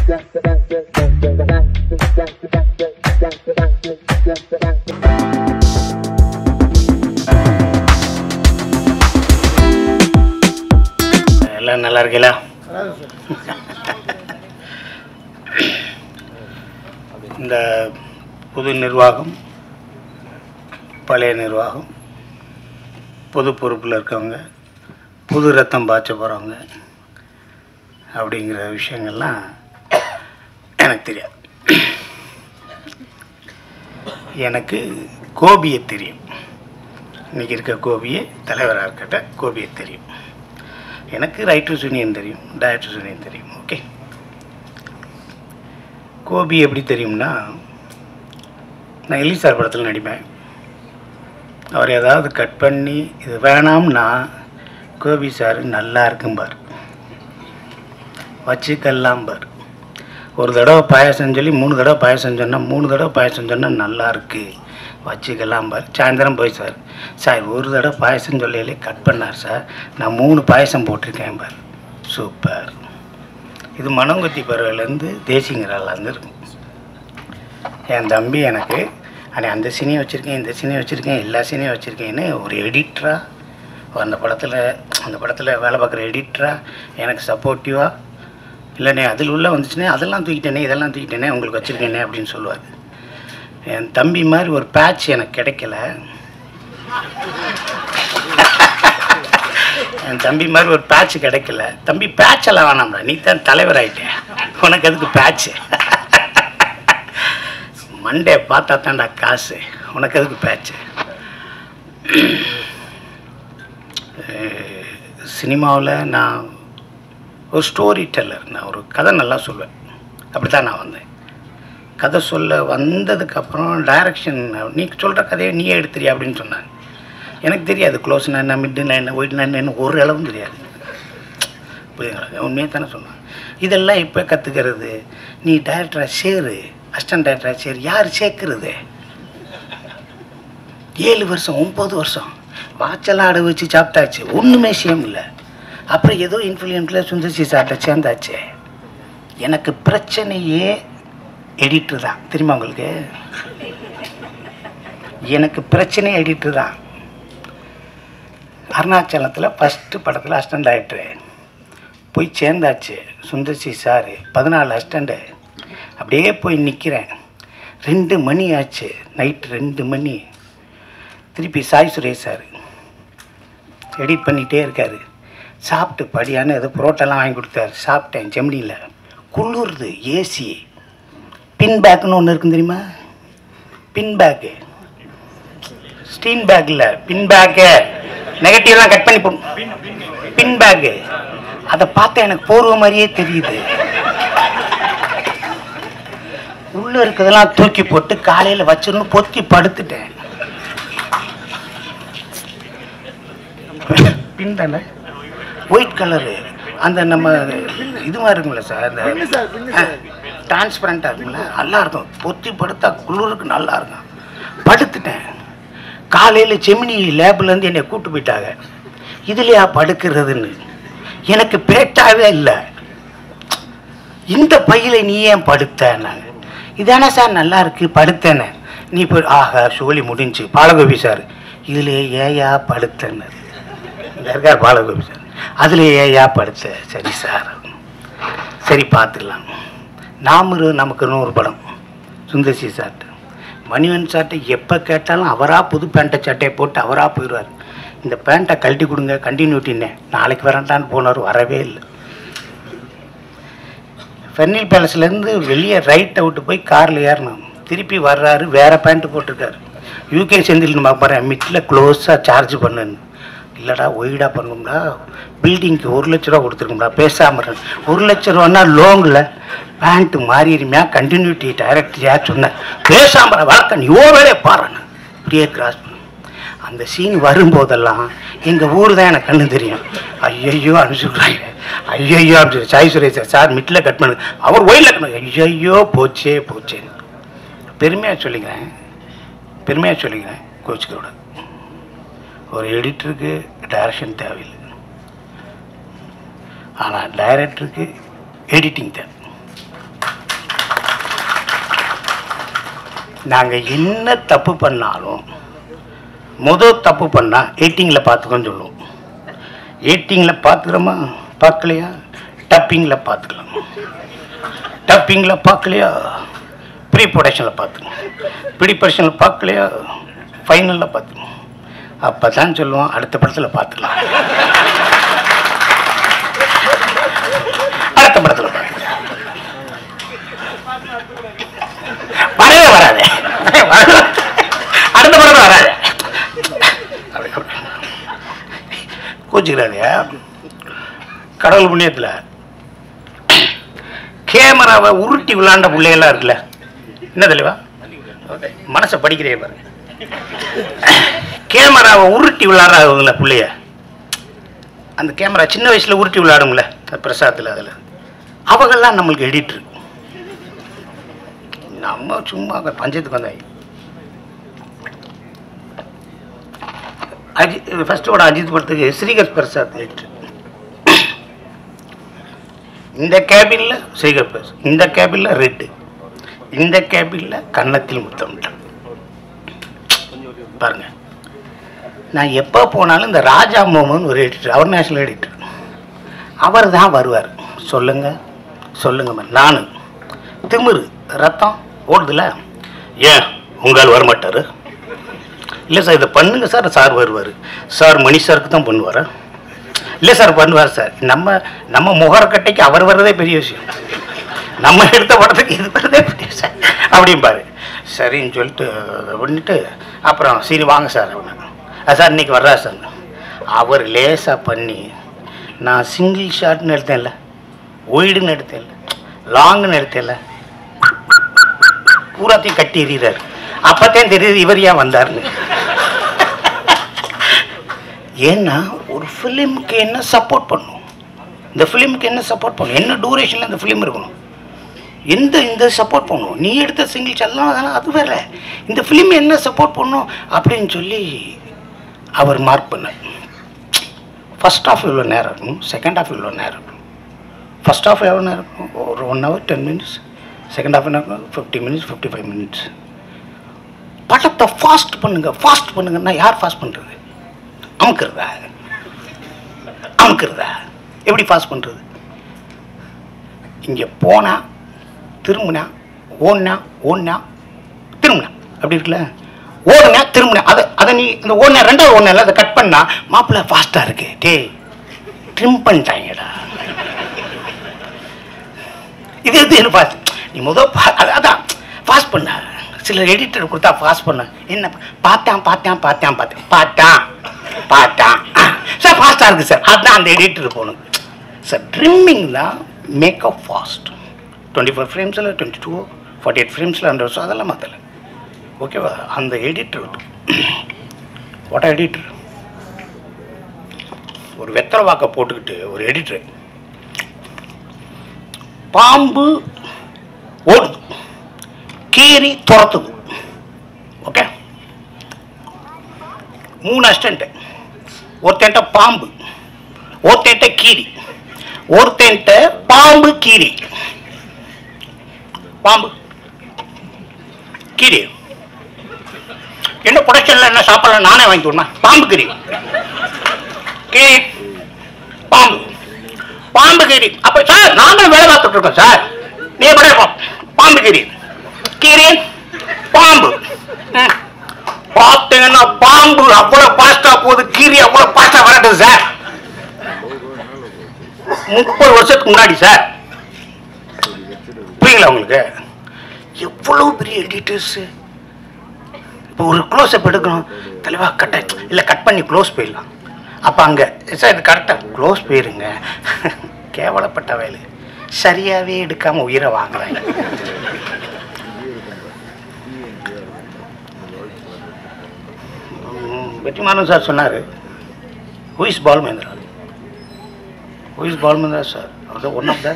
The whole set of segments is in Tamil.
எல்லாம் நல்லா இருக்கீங்களா? இந்த புது நிர்வாகம், பழைய நிர்வாகம், பொது பொறுப்பில் இருக்கவங்க, புது ரத்தம் பாய்ச்ச போகிறவங்க அப்படிங்கிற விஷயங்கள்லாம் எனக்கு தெரியாது. எனக்கு கோபியை தெரியும். இன்றைக்கி இருக்க கோபியை தலைவராக இருக்கட்ட கோபியை தெரியும். எனக்கு ரைட்டர்ஸ் யூனியன் தெரியும், டைரக்டர்ஸ் யூனியன் தெரியும். ஓகே, கோபி எப்படி தெரியும்னா, நான் எலிசார் படத்தில் நடிப்பேன். அவர் ஏதாவது கட் பண்ணி இது வேணாம்னா கோபி சார் நல்லா இருக்கும்பார், வச்சுக்கல்லாம்பார். ஒரு தடவை பாயசம் சொல்லி 3 தடவை பாயசம் சொன்னால் 3 தடவை பாயசம் சொன்னால் நல்லா இருக்குது வச்சுக்கல்லாம்பார். சாயந்தரம் போய் சார் ஒரு தடவை பாயசம் சொல்லையிலே கட் பண்ணார் சார், நான் 3 பாயசம் போட்டிருக்கேன் பார். சூப்பர். இது மனங்குத்தி பறவைலேருந்து தேசிங்கிறாலேருந்து இருக்கும். என் தம்பி எனக்கு அந்த சீனையும் வச்சுருக்கேன், இந்த சீனையும் வச்சுருக்கேன், எல்லா சீனையும் வச்சுருக்கேன்னு ஒரு எடிட்டராக அந்த படத்தில் வேலை பார்க்குற எடிட்டராக எனக்கு சப்போர்ட்டிவாக, இல்லைண்ணே அதில் உள்ள வந்துச்சுன்னே அதெல்லாம் தூக்கிட்டேனே இதெல்லாம் தூக்கிட்டேனே உங்களுக்கு வச்சுருக்கேனே அப்படின்னு சொல்லுவார். என் தம்பி மாதிரி ஒரு பேட்ச் எனக்கு கிடைக்கல. என் தம்பி மாதிரி ஒரு பேட்ச் கிடைக்கல. தம்பி பேட்செல்லாம் வேணாம்டா, நீ தான் தலைவர் ஆகிட்டேன், உனக்கு எதுக்கு பேட்ச்சு? மண்டே பார்த்தா தான்டா காசு, உனக்கு எதுக்கு பேட்ச்சு? சினிமாவில் நான் ஒரு ஸ்டோரி டெல்லர், நான் ஒரு கதை நல்லா சொல்லுவேன். அப்படி தான் நான் வந்தேன். கதை சொல்ல வந்ததுக்கப்புறம் டைரக்ஷன், நீ சொல்கிற கதையை நீயே எடுத்துறியா அப்படின்னு சொன்னாங்க. எனக்கு தெரியாது க்ளோஸ்னா என்ன, மிட்டுனா என்ன, ஒயிட்னா என்ன, ஒரு அளவும் தெரியாது. புரியுதுங்களா? உண்மையாக தானே சொன்னாங்க. இதெல்லாம் இப்போ கற்றுக்கிறது. நீ டைரக்டராக சேரு, அசிஸ்டன்ட் டைரக்டராக சேரு. யார் சேர்க்குறது? 7 வருஷம் 9 வருஷம் வாட்செல்லாம் அடை வச்சு சாப்பிட்டாச்சு, ஒன்றுமே சேம் இல்லை. அப்புறம் ஏதோ இன்ஃப்ளூயன்ஸில் சுந்தர்சி சார்ட்ட சேர்ந்தாச்சு. எனக்கு பிரச்சனையே எடிட்டர் தான், தெரியுமா உங்களுக்கு? எனக்கு பிரச்சனை எடிட்டர் தான். அருணாச்சலத்தில் ஃபஸ்ட்டு படத்தில் அசிஸ்டண்ட் டைரக்டரு போய் சேர்ந்தாச்சு. Sundar C sir 14 assistant. அப்படியே போய் நிற்கிறேன். 2 மணி ஆச்சு, நைட்டு 2 மணி. திருப்பி சாய் சுரேஷ் சார் எடிட் பண்ணிகிட்டே இருக்கார். சாப்பிட்டு படியான்னு ஏதோ புரோட்டெல்லாம் வாங்கி கொடுத்தாரு. சாப்பிட்டேன். ஜெமினியில் குளிர்து, ஏசி. பின் பேக்குன்னு ஒன்று இருக்குன்னு தெரியுமா? பின் பேக்கு, ஸ்டீன் பேக் இல்லை, பின் பேக்கு. நெகட்டிவ்லாம் கட் பண்ணி பின் பேக்கு. அதை பார்த்தா எனக்கு போர்வ மாதிரியே தெரியுது. உள்ளே இருக்கிறதெல்லாம் தூக்கி போட்டு காலையில் வச்சிடணும் பொத்தி படுத்துட்டேன். பின் தானே, ஒயிட் கலரு, அந்த நம்ம இதுவாக இருக்குங்களா சார், அந்த டிரான்ஸ்பரண்ட்டாக இருக்குங்களா, நல்லா இருக்கும். பொத்தி படுத்தா குளிருக்கு நல்லா இருக்கும். படுத்துட்டேன். காலையில் ஜெமினி லேப்லேருந்து என்னை கூப்பிட்டு போயிட்டாங்க. இதுலையா படுக்கிறதுன்னு எனக்கு பேட்டாவே இல்லை. இந்த பையில் நீ ஏன் படுத்தேன்னாங்க. இதானே சார் நல்லா இருக்குது படுத்தேன்னு. நீ போய் ஆஹா சோழி முடிஞ்சு. பாலகோபி சார் இதில் ஏயா படுத்தேன்னு இருக்கார் பாலகோபி சார். அதில் ஏயா படுத்த? சரி சார், சரி பார்த்துக்கலாம். நமக்கு 100 படம் சுந்தர்சி சார்ட்டு. மணிவன் சார்ட்டை எப்போ கேட்டாலும் அவராக புது பேண்ட்டை சட்டையை போட்டு அவராக போயிடுவார். இந்த பேண்ட்டை கழட்டி கொடுங்க கண்டினியூட்டின்னே, நாளைக்கு வரண்டான்னு போனார், வரவே இல்லை. ஃபெர்னில் பேலஸ்லேருந்து வெளியே ரைட் அவுட்டு போய் காரில் ஏறணும். திருப்பி வர்றாரு, வேறு பேண்ட்டு போட்டிருக்காரு. யூகே செந்தில் நம்ம பாரு மிட்டில் க்ளோஸாக சார்ஜ் பண்ணுன்னு. இல்லைடா ஒய்டாக பண்ணும்டா, பில்டிங்க்கு 1 லட்ச ரூபா கொடுத்துருக்கும்டா, பேசாமல் 1 லட்ச ரூபான்னா லோனில் பேண்ட்டு மாறிடுமையா கண்டினியூட்டி டைரக்டரியா சொன்னேன். பேசாமல் வழக்க நீ வேலையை பாருன்னு இப்படியே கிராஸ் பண்ண. அந்த சீன் வரும்போதெல்லாம் எங்கள் ஊர் தான் எனக்கு கண்ணு தெரியும். ஐயையோ அனுப்பிச்சுட்றாங்க, ஐயையோ அப்படின்னு சாய் சுரேஷ் சார் மிட்டில் கட் பண்ணு, அவர் ஒயிலில் கட் பண்ணு, ஐயையோ போச்சே போச்சேன்னு பெருமையாக சொல்லிக்கிறேன். கோச்சுக்கூடாது. ஒரு எடிட்டருக்கு டைரக்ஷன் தேவையில்லை, ஆனால் டைரக்டருக்கு எடிட்டிங் தேவை. நாங்கள் என்ன தப்பு பண்ணாலும் தப்பு பண்ணால் எயிட்டிங்கில் பார்த்துக்கோன்னு சொல்லுவோம். எயிட்டிங்கில் பார்த்துக்கிறோமா, பார்க்கலையா, டப்பிங்கில் பார்த்துக்கலாம். டப்பிங்கில் பார்க்கலையா, ப்ரீ ப்ரொடக்ஷனில் பார்த்துக்கணும். ப்ரீ ப்ரொடக்ஷனில் பார்க்கலையா, ஃபைனலில் பார்த்துக்கணும். அப்போ தான் சொல்லுவோம் அடுத்த படத்தில் பார்த்துக்கலாம். அடுத்த படத்தில் பார்த்துக்கலாம். வரவே வராது, அடுத்த படத்தில் வராது. கோச்சுக்கிறாரு. கடவுள் புண்ணியத்தில் கேமராவை உருட்டி விளாண்ட பிள்ளைகள்லாம் இருக்குல்ல, என்ன தெளிவா மனசை படிக்கிறே பாருங்க. கேமராவை உருட்டி விளாட்றாங்கல்ல பிள்ளைய, அந்த கேமரா சின்ன வயசில் உருட்டி விளையாடுங்கள பிரசாத்தில், அதில் அவங்கெல்லாம் நம்மளுக்கு எடிட்ரு. நம்ம சும்மா பஞ்சத்துக்கு வந்தாங்க. ஃபர்ஸ்டோட அஜித் படத்துக்கு ஸ்ரீகர் பிரசாத் எடிட்ரு. இந்த கேபினில் ஸ்ரீகர் பிரசாத், இந்த கேபினில் ரெட்டு, இந்த கேபினில் கன்னத்தில் முத்தமிட்டான். பாருங்க, நான் எப்போ போனாலும் இந்த ராஜா மோகன் ஒரு எடிட்டர், அவர் நேஷனல் எடிட்டர், அவர் தான் வருவார். சொல்லுங்க சொல்லுங்க, நான் திமிரு ரத்தம் ஓடுதுல, ஏன் உங்களால் வரமாட்டார்? இல்லை சார் இதை பண்ணுங்க சார். சார் வருவார். சார் மணி சாருக்கு தான் பண்ணுவார். இல்லை சார் பண்ணுவார் சார். நம்ம முகரக்கட்டைக்கு அவர் வர்றதே பெரிய விஷயம், நம்ம எடுத்த படத்துக்கு இது வர்றதே பெரிய விஷயம் அப்படிம்பாரு. சரின்னு சொல்லிட்டு பண்ணிட்டு அப்புறம் சரி வாங்க சார் அப்படின்னா, சார் இன்னைக்கு வர்றா சார். அவர் லேசாக பண்ணி, நான் சிங்கிள் ஷாட்னு எடுத்தேன்ல, ஒய்டுன்னு எடுத்தேன்ல, லாங்குன்னு எடுத்தேன்ல, பூராத்தையும் கட்டி எறிகிறார். அப்போத்தான் தெரியுது இவர் ஏன் வந்தார்னு. ஏன்னா ஒரு ஃபிலிமுக்கு என்ன சப்போர்ட் பண்ணும், இந்த ஃபிலிமுக்கு என்ன சப்போர்ட் பண்ணும், என்ன டூரேஷனில் இந்த ஃபிலிம் இருக்கணும், இந்த சப்போர்ட் பண்ணும். நீ எடுத்த சிங்கிள் ஷாட்லாம் அதெல்லாம் அது வேற, இந்த ஃபிலிம் என்ன சப்போர்ட் பண்ணும் அப்படின்னு சொல்லி அவர் மார்க் பண்ணார். ஃபர்ஸ்ட் ஆஃப் இவ்வளோ நேரம் இருக்கணும், செகண்ட் ஆஃப் இவ்வளோ நேரம் இருக்கணும். ஃபர்ஸ்ட் ஆஃப் எவ்வளோ நேரம் இருக்கும், ஒரு 1 hour 10 minutes, செகண்ட் ஆஃப் என்ன இருக்கும் 50 minutes 55 minutes. படத்தை ஃபாஸ்ட் பண்ணுங்க ஃபாஸ்ட் பண்ணுங்கன்னா யார் ஃபாஸ்ட் பண்ணுறது? அமுக்குறதா எப்படி ஃபாஸ்ட் பண்ணுறது? இங்கே போனால் திரும்பினா ஓடினா திரும்பினா அப்படி இருக்குல்ல, ஓடுனா திரும்பினா அதை நீ இந்த ஓடினா ரெண்டாவது ஓடினா அதை கட் பண்ணா மாப்பிள்ளை ஃபாஸ்ட்டாக இருக்கு, டேய் ட்ரிம் பண்ணிட்டாங்கடா. இது என்ன ஃபாஸ்ட்? நீ அதான் ஃபாஸ்ட் பண்ண. சில எடிட்டர் கொடுத்தா ஃபாஸ்ட் பண்ண, என்ன பார்த்தான் சார் ஃபாஸ்ட்டாக இருக்குது சார், அதுதான் அந்த எடிட்டர் போகணும் சார். ட்ரிம்மிங் தான் மேக்கப் ஃபாஸ்ட். 24 ஃப்ரேம்ஸில் 22 48 ஃப்ரேம்ஸில் 100 வருஷம் அதெல்லாம் மாற்றலை. ஓகேவா? அந்த எடிட்டர் வாட் எடிட்டர், ஒரு வெத்தலை வாக்கை போட்டுக்கிட்டு ஒரு எடிட்டர், பாம்பு ஓடுது, கீரி துரத்துது, ஓகே 3 அசிஸ்டன்ட், ஒருத்தன்ட்ட பாம்பு, ஒருத்தன்ட்ட கீரி, ஒருத்தன்ட்ட பாம்பு கீரி, பாம்பு கீரி என்ன ப்ரொடக்ஷன்ல என்ன சாப்பாடு நானே வாங்கி கொடுமா? பாம்பு கீரி கீரி பாம்பு கீரி. அப்ப சார் நாங்களும் வேலை பார்த்துட்டு இருக்கோம் சார், நீ படம் பாம்பு கீரி பாம்பு பார்த்தீங்கன்னா பாம்பு அவ்வளவு பாஸ்டா போகுது, கீரி அவ்வளவு பாஸ்டா வரட்டு சார். 30 வருஷத்துக்கு முன்னாடி சார், புரியுங்களா உங்களுக்கு? எவ்வளவு பெரிய எடிட்டர்ஸ். இப்போ ஒரு க்ளோஸ் அப் எடுக்கணும், தலைவா கட் பண்ணி க்ளோஸ் போயிடலாம். அப்போ அங்கே சார் இது கரெக்டாக க்ளோஸ் போயிருங்க, கேவலப்பட்ட வேலை, சரியாகவே எடுக்காமல் உயிரை வாங்குறாங்க. வெற்றிமாறன் சார் சொன்னார், ஹூ இஸ் பாலுமேந்திரா சார், அது one of the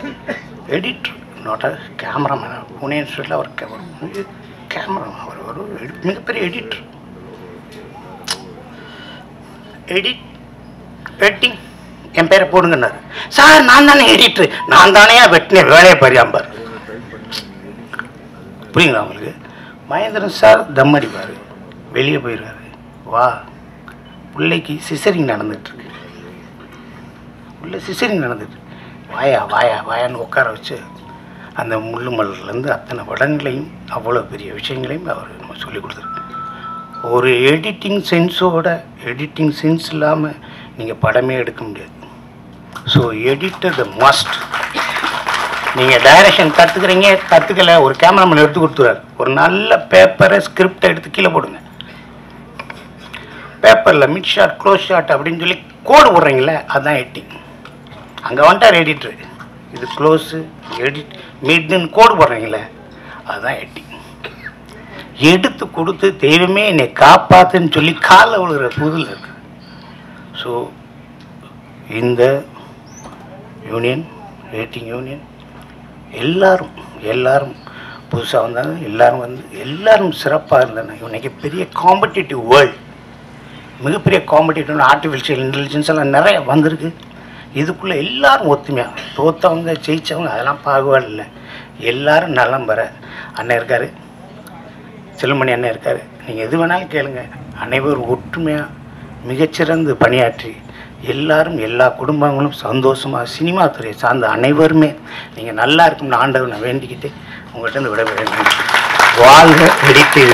editor, not a cameraman. Pune இன்ஸ்டியூட்டில் அவர் கேமரா, அவர் ஒரு மிகப்பெரிய எடிட்டர். வெட்டிங் என் பேரை போடுங்கன்னாரு சார். நான் தானே எடிட்டர், நான் தானே வெட்டினேன், வேலையை பரியாம்பார். புரியுங்களா உங்களுக்கு? மகேந்திரன் சார் தம் அடிப்பார், வெளியே போயிடுவார். வா, பிள்ளைக்கு சிசரிங் நடந்துட்டுருக்கு, உள்ள சிசரிங் நடந்துட்டு, வாயா வாயா வாயான்னு உட்கார வச்சு அந்த முள்ளு மலர்லேருந்து அத்தனை படங்களையும் அவ்வளோ பெரிய விஷயங்களையும் அவர் நம்ம சொல்லிக் கொடுத்துருக்கு. ஒரு எடிட்டிங் சென்ஸ் இல்லாமல் நீங்கள் படமே எடுக்க முடியாது. ஸோ எடிட்டர் த மஸ்ட். நீங்கள் டைரக்ஷன் கற்றுக்கல, ஒரு கேமராமேன் எடுத்து கொடுத்துறாரு, ஒரு நல்ல பேப்பரை ஸ்கிரிப்டை எடுத்து கீழே போடுங்க. பேப்பரில் மிட் ஷாட் க்ளோஸ் ஷாட் அப்படின்னு சொல்லி கோடு போடுறீங்களே, அதுதான் எடிட்டிங். அங்கே வந்துட்டார் எடிட்ரு, இது க்ளோஸு எடிட் மிட்னு கோடு போடுறீங்களே, அதுதான் எடிட்டிங். எடுத்து கொடுத்து தெய்வமே என்னை காப்பாத்துன்னு சொல்லி காலை விழுகிற புதில் இருக்கு. ஸோ இந்த யூனியன், ரேட்டிங் யூனியன், எல்லாரும் புதுசாக வந்தாங்க, எல்லாரும் சிறப்பாக இருந்தாங்க. இன்றைக்கி பெரிய காம்படிட்டிவ் வேர்ல்டு, மிகப்பெரிய காம்படிட்டிவ் ஆர்டிஃபிஷியல் இன்டெலிஜென்ஸ் எல்லாம் நிறைய வந்திருக்கு. இதுக்குள்ளே எல்லாரும் ஒத்துமையாக, தோற்றவங்க ஜெயித்தவங்க அதெல்லாம் பாகுபாடு இல்லை, எல்லாரும் நலம் பெற அண்ணன் இருக்கார், செல்லுமணி அண்ணன் இருக்கார். நீங்கள் எது வேணாலும் கேளுங்க, அனைவரும் ஒற்றுமையாக மிகச்சிறந்து பணியாற்றி எல்லாரும் எல்லா குடும்பங்களும் சந்தோஷமாக சினிமா துறையை சார்ந்த அனைவருமே நீங்கள் நல்லா இருக்கும்னு ஆண்டவனை வேண்டிக்கிட்டு உங்கள்கிட்ட விடைபெறுகிறேன். வாழ்க எடிட்டர்.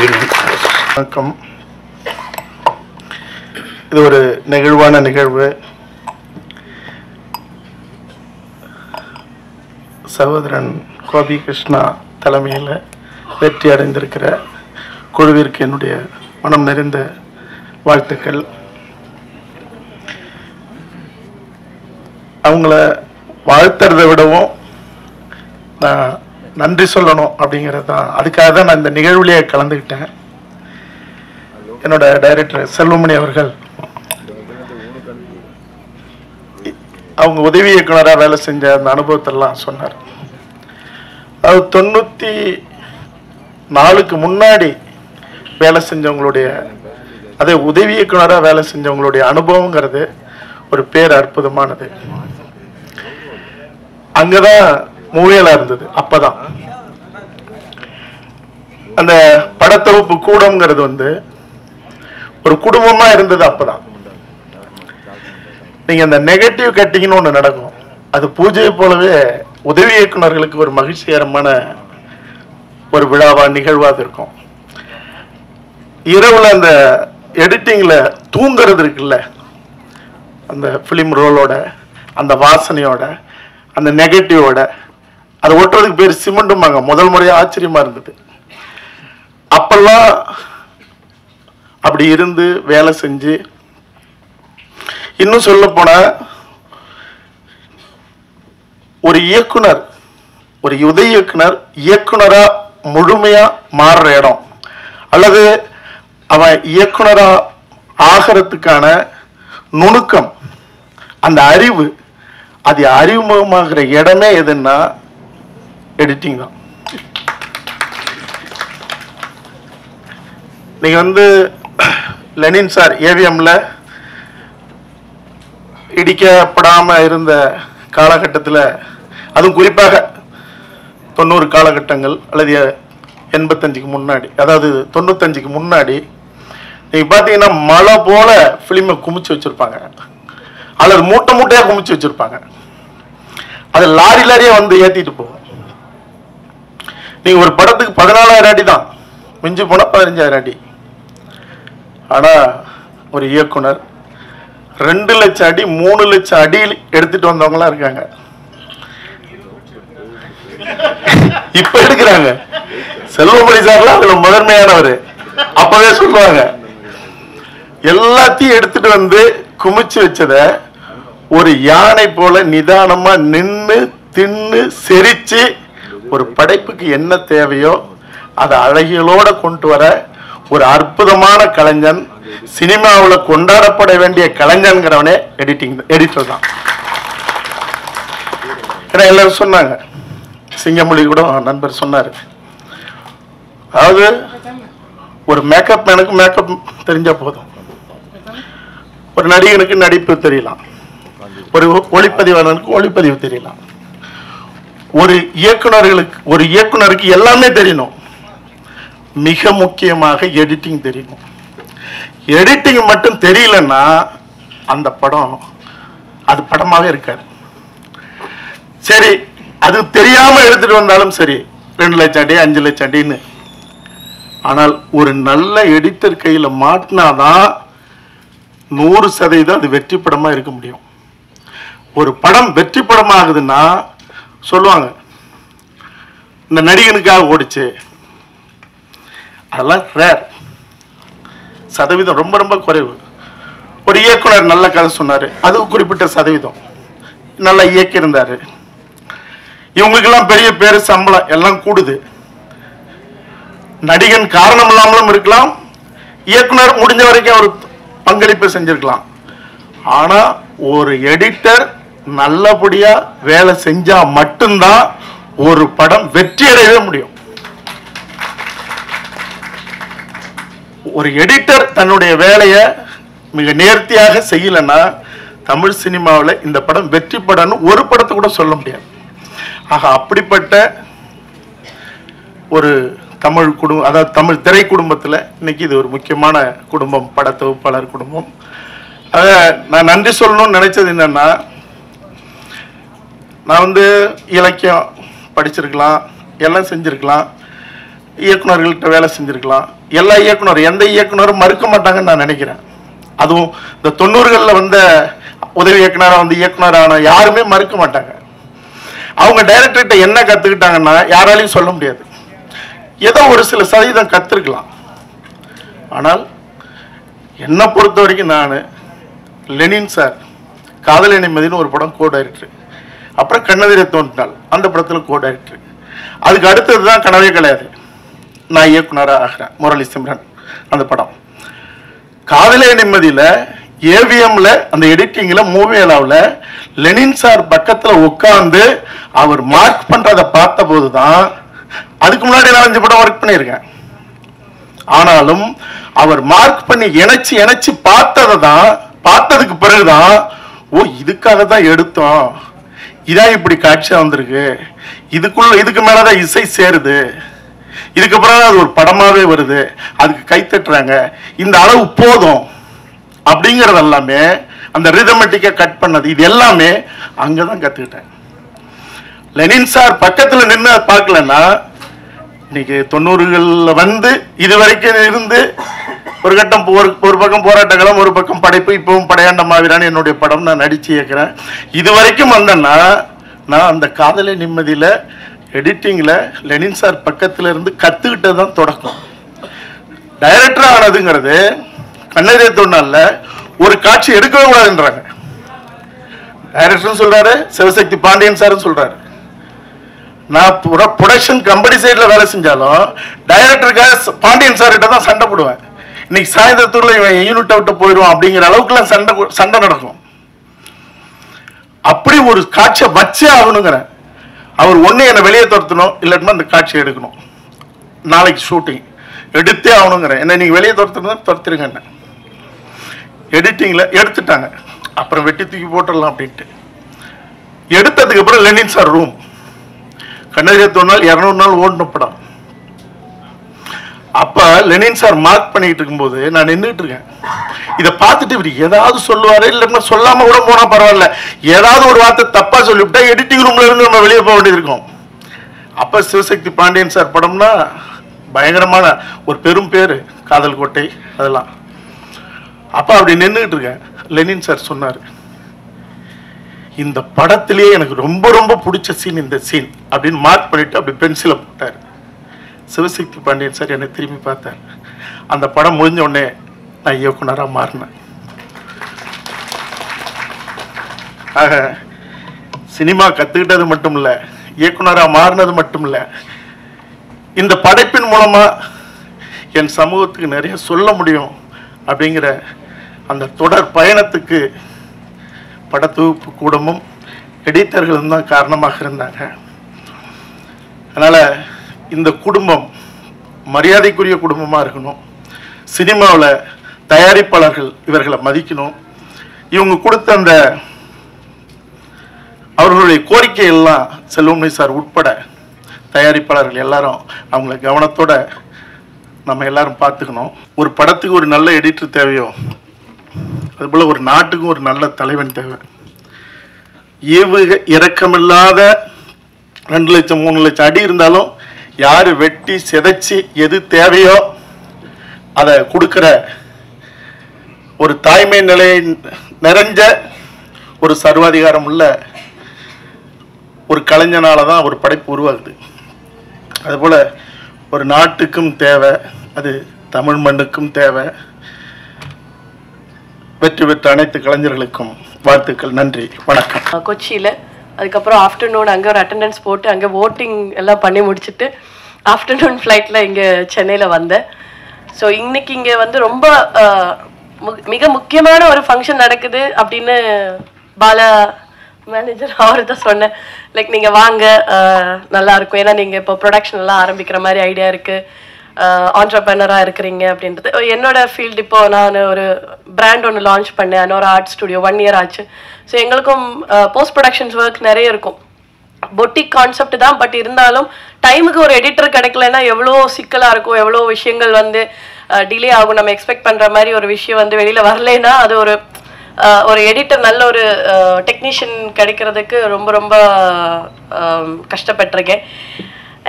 வணக்கம். இது ஒரு நெகிழ்வான நிகழ்வு. சகோதரன் கோபி கிருஷ்ணா தலைமையில் வெற்றி அடைந்திருக்கிற குழுவிற்கு என்னுடைய மனம் நிறைந்த வாழ்த்துக்கள். அவங்கள வாழ்த்துறதை விடவும் நான் நன்றி சொல்லணும் அப்படிங்கிறது தான். அதுக்காக தான் நான் இந்த நிகழ்வுலேயே கலந்துக்கிட்டேன். என்னோட டைரக்டர் செல்வமணி அவர்கள் அவங்க உதவி இயக்குனராக வேலை செஞ்ச அந்த அனுபவத்தெல்லாம் சொன்னார். அது 94க்கு முன்னாடி வேலை செஞ்சவங்களுடைய, அதே உதவி இயக்குனராக வேலை செஞ்சவங்களுடைய அனுபவங்கிறது ஒரு பேர் அற்புதமானது. அங்கதான் மூவியலா இருந்தது. அப்பதான் அந்த படத்தொகுப்பு கூடம்ங்கிறது ஒரு குடும்பமா இருந்தது. அப்பதான் நீங்க அந்த நெகட்டிவ் கட்டிங்னு ஒண்ணு நடக்கும். அது பூஜையை போலவே உதவி இயக்குனர்களுக்கு ஒரு மகிழ்ச்சிகரமான ஒரு விழாவா நிகழ்வாக இருக்கும். இரவுல அந்த எடிட்டிங்ல தூங்குறது இருக்குல்ல, அந்த பிலிம் ரோலோட அந்த வாசனையோட அந்த நெகட்டிவோட அதை ஒட்டுறதுக்கு பேர் சிமெண்ட்டுமாங்க. முதல் முறையா ஆச்சரியமா இருந்தது. அப்பெல்லாம் அப்படி இருந்து வேலை செஞ்சு, இன்னும் சொல்ல போனா ஒரு இயக்குனர், ஒரு உதவி இயக்குனரா முழுமையா மாறுற இடம், அல்லது அவன் இயக்குனரா ஆகிறதுக்கான நுணுக்கம், அந்த அறிவு, அது அறிமுகமாகிற இடமே எதுன்னா எடிட்டிங் தான். நீங்க லெனின் சார் ஏவிஎம்ல இடிக்கப்படாம இருந்த காலகட்டத்தில், அதுவும் குறிப்பாக 90 காலகட்டங்கள் அல்லது 85க்கு முன்னாடி, அதாவது 95க்கு முன்னாடி நீங்க பாத்தீங்கன்னா மழை போல பிலிமை குமிச்சு வச்சிருப்பாங்க, அல்லது மூட்டை மூட்டையா குமிச்சு வச்சிருப்பாங்க. அது லாரி லாரியா ஏத்திட்டு போகும். நீங்க ஒரு படத்துக்கு 14,000 அடி தான், மிஞ்சி போனா 15,000 அடி. ஆனா ஒரு இயக்குனர் 2 லட்சம் அடி 3 லட்சம் அடி எடுத்துட்டு வந்தவங்களா இருக்காங்க. இப்ப எடுக்கிறாங்க. செல்வமணி சார்லாம் அதுல முதன்மையானவர். அப்பவே சொல்லுவாங்க, எல்லாத்தையும் எடுத்துட்டு குமிச்சு வச்சத ஒரு யானை போல நிதானமா நின்னு தின்னு செரிச்சு ஒரு படைப்புக்கு என்ன தேவையோ அதை அழகியலோட கொண்டு வர ஒரு அற்புதமான கலைஞன், சினிமாவில் கொண்டாடப்பட வேண்டிய கலைஞன்கிறவனே எடிட்டர் தான். ஏன்னா எல்லாரும் சொன்னாங்க, சிங்கமொழி கூட நண்பர் சொன்னாரு, அதாவது ஒரு மேக்கப் மேனுக்கு மேக்கப் தெரிஞ்சா போதும், ஒரு நடிகனுக்கு நடிப்பு தெரியலாம், ஒரு ஒளிப்பதிவாளனுக்கு ஒளிப்பதிவு தெரியலாம், ஒரு இயக்குனருக்கு எல்லாமே தெரியணும். மிக முக்கியமாக எடிட்டிங் தெரியணும். எடிட்டிங் மட்டும் தெரியலன்னா அந்த படம் அது படமாவே இருக்காது. சரி, அது தெரியாம எடுத்துட்டு வந்தாலும் சரி 2 லட்சம் அடி 5 லட்சம் அடின்னு. ஆனால் ஒரு நல்ல எடிட்டர் கையில மாட்டினாதான் 100% அது வெற்றி படமா இருக்க முடியும். ஒரு படம் வெற்றி படம் ஆகுதுன்னா சொல்லுவாங்க இந்த நடிகனுக்காக ஓடிச்சு. அதெல்லாம் ரேர், சதவீதம் ரொம்ப ரொம்ப குறைவு. ஒரு இயக்குனர் நல்ல கதை சொன்னாரு, அது குறிப்பிட்ட சதவீதம். நல்லா இயக்கி இருந்தாரு, இவங்களுக்கெல்லாம் பெரிய பேரு சம்பளம் எல்லாம் கூடுது. நடிகன் காரணம் இல்லாமலும் இருக்கலாம், இயக்குனர் முடிஞ்ச வரைக்கும் ஒரு பங்களிப்பு செஞ்சிருக்கலாம். ஆனா ஒரு எடிட்டர் நல்லபடியா வேலை செஞ்சா மட்டும்தான் ஒரு படம் வெற்றி அடையவே முடியும். ஒரு எடிட்டர் தன்னுடைய வேலையை மிக நேர்த்தியாக செய்யலன்னா தமிழ் சினிமாவில் இந்த படம் வெற்றி படம்னு ஒரு படத்தை கூட சொல்ல முடியாது. ஆக அப்படிப்பட்ட ஒரு தமிழ் குடும்பம், அதாவது தமிழ் திரை குடும்பத்தில் இன்னைக்கு இது ஒரு முக்கியமான குடும்பம், படத்தொகுப்பாளர் குடும்பம். அதை நான் நன்றி சொல்லணும்னு நினைச்சது என்னன்னா, நான் இலக்கியம் படிச்சிருக்கலாம், எல்லாம் செஞ்சிருக்கலாம், இயக்குநர்கள்ட்ட வேலை செஞ்சிருக்கலாம். எல்லா இயக்குனர் எந்த இயக்குனரும் மறுக்க மாட்டாங்கன்னு நான் நினைக்கிறேன். அதுவும் இந்த 90களில் வந்த உதவி இயக்குனராக இயக்குனரான யாருமே மறுக்க மாட்டாங்க. அவங்க டைரக்டர்கிட்ட என்ன கற்றுக்கிட்டாங்கன்னா யாராலையும் சொல்ல முடியாது. ஏதோ ஒரு சில சதவீதம் கற்றுருக்கலாம். ஆனால் என்னை பொறுத்த வரைக்கும் நான் லெனின் சார் காதல் நிம்மதினு ஒரு படம் கோ டைரக்டர், அப்புறம் கண்ணெதிரே தோன்றினாள் அந்த படத்தில் கோ டைரக்டர். அதுக்கு அடுத்தது தான் கனவே கிடையாது, நான் இயக்குனராக ஆகிறேன், முரளி சிம்ரன் அந்த படம். காதலே நிம்மதியில் ஏவிஎம்ல அந்த எடிட்டிங்ல மூவியலாவில் லெனின் சார் பக்கத்தில் உட்கார்ந்து அவர் மார்க் பண்றதை பார்த்த போதுதான், அதுக்கு முன்னாடி நான் 5 படம் ஒர்க் பண்ணியிருக்கேன், ஆனாலும் அவர் மார்க் பண்ணி இணைச்சு பார்த்ததுக்கு பிறகுதான் ஓ இதுக்காக தான் எடுத்தோம், இதான் இப்படி காட்சியா வந்திருக்கு, இதுக்கு மேலதான் இசை சேருது, இதுக்கப்புறம் அது ஒரு படமாவே வருது, அதுக்கு கை தட்டுறாங்க, இந்த அளவு போதும் அப்படிங்கறது எல்லாமே அந்த ரிதமெட்டிக்கா கட் பண்ணது, இது எல்லாமே அங்கதான் கத்துக்கிட்டேன். லெனின் சார் பக்கத்துல நின்று பார்க்கலன்னா இன்னைக்கு 90களில் இதுவரைக்கும் இருந்து ஒரு கட்டம் ஒரு பக்கம் போராட்டங்களும் ஒரு பக்கம் படைப்பு, இப்பவும் படையாண்ட மாவீரான் என்னுடைய படம் நான் நடிச்சு இயக்கிறேன். இது வரைக்கும் வந்தேன்னா நான் அந்த காதலே நிம்மதியில எடிட்டிங்ல லெனின் சார் பக்கத்துல இருந்து கத்துக்கிட்டது தான் தொடக்கம். டைரக்டர் ஆனதுங்கிறது கண்ணெதிரே தோன்றினால்ல ஒரு காட்சி எடுக்கவே கூடாதுன்றாங்க. டைரக்டர் சொல்றாரு, சிவசக்தி பாண்டியன் சார் சொல்றாரு, நான் ப்ரொடக்ஷன் கம்பெனி சைட்ல வேலை செஞ்சாலும் டைரக்டருக்காக பாண்டியன் சார் கிட்ட தான் சண்டை போடுவேன். இன்னைக்கு சாயந்தரத்துல இவன் யூனிட் விட்டு போயிடுவான் அப்படிங்கிற அளவுக்குலாம் சண்டை நடக்கும். அப்படி ஒரு காட்சியை வச்சே ஆகணுங்கிறேன். அவர் ஒண்ணு என்னை வெளியே துரத்தணும், இல்லாட்டினா அந்த காட்சி எடுக்கணும், நாளைக்கு ஷூட்டிங் எடுத்தே ஆகணுங்கிறேன். என்ன நீங்க வெளியே துரத்துருங்க, என்ன எடிட்டிங்ல எடுத்துட்டாங்க, அப்புறம் வெட்டி தூக்கி போட்டுடலாம் அப்படின்ட்டு எடுத்ததுக்கு அப்புறம் லெனின் சார் ரூம் கண்ணெதிரே தோன்றினால் 200 நாள் ஓடின படம். அப்ப லெனின் சார் மார்க் பண்ணிட்டு இருக்கும்போது நான் நின்றுட்டு இருக்கேன். இதை பார்த்துட்டு இவர் ஏதாவது சொல்லுவாரு, இல்லைன்னா சொல்லாம கூட போனா பரவாயில்ல, ஏதாவது ஒரு வார்த்தை தப்பா சொல்லிவிட்டா எடிட்டிங் ரூம்ல இருந்து நம்ம வெளியே போக வேண்டியது இருக்கும். அப்ப சிவசக்தி பாண்டியன் சார் படம்னா பயங்கரமான ஒரு பெரும் பேரு, காதல் கோட்டை அதெல்லாம். அப்ப அப்படி நின்றுட்டு இருக்கேன். லெனின் சார் சொன்னாரு, இந்த படத்திலேயே எனக்கு ரொம்ப ரொம்ப பிடிச்ச சீன் இந்த சீன் அப்படின்னு மார்க் பண்ணிட்டு அப்படி பென்சிலை போட்டார். சிவசக்தி பாண்டியன் சார் என்னை திரும்பி பார்த்தார். அந்த படம் முடிஞ்ச உடனே நான் இயக்குனராக மாறினேன். ஆக சினிமா கத்துக்கிட்டது மட்டும் இல்ல, இயக்குனராக மாறினது மட்டும் இல்ல, இந்த படைப்பின் மூலமா என் சமூகத்துக்கு நிறைய சொல்ல முடியும் அப்படிங்கிற அந்த தொடர் பயணத்துக்கு படத்தொகுப்பு கூடமும் எடிட்டர்களும் தான் காரணமாக இருந்தாங்க. அதனால இந்த குடும்பம் மரியாதைக்குரிய குடும்பமா இருக்கணும். சினிமாவில் தயாரிப்பாளர்கள் இவர்களை மதிக்கணும். இவங்க கொடுத்த அந்த அவர்களுடைய கோரிக்கை எல்லாம் செல்வமணி சார் உட்பட தயாரிப்பாளர்கள் எல்லாரும் அவங்களை கவனத்தோட நம்ம எல்லாரும் பார்த்துக்கணும். ஒரு படத்துக்கு ஒரு நல்ல எடிட்டர் தேவையோ அதுபோல் ஒரு நாட்டுக்கும் ஒரு நல்ல தலைவன் தேவை. ஈவு இறக்கமில்லாத 2 லட்சம் 3 லட்சம் அடி இருந்தாலும் யார் வெட்டி சிதைச்சி எது தேவையோ அதை கொடுக்குற ஒரு தாய்மை நிலை நிறைஞ்ச ஒரு சர்வாதிகாரம் உள்ள ஒரு கலைஞனால தான் ஒரு படைப்பு உருவாகுது. அதுபோல் ஒரு நாட்டுக்கும் தேவை, அது தமிழ் மண்ணுக்கும் தேவை. வெற்றி பெற்ற அனைத்து கலைஞர்களுக்கும் வாழ்த்துக்கள். நன்றி, வணக்கம். கொச்சியில் அதுக்கப்புறம் ஆஃப்டர்நூன் அங்கே ஒரு அட்டெண்டன்ஸ் போட்டு அங்கே ஓட்டிங் எல்லாம் பண்ணி முடிச்சுட்டு ஆஃப்டர்நூன் ஃப்ளைட்டில் இங்கே சென்னையில் வந்தேன். ஸோ இன்னைக்கு இங்கே வந்து ரொம்ப மிக முக்கியமான ஒரு ஃபங்க்ஷன் நடக்குது அப்படின்னு பாலா மேனேஜர் அவர் தான் சொன்னேன். லைக் நீங்கள் வாங்க, நல்லாயிருக்கும். ஏன்னா நீங்கள் இப்போ ப்ரொடக்ஷன் எல்லாம் ஆரம்பிக்கிற மாதிரி ஐடியா இருக்குது, ஆண்டர்பிரனராக இருக்கிறீங்க அப்படின்றது. என்னோட ஃபீல்டு இப்போ நான் ஒரு பிராண்ட் ஒன்று லான்ச் பண்ணேன், இன்னொரு ஆர்ட் ஸ்டுடியோ 1 இயர் ஆச்சு. ஸோ எங்களுக்கும் போஸ்ட் ப்ரொடக்ஷன்ஸ் ஒர்க் நிறைய இருக்கும். பொட்டிக் கான்செப்ட் தான், பட் இருந்தாலும் டைமுக்கு ஒரு எடிட்டர் கிடைக்கலன்னா எவ்வளோ சிக்கலாக இருக்கும், எவ்வளோ விஷயங்கள் வந்து டிலே ஆகும். நம்ம எக்ஸ்பெக்ட் பண்ணுற மாதிரி ஒரு விஷயம் வந்து வெளியில் வரலைன்னா அது ஒரு எடிட்டர் நல்ல ஒரு டெக்னீஷியன் கிடைக்கிறதுக்கு ரொம்ப ரொம்ப கஷ்டப்பட்டிருக்கேன்.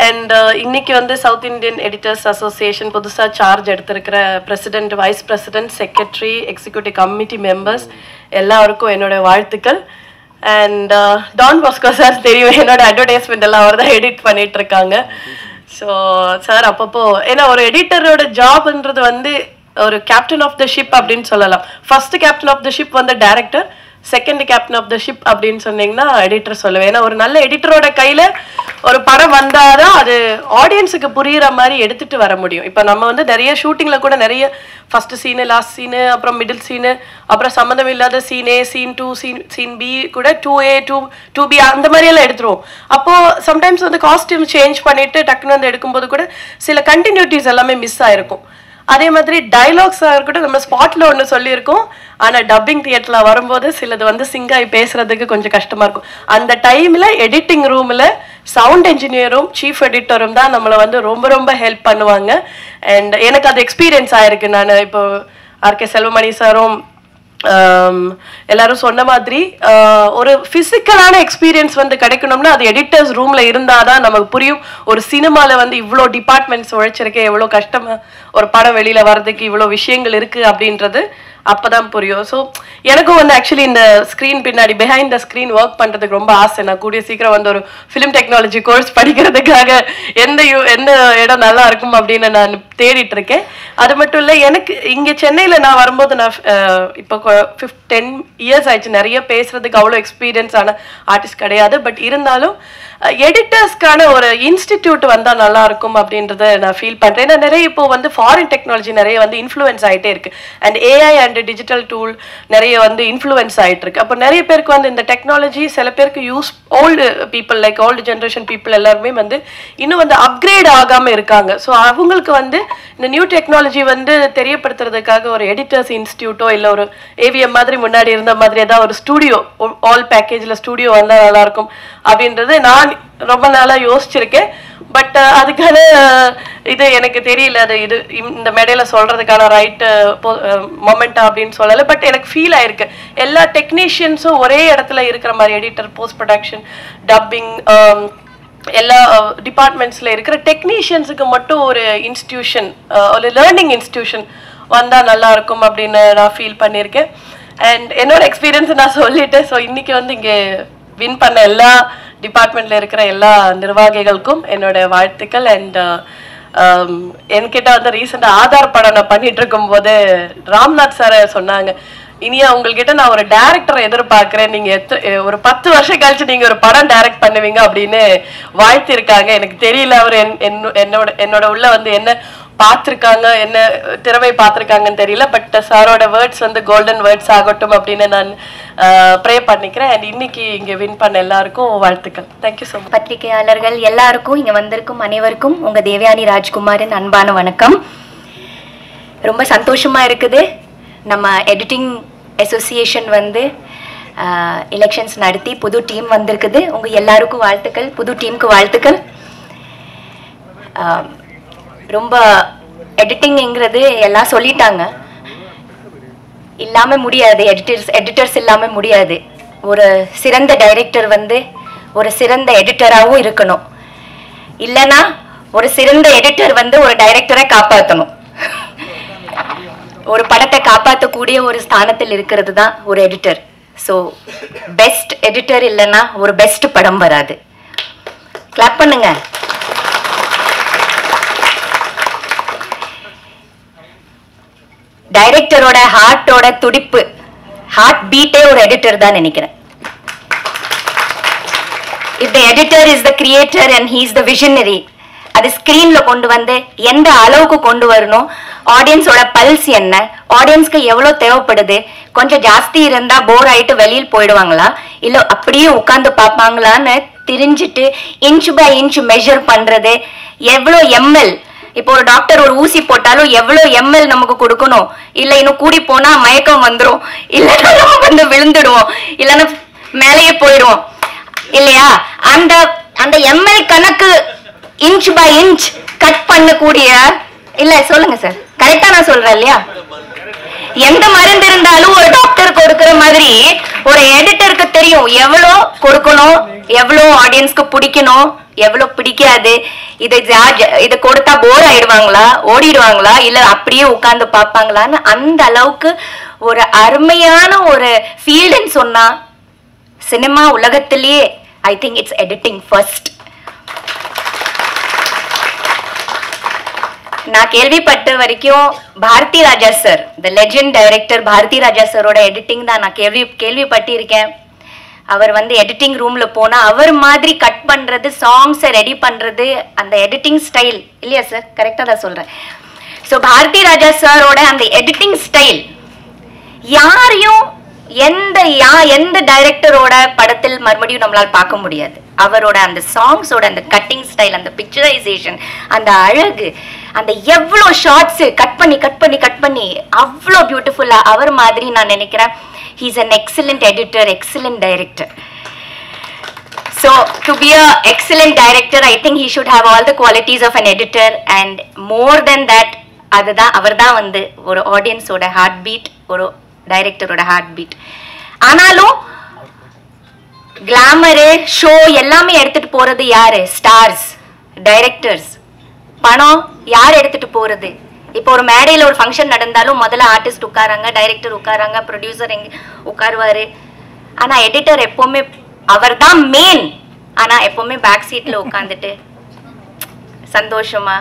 அண்ட் இன்னைக்கு வந்து சவுத் இந்தியன் எடிட்டர்ஸ் அசோசியேஷன் புதுசாக சார்ஜ் எடுத்திருக்கிற president, vice president, secretary, executive committee members எல்லாருக்கும் என்னோட வாழ்த்துக்கள். அண்ட் டான் பாஸ்கோ சார் தெரியும், என்னோட அட்வர்டைஸ்மெண்ட் எல்லாம் அவர் தான் எடிட் பண்ணிட்டு இருக்காங்க. ஸோ சார் அப்பப்போ, ஏன்னா ஒரு எடிட்டரோட ஜாப்ன்றது வந்து ஒரு கேப்டன் ஆஃப் த ஷிப் அப்படின்னு சொல்லலாம். First captain of the ship வந்து director, second captain of the ship அப்படின்னு சொன்னீங்கன்னா எடிட்டர் சொல்லுவேன். ஏன்னா ஒரு நல்ல எடிட்டரோட கையில் ஒரு படம் வந்தாதான் அது ஆடியன்ஸுக்கு புரியுற மாதிரி எடுத்துட்டு வர முடியும். இப்போ நம்ம வந்து நிறைய ஷூட்டிங்கில் கூட நிறைய ஃபர்ஸ்ட் சீனு, லாஸ்ட் சீனு, அப்புறம் மிடில் சீனு, அப்புறம் சம்மந்தம் இல்லாத scene A, scene 2, scene B கூட 2A, 2B அந்த மாதிரியெல்லாம் எடுத்துருவோம். அப்போது சம்டைம்ஸ் வந்து காஸ்டியூம் சேஞ்ச் பண்ணிவிட்டு டக்குன்னு வந்து எடுக்கும்போது கூட சில கண்டினியூட்டிஸ் எல்லாமே மிஸ் ஆகிருக்கும். அதே மாதிரி டைலாக்ஸாக இருக்கட்டும், நம்ம ஸ்பாட்டில் ஒன்று சொல்லியிருக்கோம், ஆனால் டப்பிங் தியேட்டரில் வரும்போது சிலது வந்து சிங்காய் பேசுகிறதுக்கு கொஞ்சம் கஷ்டமாக இருக்கும். அந்த டைமில் எடிட்டிங் ரூமில் சவுண்ட் என்ஜினியரும் சீஃப் எடிட்டரும் தான் நம்மளை வந்து ரொம்ப ரொம்ப ஹெல்ப் பண்ணுவாங்க. அண்ட் எனக்கு அது எக்ஸ்பீரியன்ஸ் ஆயிருக்கு. நான் இப்போ RK செல்வமணி சாரும் எல்லாரும் சொன்ன மாதிரி ஒரு பிசிக்கலான எக்ஸ்பீரியன்ஸ் வந்து கிடைக்கணும்னா அது எடிட்டர்ஸ் ரூம்ல இருந்தாதான் நமக்கு புரியும். ஒரு சினிமால வந்து இவ்வளோ டிபார்ட்மெண்ட்ஸ் உழைச்சிருக்கேன், எவ்வளோ கஷ்டமா ஒரு படம் வெளியில வர்றதுக்கு இவ்வளோ விஷயங்கள் இருக்கு அப்படின்றது அப்பதான் புரியும். ஸோ எனக்கும் வந்து ஆக்சுவலி இந்த ஸ்க்ரீன் பின்னாடி பிஹைண்ட் த ஸ்க்ரீன் ஒர்க் பண்றதுக்கு ரொம்ப ஆசை. நான் கூடிய சீக்கிரம் வந்து ஒரு ஃபிலிம் டெக்னாலஜி கோர்ஸ் படிக்கிறதுக்காக எந்த இடம் நல்லா இருக்கும் அப்படின்னு நான் தேடிட்டு இருக்கேன். அது மட்டும் இல்லை, எனக்கு இங்கே சென்னையில் நான் வரும்போது நான் இப்போ 10 இயர்ஸ் ஆயிடுச்சு. நிறைய பேசுறதுக்கு அவ்வளோ எக்ஸ்பீரியன்ஸ் ஆன ஆர்டிஸ்ட் கிடையாது. பட் இருந்தாலும் எடிட்டர்ஸ்க்கான ஒரு இன்ஸ்டிடியூட் வந்தால் நல்லா இருக்கும் அப்படின்றத நான் ஃபீல் பண்ணுறேன். ஏன்னா நிறைய இப்போ வந்து ஃபாரின் டெக்னாலஜி நிறைய வந்து இன்ஃப்ளூயன்ஸ் ஆகிட்டே இருக்கு. And AI and digital tool நிறைய வந்து இன்ஃப்ளூயன்ஸ் ஆகிட்டு இருக்கு. அப்போ நிறைய பேருக்கு வந்து இந்த டெக்னாலஜி சில பேருக்கு old people like old generation people எல்லாருமே வந்து இன்னும் வந்து அப்கிரேட் ஆகாமல் இருக்காங்க. ஸோ அவங்களுக்கு வந்து இந்த நியூ டெக்னாலஜி வந்து தெரியப்படுத்துறதுக்காக ஒரு எடிட்டர்ஸ் இன்ஸ்டியூட்டோ இல்லை ஒரு AVM மாதிரி முன்னாடி இருந்த மாதிரி ஏதாவது ஒரு ஸ்டூடியோ, ஆல் பேக்கேஜில் ஸ்டூடியோ வந்தால் நல்லாயிருக்கும் அப்படின்றது நான் ரொம்ப நாளாக யோசிச்சிருக்கேன். பட் அதுக்கான இது எனக்கு தெரியல, அது இது இந்த மேடையில் சொல்கிறதுக்கான ரைட்டு மொமெண்டா அப்படின்னு சொல்லலை. பட் எனக்கு ஃபீல் ஆயிருக்கு எல்லா டெக்னீஷியன்ஸும் ஒரே இடத்துல இருக்கிற மாதிரி, எடிட்டர், போஸ்ட் ப்ரொடக்ஷன், டப்பிங், எல்லா டிபார்ட்மெண்ட்ஸில் இருக்கிற டெக்னீஷியன்ஸுக்கு மட்டும் ஒரு இன்ஸ்டிடியூஷன், ஒரு லேர்னிங் இன்ஸ்டிடியூஷன் வந்தால் நல்லா இருக்கும் அப்படின்னு நான் ஃபீல் பண்ணியிருக்கேன். அண்ட் என்னோட எக்ஸ்பீரியன்ஸ் நான் சொல்லிட்டேன். ஸோ இன்னைக்கு வந்து இங்கே வின் பண்ண எல்லா டிபார்ட்மெண்ட்ல இருக்கிற எல்லா நிர்வாகிகளுக்கும் என்னோட வாழ்த்துக்கள். அண்ட் என்கிட்ட வந்து ரீசெண்டாக ஆதார் படம் நான் பண்ணிட்டு இருக்கும் போது ராம்நாத் சார் சொன்னாங்க, இனியா உங்கள்கிட்ட நான் ஒரு டைரக்டரை எதிர்பார்க்கிறேன், நீங்க ஒரு 10 வருஷம் கழிச்சு நீங்க ஒரு படம் டைரக்ட் பண்ணுவீங்க அப்படின்னு வாழ்த்திருக்காங்க. எனக்கு தெரியல அவர் என்னோட உள்ள வந்து என்ன பார்த்துருக்காங்க, என்ன திறமை பார்த்துருக்காங்கன்னு தெரியல. பட் சாரோட வேர்ட்ஸ் வந்து கோல்டன் வேர்ட்ஸ் ஆகட்டும் அப்படின்னு நான் ப்ரே பண்ணிக்கிறேன். அண்ட் இன்னைக்கு இங்கே வின் பண்ண எல்லாருக்கும் வாழ்த்துக்கள். Thank you so much. பத்திரிகையாளர்கள் எல்லாருக்கும், இங்கே வந்திருக்கும் அனைவருக்கும் உங்கள் தேவயானி ராஜ்குமாரின் அன்பான வணக்கம். ரொம்ப சந்தோஷமாக இருக்குது. நம்ம எடிட்டிங் அசோசியேஷன் வந்து எலெக்ஷன்ஸ் நடத்தி புது டீம் வந்திருக்குது. உங்கள் எல்லாருக்கும் வாழ்த்துக்கள், புது டீமுக்கு வாழ்த்துக்கள். ரொம்ப எடிட்டிங்ங்கிறது எல்லாம் சொல்லிட்டாங்க, இல்லாம முடியாது. எடிட்டர்ஸ் இல்லாம முடியாது. ஒரு சிறந்த டைரக்டர் வந்து ஒரு சிறந்த எடிட்டராகவும் இருக்கணும். இல்லைன்னா ஒரு சிறந்த எடிட்டர் வந்து ஒரு டைரக்டரை காப்பாற்றணும். ஒரு படத்தை காப்பாற்றக்கூடிய ஒரு ஸ்தானத்தில் இருக்கிறது தான் ஒரு எடிட்டர். ஸோ பெஸ்ட் எடிட்டர் இல்லைன்னா ஒரு பெஸ்ட் படம் வராது. கிளாப் பண்ணுங்க. டைரக்டரோட ஹார்ட்டோட துடிப்பு, ஹார்ட் பீட்டே ஒரு எடிட்டர் தான் நினைக்கிறேன். If the editor is the creator and he is the visionary, அது ஸ்கிரீன்ல கொண்டு வந்து எந்த அளவுக்கு கொண்டு வரணும், ஆடியன்ஸோட பல்ஸ் என்ன, ஆடியன்ஸ்க்கு எவ்வளவு தேவைப்படுது, கொஞ்சம் ஜாஸ்தி இருந்தா போர் ஆயிட்டு வெளியில் போயிடுவாங்களா இல்ல அப்படியே உட்கார்ந்து பார்ப்பாங்களான்னு தெரிஞ்சுட்டு இன்ச் பை இன்ச் மெஷர் பண்றது, எவ்வளவு எம்எல், இப்போ ஒரு டாக்டர் ஒரு ஊசி போட்டாலும் எவ்வளவு எம்எல் நமக்கு கொடுக்கணும், இல்ல இன்னும் கூடி போனா மயக்கம் வந்துடும், இல்லைன்னா நம்ம வந்து விழுந்துடுவோம், இல்லைன்னா மேலேயே போயிடுவோம் இல்லையா. அந்த அந்த எம்எல் கணக்கு இன்ச் பை இன்ச் கட் பண்ணக்கூடிய, இல்ல சொல்லுங்க சார், கரெக்டா நான் சொல்றேன் இல்லையா? எந்த மருந்து இருந்தாலும் ஒரு டாக்டர் கொடுக்கிற மாதிரி ஒரு எடிட்டருக்கு தெரியும் எவ்வளோ கொடுக்கணும், எவ்வளோ ஆடியன்ஸ்க்கு பிடிக்கணும், எவ்வளவு பிடிக்காது, இது கொடுத்தா போர் ஆயிடுவாங்களா, ஓடிடுவாங்களா, இல்ல அப்படியே உட்கார்ந்து பார்ப்பாங்களான்னு அந்த அளவுக்கு ஒரு அருமையான ஒரு ஃபீல்டுன்னு சொன்னா சினிமா உலகத்திலேயே I think it's editing first. நான் கேள்விப்பட்ட வரைக்கும் Bharathi Raja sir, the legend director Bharathi Raja சாரோட எடிட்டிங் தான் நான் கேள்விப்பட்டிருக்கேன். அவர் வந்து எடிட்டிங் ரூம்ல போனா அவர் மாதிரி கட் பண்றது, சாங்ஸை ரெடி பண்றது, அந்த எடிட்டிங் ஸ்டைல் இல்லையா சார்? கரெக்டா தான் சொல்றேன். ஸோ பாரதி ராஜா சாரோட அந்த எடிட்டிங் ஸ்டைல் யாரையும் எந்த டைரக்டரோட படத்தில் மறுபடியும் நம்மளால பார்க்க முடியாது. அவரோட அந்த சாங்ஸோட அந்த கட்டிங் ஸ்டைல், அந்த பிக்சரைசேஷன், அந்த அழகு, அந்த எவ்வளோ ஷார்ட்ஸ் கட் பண்ணி அவ்வளோ பியூட்டிஃபுல்லா அவர் மாதிரி நான் நினைக்கிறேன். He is an excellent editor, excellent director. So to be a excellent director, I think he should have all the qualities of an editor, and more than that, அதுதான் அவர்தான் வந்து ஒரு ஆடியன்ஸோட ஹார்ட் பீட், ஒரு டைரக்டரோட ஹார்ட் பீட். ஆனாலும் கிளாமரு, ஷோ எல்லாமே எடுத்துட்டு போறது யாரு? Stars, directors. பணம் யார் எடுத்துட்டு போறது? இப்போ ஒரு மேடையில் ஒரு ஃபங்க்ஷன் நடந்தாலும் முதல்ல ஆர்டிஸ்ட் உட்காராங்க, டைரக்டர் உட்காராங்க, ப்ரொடியூசர் எங்க உட்காருவாரு. ஆனா எடிட்டர் எப்பவுமே அவர் தான் மெயின். ஆனா எப்பவுமே பேக் சீட்ல உட்காந்துட்டு சந்தோஷமா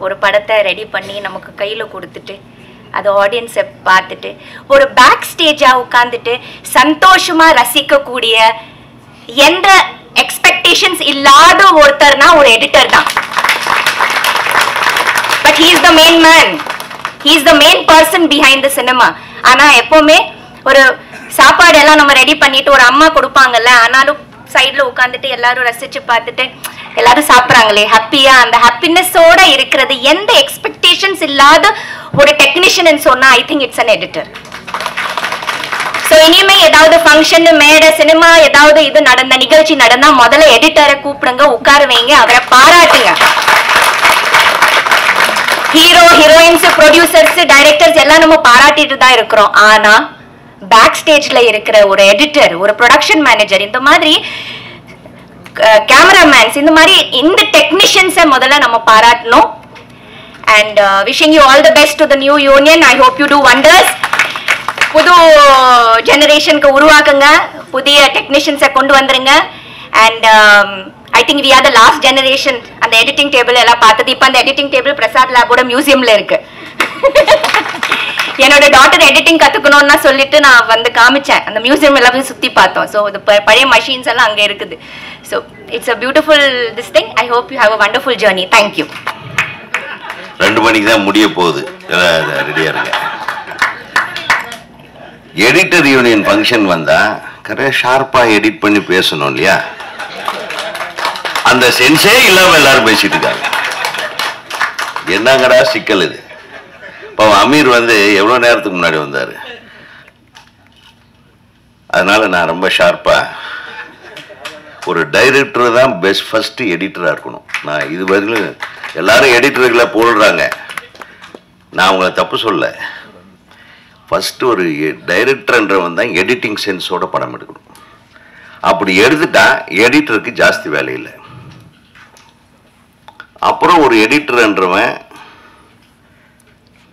ஒரு படத்தை ரெடி பண்ணி நமக்கு கையில கொடுத்துட்டு அது ஆடியன்ஸை பார்த்துட்டு ஒரு பேக் ஸ்டேஜா உட்காந்துட்டு சந்தோஷமா ரசிக்கக்கூடிய எந்த எக்ஸ்பெக்டேஷன்ஸ் இல்லாத ஒருத்தர்னா ஒரு எடிட்டர் தான். But he is the main man. He is the main person behind the cinema. ஆனா எப்பவுமே ஒரு சாப்பாடு எல்லாம் நம்ம ரெடி பண்ணிட்டு ஒரு அம்மா கொடுப்பாங்கல்ல, ஆனாலும் சைட்ல உட்காந்துட்டு எல்லாரும் ரசிச்சு பார்த்துட்டு எல்லாரும் சாப்பிட்றாங்களே ஹாப்பியா, அந்த ஹாப்பினஸோட இருக்கிறது, எந்த எக்ஸ்பெக்டேஷன்ஸ் இல்லாத ஒரு டெக்னீஷியன் சொன்னா ஐ think it's an editor. So இனிமே ஏதாவது ஃபங்க்ஷன், மேடை, சினிமா ஏதாவது இது நடந்த நிகழ்ச்சி நடந்தா முதல்ல எடிட்டரை கூப்பிடுங்க, உட்கார வைங்க, அவரை பாராட்டுங்க. ஹீரோ, ஹீரோயின்ஸ், ப்ரொடியூசர்ஸ், டைரக்டர்ஸ் எல்லாம் நம்ம பாராட்டிட்டு தான் இருக்கிறோம். ஆனா பேக் ஸ்டேஜ்ல இருக்கிற ஒரு எடிட்டர், ஒரு ப்ரொடக்ஷன் மேனேஜர், இந்த மாதிரி கேமராமேன்ஸ், இந்த மாதிரி இந்த டெக்னீஷியன்ஸை முதல்ல நம்ம பாராட்டணும். And wishing you all the best to the new union. I hope you do wonders. புது ஜெனரேஷனுக்கு உருவாக்குங்க, புதிய டெக்னீஷியன்ஸை கொண்டு வந்துருங்க. And I think we are the last generation. அந்த எடிட்டிங் டேபிள் எல்லாம் பார்த்தது. இப்போ அந்த எடிட்டிங் டேபிள் பிரசாத் லேபோட மியூசியம்ல இருக்கு. என்னோட டாட்டர் எடிட்டிங் கத்துக்கணும்னா சொல்லிட்டு நான் வந்து காமிச்சேன். அந்த மியூசியம் எல்லாமே சுத்தி பார்த்தோம். ஸோ இந்த பழைய மஷின்ஸ் எல்லாம் அங்கே இருக்குது. So it's a beautiful this thing. I hope you have a wonderful journey. Thank you. 2 மணிக்கு தான் முடிய போகுது, ரெடியா இருங்க. எடிட்டர் யூனியன் ஃபங்க்ஷன் வந்தா கரெக்டாக ஷார்ப்பாக எடிட் பண்ணி பேசணும் இல்லையா? அந்த சென்ஸே இல்லாமல் எல்லாரும் பேசிட்டு இருக்காங்க. என்னங்கடா சிக்கல் இது? இப்போ அமீர் வந்து எவ்வளோ நேரத்துக்கு முன்னாடி வந்தார். அதனால நான் ரொம்ப ஷார்ப்பாக, ஒரு டைரக்டர் தான் பெஸ்ட் ஃபர்ஸ்ட் எடிட்டராக இருக்கணும். நான் இது பதில் எல்லாரும் எடிட்டர்களை போடுறாங்க. நான் அவங்கள தப்பு சொல்ல. ஃபஸ்ட்டு ஒரு டைரக்டர்ன்றவன் தான் எடிட்டிங் சென்ஸோட படம் எடுக்கணும். அப்படி எடுத்துட்டா எடிட்டருக்கு ஜாஸ்தி வேலை இல்லை. அப்புறம் ஒரு எடிட்டர்ன்றவன்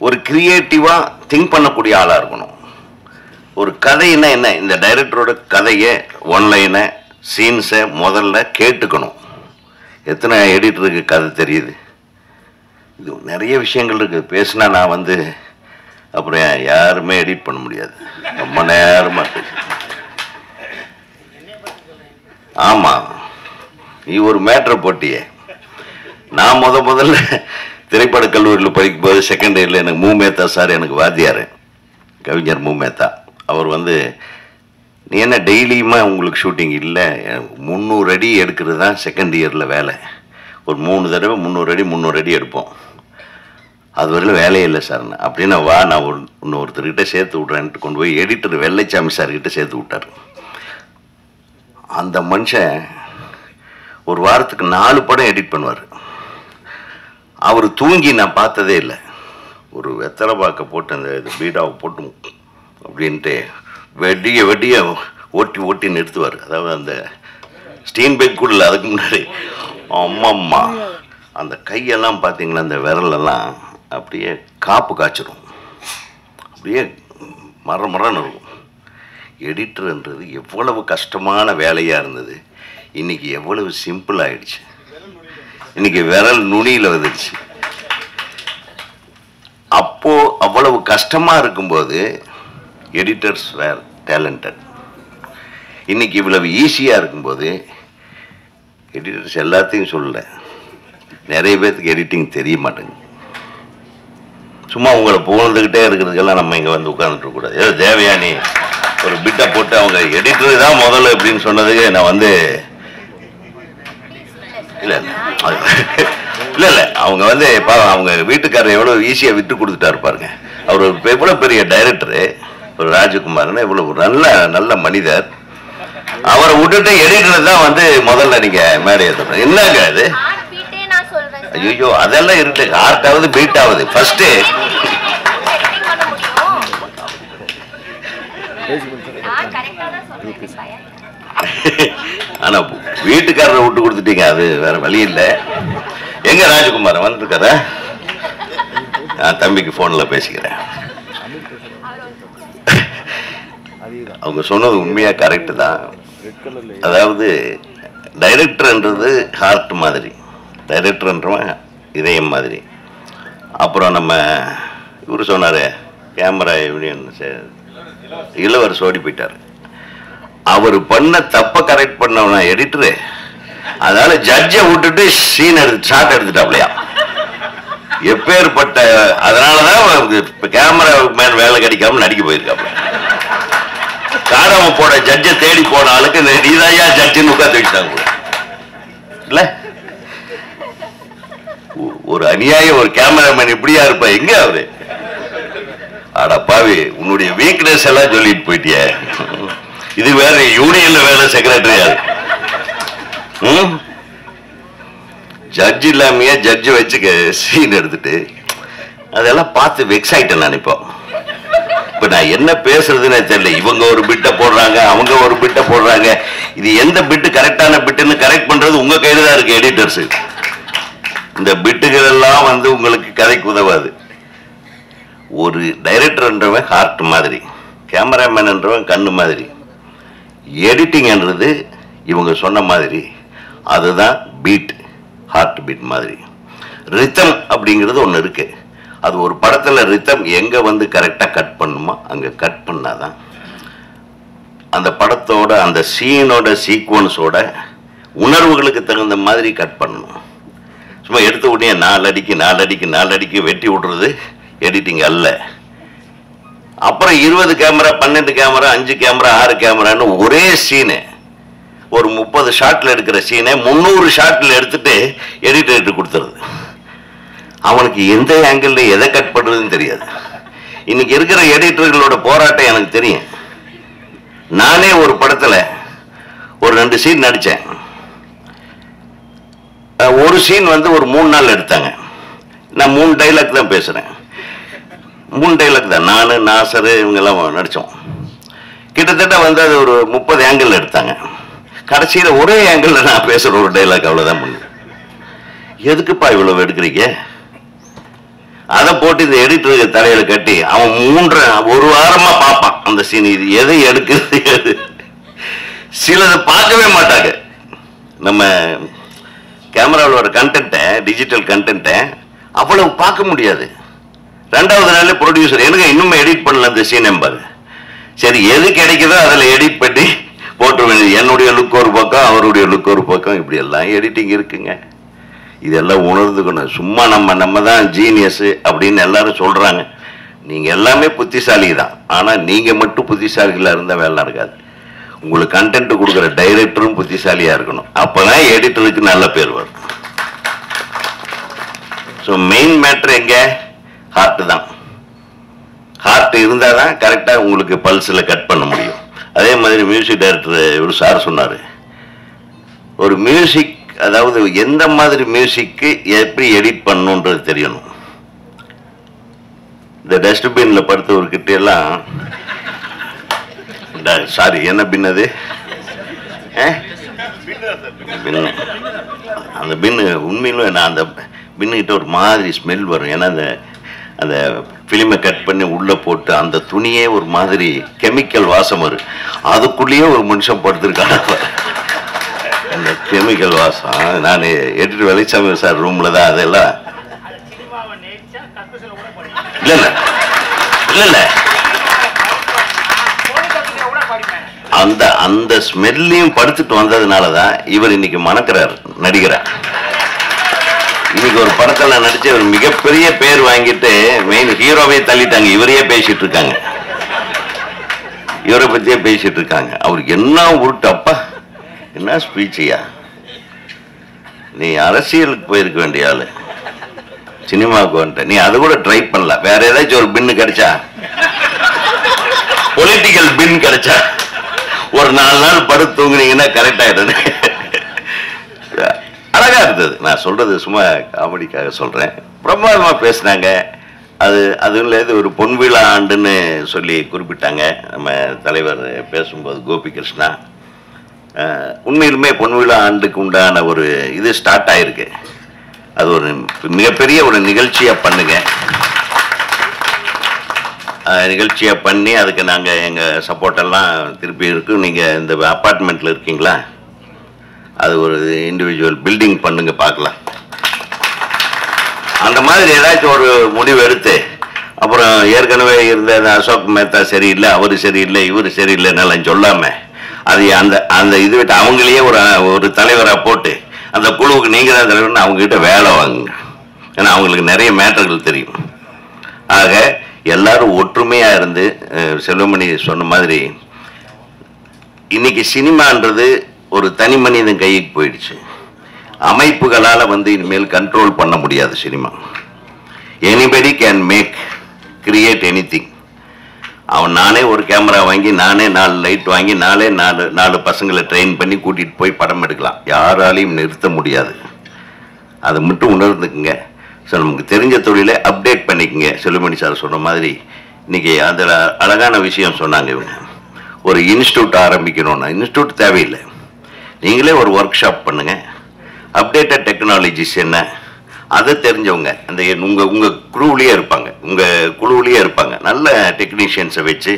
ஒரு கிரியேட்டிவாக திங்க் பண்ணக்கூடிய ஆளாக இருக்கணும். ஒரு கதைன்னா என்ன, இந்த டைரக்டரோட கதையை ஒன்லைனை சீன்ஸை முதல்ல கேட்டுக்கணும். எத்தனை எடிட்டருக்கு கதை தெரியுது? இது நிறைய விஷயங்கள் இருக்குது. பேசினா நான் வந்து அப்புறம் யாருமே எடிட் பண்ண முடியாது. ரொம்ப நேரமாக ஆமாம், நீ ஒரு மேட்ரை போட்டியே. நான் முதல்ல திரைப்பட கல்லூரியில் படிக்கும்போது செகண்ட் இயரில் எனக்கு மூமேத்தா சார் எனக்கு வாத்தியார், கவிஞர் மூமேத்தா. அவர் வந்து நீ என்ன டெய்லியுமா உங்களுக்கு ஷூட்டிங் இல்லை, 300 அடி எடுக்கிறது தான் செகண்ட் இயரில் வேலை. ஒரு 3 தடவை 300 அடி எடுப்போம். அது வரையிலும் வேலையே இல்லை சார். அப்படின்னா வா, நான் இன்னொருத்தர்கிட்ட சேர்த்து விட்றேன்ட்டு கொண்டு போய் எடிட்டர் வெள்ளைச்சாமி சார்கிட்ட சேர்த்து விட்டார். அந்த மனுஷன் ஒரு வாரத்துக்கு 4 படம் எடிட் பண்ணுவார். அவர் தூங்கி நான் பார்த்ததே இல்லை. ஒரு வெத்தலை பாக்க போட்டு அந்த இது பீடாவை போட்டு அப்படின்ட்டு வெடிய ஓட்டி நிறுத்துவார். அதாவது அந்த ஸ்டீன்பெக்குள்ள அதுக்கு முன்னாடி அம்மம்மா அந்த கையெல்லாம் பார்த்தீங்கன்னா அந்த விரலெல்லாம் அப்படியே காப்பு காய்ச்சிடும், அப்படியே மரன்னு இருக்கும். எடிட்டர்ன்றது எவ்வளவு கஷ்டமான வேலையாக இருந்தது, இன்னைக்கு எவ்வளவு சிம்பிள் ஆயிடுச்சு. இன்னைக்கு விரல் நுனியில் வந்துடுச்சு. அப்போ அவ்வளவு கஷ்டமா இருக்கும்போது எடிட்டர்ஸ் வேர் டேலண்டட். இன்னைக்கு இவ்வளவு ஈஸியா இருக்கும்போது எடிட்டர்ஸ் எல்லாத்தையும் சொல்லல, நிறைய பேருக்கு எடிட்டிங் தெரிய மாட்டேங்குது. சும்மா உங்களை புகழ்ந்துக்கிட்டே இருக்கிறதுக்கெல்லாம் நம்ம இங்கே வந்து உட்கார்ந்துட்டு இருக்கக்கூடாது. ஏதோ தேவையானி ஒரு பிட்டை போட்டு அவங்க எடிட்டர் தான் முதல்ல அப்படின்னு சொன்னதுக்கு நான் வந்து இல்லை அவங்க வந்து அவங்க வீட்டுக்காரர் எவ்வளோ ஈஸியாக விட்டு கொடுத்துட்டாரு பாருங்க. அவர் எவ்வளோ பெரிய டைரக்டரு, ஒரு ராஜகுமார்னு எவ்வளோ நல்ல மனிதர். அவரை விட்டுட்டு எடிட்டர் தான் வந்து முதல்ல நீங்க மேடை ஏற்றுறோம். என்னங்க அது? ஐயோ அதெல்லாம் இருக்கு. ஆர்ட்டாவது பீட்டாவது ஃபர்ஸ்ட். ஆனா வீட்டுக்காரரை விட்டு கொடுத்துட்டீங்க, அது வேற வழி இல்லை. எங்க ராஜகுமார் வந்துருக்கார? நான் தம்பிக்கு போன்ல பேசிக்கிறேன். அவங்க சொன்னது உண்மையா கரெக்டு தான். அதாவது டைரக்டர்ன்றது ஹார்ட் மாதிரி, டைரக்டர்ன்றவன் இதயம் மாதிரி. அப்புறம் நம்ம இவர் சொன்னார் கேமரா யூனியன் இளவரசர் ஓடி போயிட்டார். அவர் பண்ண தப்ப கரெக்ட் பண்ணவனா எடிட்டரு, அதனால ஜட்ஜை விட்டுட்டு ஷாட் எடுத்துட்டாப்லையா. எப்பேற்பட்ட அதனாலதான் கேமரா மேன் வேலை கிடைக்காம நடிக்க போயிருக்காப்ல. காடாம போட ஜட்ஜை தேடி போன ஆளுக்கு நீதாயா ஜட்ஜுன்னு உட்காந்து வச்சுட்டாங்க இல்ல. ஒரு அநியாயம். ஒரு கேமராமேன் இப்படியா இருப்பா? எங்க அவரு? அடப்பாவி, உன்னுடைய வீக்னஸ் எல்லாம் சொல்லிட்டு போயிட்டிய. இது வேற யூனியன்ல வேலை செக்ரட்டரியா ஜட்ஜ் இல்லாமையே ஜட்ஜ் வச்சு சீன் எடுத்துட்டு அதெல்லாம் பார்த்து வெக்ஸ் ஆயிட்டேன் நான். இப்ப நான் என்ன பேசுறதுன்னு தெரியல. இவங்க ஒரு பிட்டை போடுறாங்க, அவங்க ஒரு பிட்டை போடுறாங்க. இது எந்த பிட்டு கரெக்டான பிட்டுன்னு கரெக்ட் பண்றது உங்க கையில தான் இருக்கு எடிட்டர்ஸ். இந்த பிட்டுகள் எல்லாம் வந்து உங்களுக்கு கதைக்கு உதவாது. ஒரு டைரக்டர்ன்றவன் ஹார்ட் மாதிரி, கேமராமேன்ன்றவன் கண்ணு மாதிரி, எடிட்டிங்ன்றது இவங்க சொன்ன மாதிரி அதுதான் பீட், ஹார்ட் பீட் மாதிரி. ரித்தம் அப்படிங்கிறது ஒன்று இருக்கு. அது ஒரு படத்தில் ரித்தம் எங்கே வந்து கரெக்டாக கட் பண்ணுமோ அங்கே கட் பண்ணாதான் அந்த படத்தோட அந்த சீனோட சீக்வன்ஸோட உணர்வுகளுக்கு தகுந்த மாதிரி கட் பண்ணணும். சும்மா எடுத்த உடனே 4 அடிக்கு வெட்டி விடுறது எடிட்டிங் அல்ல. அப்புறம் 20 கேமரா, 12 கேமரா, 5 கேமரா, 6 கேமரான்னு ஒரே சீனு, ஒரு 30 ஷாட்டில் எடுக்கிற சீனை 300 ஷாட்டில் எடுத்துட்டு எடிட்டர்கிட்ட கொடுத்துருது. அவனுக்கு எந்த ஆங்கிள் எதை கட் பண்ணுறதுன்னு தெரியாது. இன்னைக்கு இருக்கிற எடிட்டர்களோட போராட்டம் எனக்கு தெரியும். நானே ஒரு படத்தில் ஒரு 2 சீன் நடித்தேன். ஒரு சீன் வந்து ஒரு 3 நாள் எடுத்தாங்க. நான் 3 டைலாக் தான் பேசுகிறேன். 3 டைலாக் தான். நான், நாசர் இவங்கெல்லாம் நடித்தோம். கிட்டத்தட்ட வந்து அது ஒரு 30 ஆங்கிள் எடுத்தாங்க. கடைசியில் ஒரே ஆங்கிளில் நான் பேசுகிற ஒரு டைலாக் அவ்வளோதான் பண்ணு. எதுக்குப்பா இவ்வளோ எடுக்கிறீங்க? அதை போட்டு இந்த எடிட்டருக்கு தலையில கட்டி அவன் 1 வாரமாக பார்ப்பான் அந்த சீன். இது எதை எடுக்கிறது? சிலதை பார்க்கவே மாட்டாங்க. நம்ம கேமராவில் வர கண்டென்ட்டை, டிஜிட்டல் கண்டென்ட்டை அவ்வளவு பார்க்க முடியாது. 2வது நாள் ப்ரொடியூசர் எனக்கு இன்னும் எடிட் பண்ணல அந்த சீன் என்பாரு. சரி, எது கிடைக்குதோ அதில் எடிட் பண்ணி போட்டு வேண்டியது. என்னுடைய லுக் ஒரு பக்கம், அவருடைய லுக் ஒரு பக்கம், இப்படி எல்லாம் எடிட்டிங் இருக்குங்க. இதெல்லாம் உணர்ந்துக்கணும். சும்மா நம்ம தான் ஜீனியஸ் அப்படின்னு எல்லாரும் சொல்றாங்க. நீங்க எல்லாமே புத்திசாலி தான். ஆனா நீங்க மட்டும் புத்திசாலிகளா இருந்தா வேலை நடக்காது. உங்களுக்கு கண்டென்ட் கொடுக்குற டைரக்டரும் புத்திசாலியா இருக்கணும். அப்பதான் எடிட்டருக்கு நல்ல பேர் வரும். ஸோ மெயின் மேட்ரு எங்க? ஹார்ட் தான். ஹார்ட் இருந்தால் தான் கரெக்டாக உங்களுக்கு பல்ஸில் கட் பண்ண முடியும். அதே மாதிரி மியூசிக் டைரக்டர் இவர் சார் சொன்னார், ஒரு மியூசிக், அதாவது எந்த மாதிரி மியூசிக்கு எப்படி எடிட் பண்ணணுன்றது தெரியணும். இந்த டஸ்ட்பின்ல படுத்தவர்கிட்ட எல்லாம், சாரி என்ன பின் அது? அந்த பின்னு உண்மையிலும் நான் அந்த பின்னுக்கிட்ட ஒரு மாதிரி ஸ்மெல் வரும். ஏன்னா அந்த ஃபிலிமை கட் பண்ணி உள்ளே போட்டு அந்த துணியே ஒரு மாதிரி கெமிக்கல் வாசம் வரும். அதுக்குள்ளேயே ஒரு மனுஷன் படுத்திருக்காங்க. அந்த கெமிக்கல் வாசம். நான் எடிட்டர் வெளிச்சாமி சார் ரூமில் தான் அதெல்லாம் இல்லை அந்த ஸ்மெல்லையும் படுத்துட்டு வந்ததுனால தான் இவர் இன்னைக்கு மணக்கிறார், நடிக்கிறார். இன்னைக்கு ஒரு படத்தில் நடிச்சு ஒரு மிகப்பெரிய பேர் வாங்கிட்டு மெயின் ஹீரோவே தள்ளிட்டாங்க. இவரையே பேசிட்டு இருக்காங்க, இவரை பற்றியே பேசிட்டு இருக்காங்க. அவருக்கு என்ன உருட்டப்பா, என்ன ஸ்பீச்சியா? நீ அரசியலுக்கு போயிருக்க வேண்டிய ஆளு, சினிமாவுக்கு வந்துட்ட. நீ அது கூட ட்ரை பண்ணல. வேற ஏதாச்சும் ஒரு பின்னு கிடைச்சா, பொலிட்டிக்கல் பின் கிடைச்சா, ஒரு 4 நாள் படுத்து தூங்குனீங்கன்னா கரெக்ட் ஆயிடுது. அழகா இருந்தது. நான் சொல்றது சும்மா காமெடிக்காக சொல்றேன். பிரமாதமா பேசினாங்க. அதுல ஒரு பொன்விழா ஆண்டுன்னு சொல்லி குறிப்பிட்டாங்க நம்ம தலைவர் பேசும்போது, கோபிகிருஷ்ணா. உண்மையிலுமே பொன்விழா ஆண்டுக்கு உண்டான ஒரு இது ஸ்டார்ட் ஆயிருக்கு. அது ஒரு மிகப்பெரிய ஒரு நிகழ்ச்சியா பண்ணுங்க. நிகழ்ச்சியா பண்ணி அதுக்கு நாங்கள் எங்கள் சப்போர்ட்டெல்லாம் திருப்பி இருக்கு. நீங்கள் இந்த அப்பார்ட்மெண்ட்டில் இருக்கீங்களா, அது ஒரு இண்டிவிஜுவல் பில்டிங் பண்ணுங்க பார்க்கலாம். அந்த மாதிரி ஏதாச்சும் ஒரு முடிவு எடுத்து, அப்புறம் ஏற்கனவே இருந்த அசோக் மேத்தா சரியில்லை, அவர் சரியில்லை, இவர் சரியில்லைன்னாலும் சொல்லாமல் அது அந்த இது விட்டு அவங்களையே ஒரு தலைவராக போட்டு அந்த குழுவுக்கு நீங்கள் தான் தலைவர்னு அவங்ககிட்ட வேலை வாங்குங்க. ஏன்னா அவங்களுக்கு நிறைய மேட்டர்கள் தெரியும். ஆக எல்லாரும் ஒற்றுமையாக இருந்து, செல்வமணி சொன்ன மாதிரி இன்னைக்கு சினிமான்றது ஒரு தனி மனிதன் கைக்கு போயிடுச்சு. அமைப்புகளால் இனிமேல் கண்ட்ரோல் பண்ண முடியாது cinema. Anybody can create anything. அவன் நானே ஒரு கேமரா வாங்கி, நானே 4 லைட் வாங்கி, நாலு பசங்களை ட்ரெயின் பண்ணி கூட்டிகிட்டு போய் படம் எடுக்கலாம். யாராலையும் நிறுத்த முடியாது. அதை மட்டும் உணர்ந்துக்குங்க. ஸோ நமக்கு தெரிஞ்ச தொழிலை அப்டேட் பண்ணிக்கங்க. செல்வமணி சார் சொன்ன மாதிரி இன்னைக்கு அதில் அழகான விஷயம் சொன்னாங்க. இவங்க ஒரு இன்ஸ்டியூட் ஆரம்பிக்கணும்னா இன்ஸ்டியூட் தேவையில்லை, நீங்களே ஒரு ஒர்க் ஷாப் பண்ணுங்க. அப்டேட்டட் டெக்னாலஜிஸ் என்ன அதை தெரிஞ்சவங்க அந்த உங்கள் குழுவிலேயே இருப்பாங்க, உங்கள் குழுவிலேயே இருப்பாங்க. நல்ல டெக்னீஷியன்ஸை வச்சு,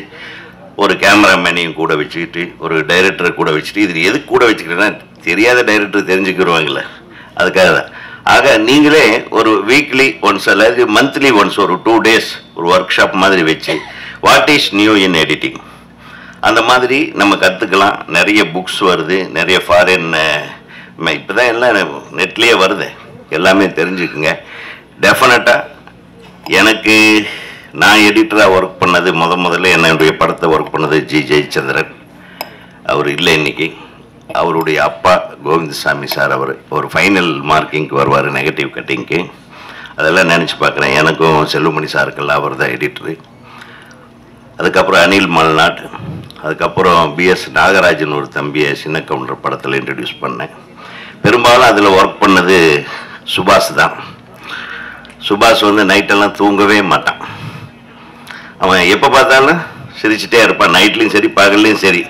ஒரு கேமராமேனையும் கூட வச்சுக்கிட்டு, ஒரு டைரக்டரை கூட வச்சுட்டு, இது எதுக்கு கூட வச்சுக்கிட்டேன்னா தெரியாத டைரக்டர் தெரிஞ்சுக்கிடுவாங்கல்ல, அதுக்காக தான். ஆக நீங்களே ஒரு வீக்லி ஒன்ஸ் அல்லது மந்த்லி ஒன்ஸ் ஒரு 2 days ஒரு ஒர்க் ஷாப் மாதிரி வச்சு, what is new in editing அந்த மாதிரி நம்ம கற்றுக்கலாம். நிறைய புக்ஸ் வருது, நிறைய ஃபாரின் இப்போ தான் எல்லாம் நெட்லேயே வருது, எல்லாமே தெரிஞ்சுக்குங்க. டெஃபினட்டாக எனக்கு நான் எடிட்டராக ஒர்க் பண்ணது முதல்ல என்னுடைய படத்தை ஒர்க் பண்ணது ஜி ஜெயச்சந்திரன். அவர் இல்லை இன்னைக்கு. அவருடைய அப்பா கோவிந்தசாமி சார், அவர் ஒரு ஃபைனல் மார்க்கிங்க்கு வருவார், நெகட்டிவ் கட்டிங்க்கு. அதெல்லாம் நினச்சி பார்க்குறேன். எனக்கும் செல்வமணி சாருக்கெல்லாம் அவர் தான் எடிட்டரு. அதுக்கப்புறம் அனில் மல்நாட், அதுக்கப்புறம் பிஎஸ் நாகராஜன் ஒரு தம்பியை சின்ன கவுண்டர் படத்தில் இன்ட்ரடியூஸ் பண்ணேன். பெரும்பாலும் அதில் ஒர்க் பண்ணது சுபாஷ் தான். சுபாஷ் நைட்டெல்லாம் தூங்கவே மாட்டான். அவன் எப்போ பார்த்தாலும் சிரிச்சுட்டே இருப்பான், நைட்லேயும் சரி பகல்லையும் சரி.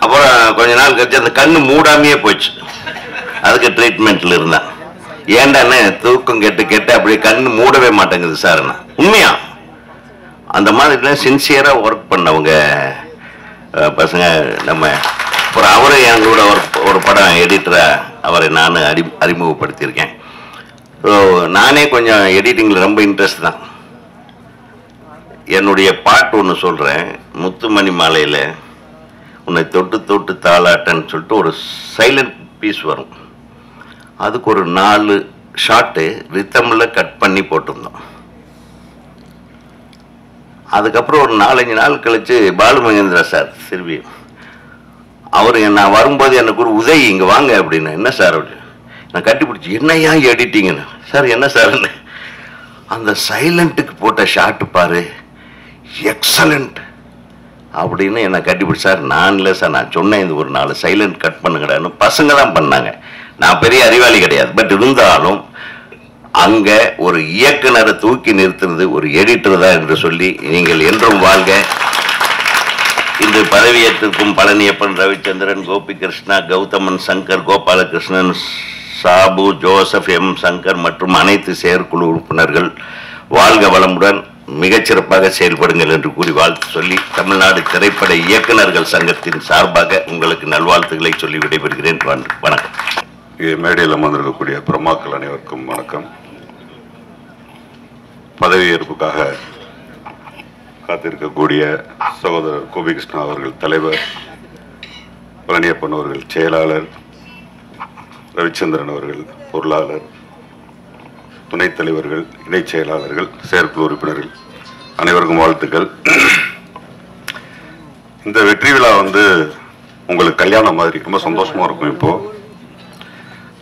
அப்புறம் கொஞ்ச நாள் கழிச்சு அந்த கண்ணு மூடாமையே போச்சு. அதுக்கு ட்ரீட்மெண்ட்டில் இருந்தான். ஏண்டாண்ணே தூக்கம் கெட்டு அப்படியே கண்ணு மூடவே மாட்டேங்குது சார்ண்ணா. உண்மையா அந்த மாதிரிலாம் சின்சியராக ஒர்க் பண்ணவங்க பசங்க. நம்ம அப்புறம் அவரை என் கூட ஒரு படம் எடிட்டராக அவரை நான் அறிமுகப்படுத்தியிருக்கேன். ஸோ நானே கொஞ்சம் எடிட்டிங்கில் ரொம்ப இன்ட்ரெஸ்ட் தான். என்னுடைய பாட்டு ஒன்று சொல்கிறேன். முத்துமணி மாலையில் உன்னை தொட்டு தொட்டு தாளாட்டன்னு சொல்லிட்டு ஒரு சைலண்ட் பீஸ் வரும். அதுக்கு ஒரு 4 ஷாட்டு ரித்தமில் கட் பண்ணி போட்டிருந்தோம். அதுக்கப்புறம் ஒரு 4-5 நாள் கழித்து பாலு மகேந்திரா சார் திரும்பி அவர் நான் வரும்போது எனக்கு ஒரு உதவி இங்கே வாங்க அப்படின்னு. என்ன சார் அப்படி நான் கட்டிப்பிடிச்சி என்னையா எடிட்டிங்கன்னு. சார் என்ன சார்ன்னு, அந்த சைலண்ட்டுக்கு போட்ட ஷாட்டு பாரு எக்ஸலண்ட் அப்படின்னு என்னை கட்டிப்பிடிச்சு. சார் நான் இல்லை சார், நான் சொன்னேன் இது ஒரு 4 சைலண்ட் கட் பண்ணுங்கடான்னு. பசங்க தான் பண்ணாங்க, நான் பெரிய அறிவாளி கிடையாது. பட் இருந்தாலும் அங்கே ஒரு இயக்குனரை தூக்கி நிறுத்துறது ஒரு எடிட்டர் தான் என்று சொல்லி நீங்கள் என்றும் வாழ்க. இன்று பதவியேற்றிருக்கும் பழனியப்பன், ரவிச்சந்திரன், கோபி கிருஷ்ணா, கௌதமன், சங்கர், கோபாலகிருஷ்ணன், சாபு, ஜோசப், எம் சங்கர் மற்றும் அனைத்து செயற்குழு உறுப்பினர்கள் வாழ்க வளமுடன், மிகச்சிறப்பாக செயல்படுங்கள் என்று கூறி வாழ்த்து சொல்லி தமிழ்நாடு திரைப்பட இயக்குநர்கள் சங்கத்தின் சார்பாக உங்களுக்கு நல்வாழ்த்துக்களை சொல்லி விடைபெறுகிறேன். வணக்கம். மேடையில் அமர்ந்திருக்கக்கூடிய பிரமாக்கள் அனைவருக்கும் வணக்கம். பதவியேற்புக்காக காத்திருக்கக்கூடிய சகோதரர் கோபி கிருஷ்ணா அவர்கள் தலைவர், பழனியப்பன் அவர்கள் செயலாளர், ரவிச்சந்திரன் அவர்கள் பொருளாளர், துணைத் தலைவர்கள், இணைச் செயலாளர்கள், செயற்குழு உறுப்பினர்கள் அனைவருக்கும் வாழ்த்துக்கள். இந்த வெற்றி விழா உங்களுக்கு கல்யாணம் மாதிரி ரொம்ப சந்தோஷமா இருக்கும். இப்போ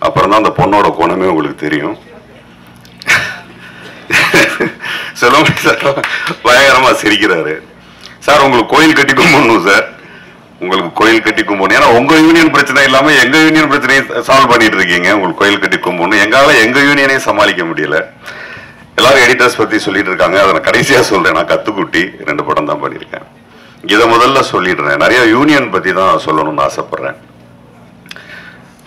அப்புறம் தான் அந்த பொண்ணோட குணமே உங்களுக்கு தெரியும். செல்வமணி சார் பயங்கரமா சிரிக்கிறாரு. சார் உங்களுக்கு கோயில் கட்டி கும்பிடணும் சார், உங்களுக்கு கோயில் கட்டி கும்பிடணும். ஏன்னா உங்க யூனியன் பிரச்சனை இல்லாம எங்க யூனியன் பிரச்சனையை சால்வ் பண்ணிட்டு இருக்கீங்க. உங்களுக்கு கோயில் கட்டி கும்பிடணும். எங்களால எங்க யூனியனையும் சமாளிக்க முடியல. எல்லாரும் எடிட்டர்ஸ் பத்தி சொல்லிட்டு இருக்காங்க. அதை நான் கடைசியா சொல்றேன். நான் கத்துக்குட்டி 2 படம் தான் பண்ணியிருக்கேன். இதை முதல்ல சொல்லிடுறேன். நிறைய யூனியன் பத்தி தான் சொல்லணும்னு ஆசைப்படுறேன்.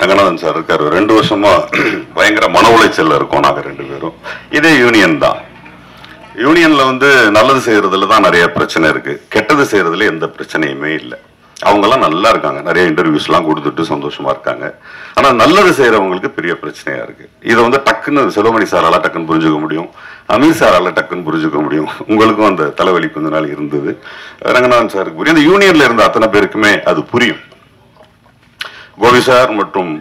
ரங்கநாதன் சார் இருக்காரு. 2 வருஷமா பயங்கர மன உளைச்சல்ல இருக்கோம் நாங்க 2 பேரும். இதே யூனியன் தான். யூனியன்ல நல்லது செய்யறதுல தான் நிறைய பிரச்சனை இருக்கு. கெட்டது செய்யறதுல எந்த பிரச்சனையுமே இல்லை. அவங்க எல்லாம் நல்லா இருக்காங்க, நிறைய இன்டர்வியூஸ் எல்லாம் கொடுத்துட்டு சந்தோஷமா இருக்காங்க. ஆனா நல்லது செய்யறவங்களுக்கு பெரிய பிரச்சனையா இருக்கு. இதை டக்குன்னு செல்வமணி சாரால டக்குன்னு புரிஞ்சுக்க முடியும், அமீர் சாரால டக்குன்னு புரிஞ்சுக்க முடியும். உங்களுக்கும் அந்த தலைவலி கொஞ்ச நாள் இருந்தது. ரங்கநாதன் சாருக்கு புரியும். இந்த யூனியன்ல இருந்த அத்தனை பேருக்குமே அது புரியும். கோபி சார் மற்றும்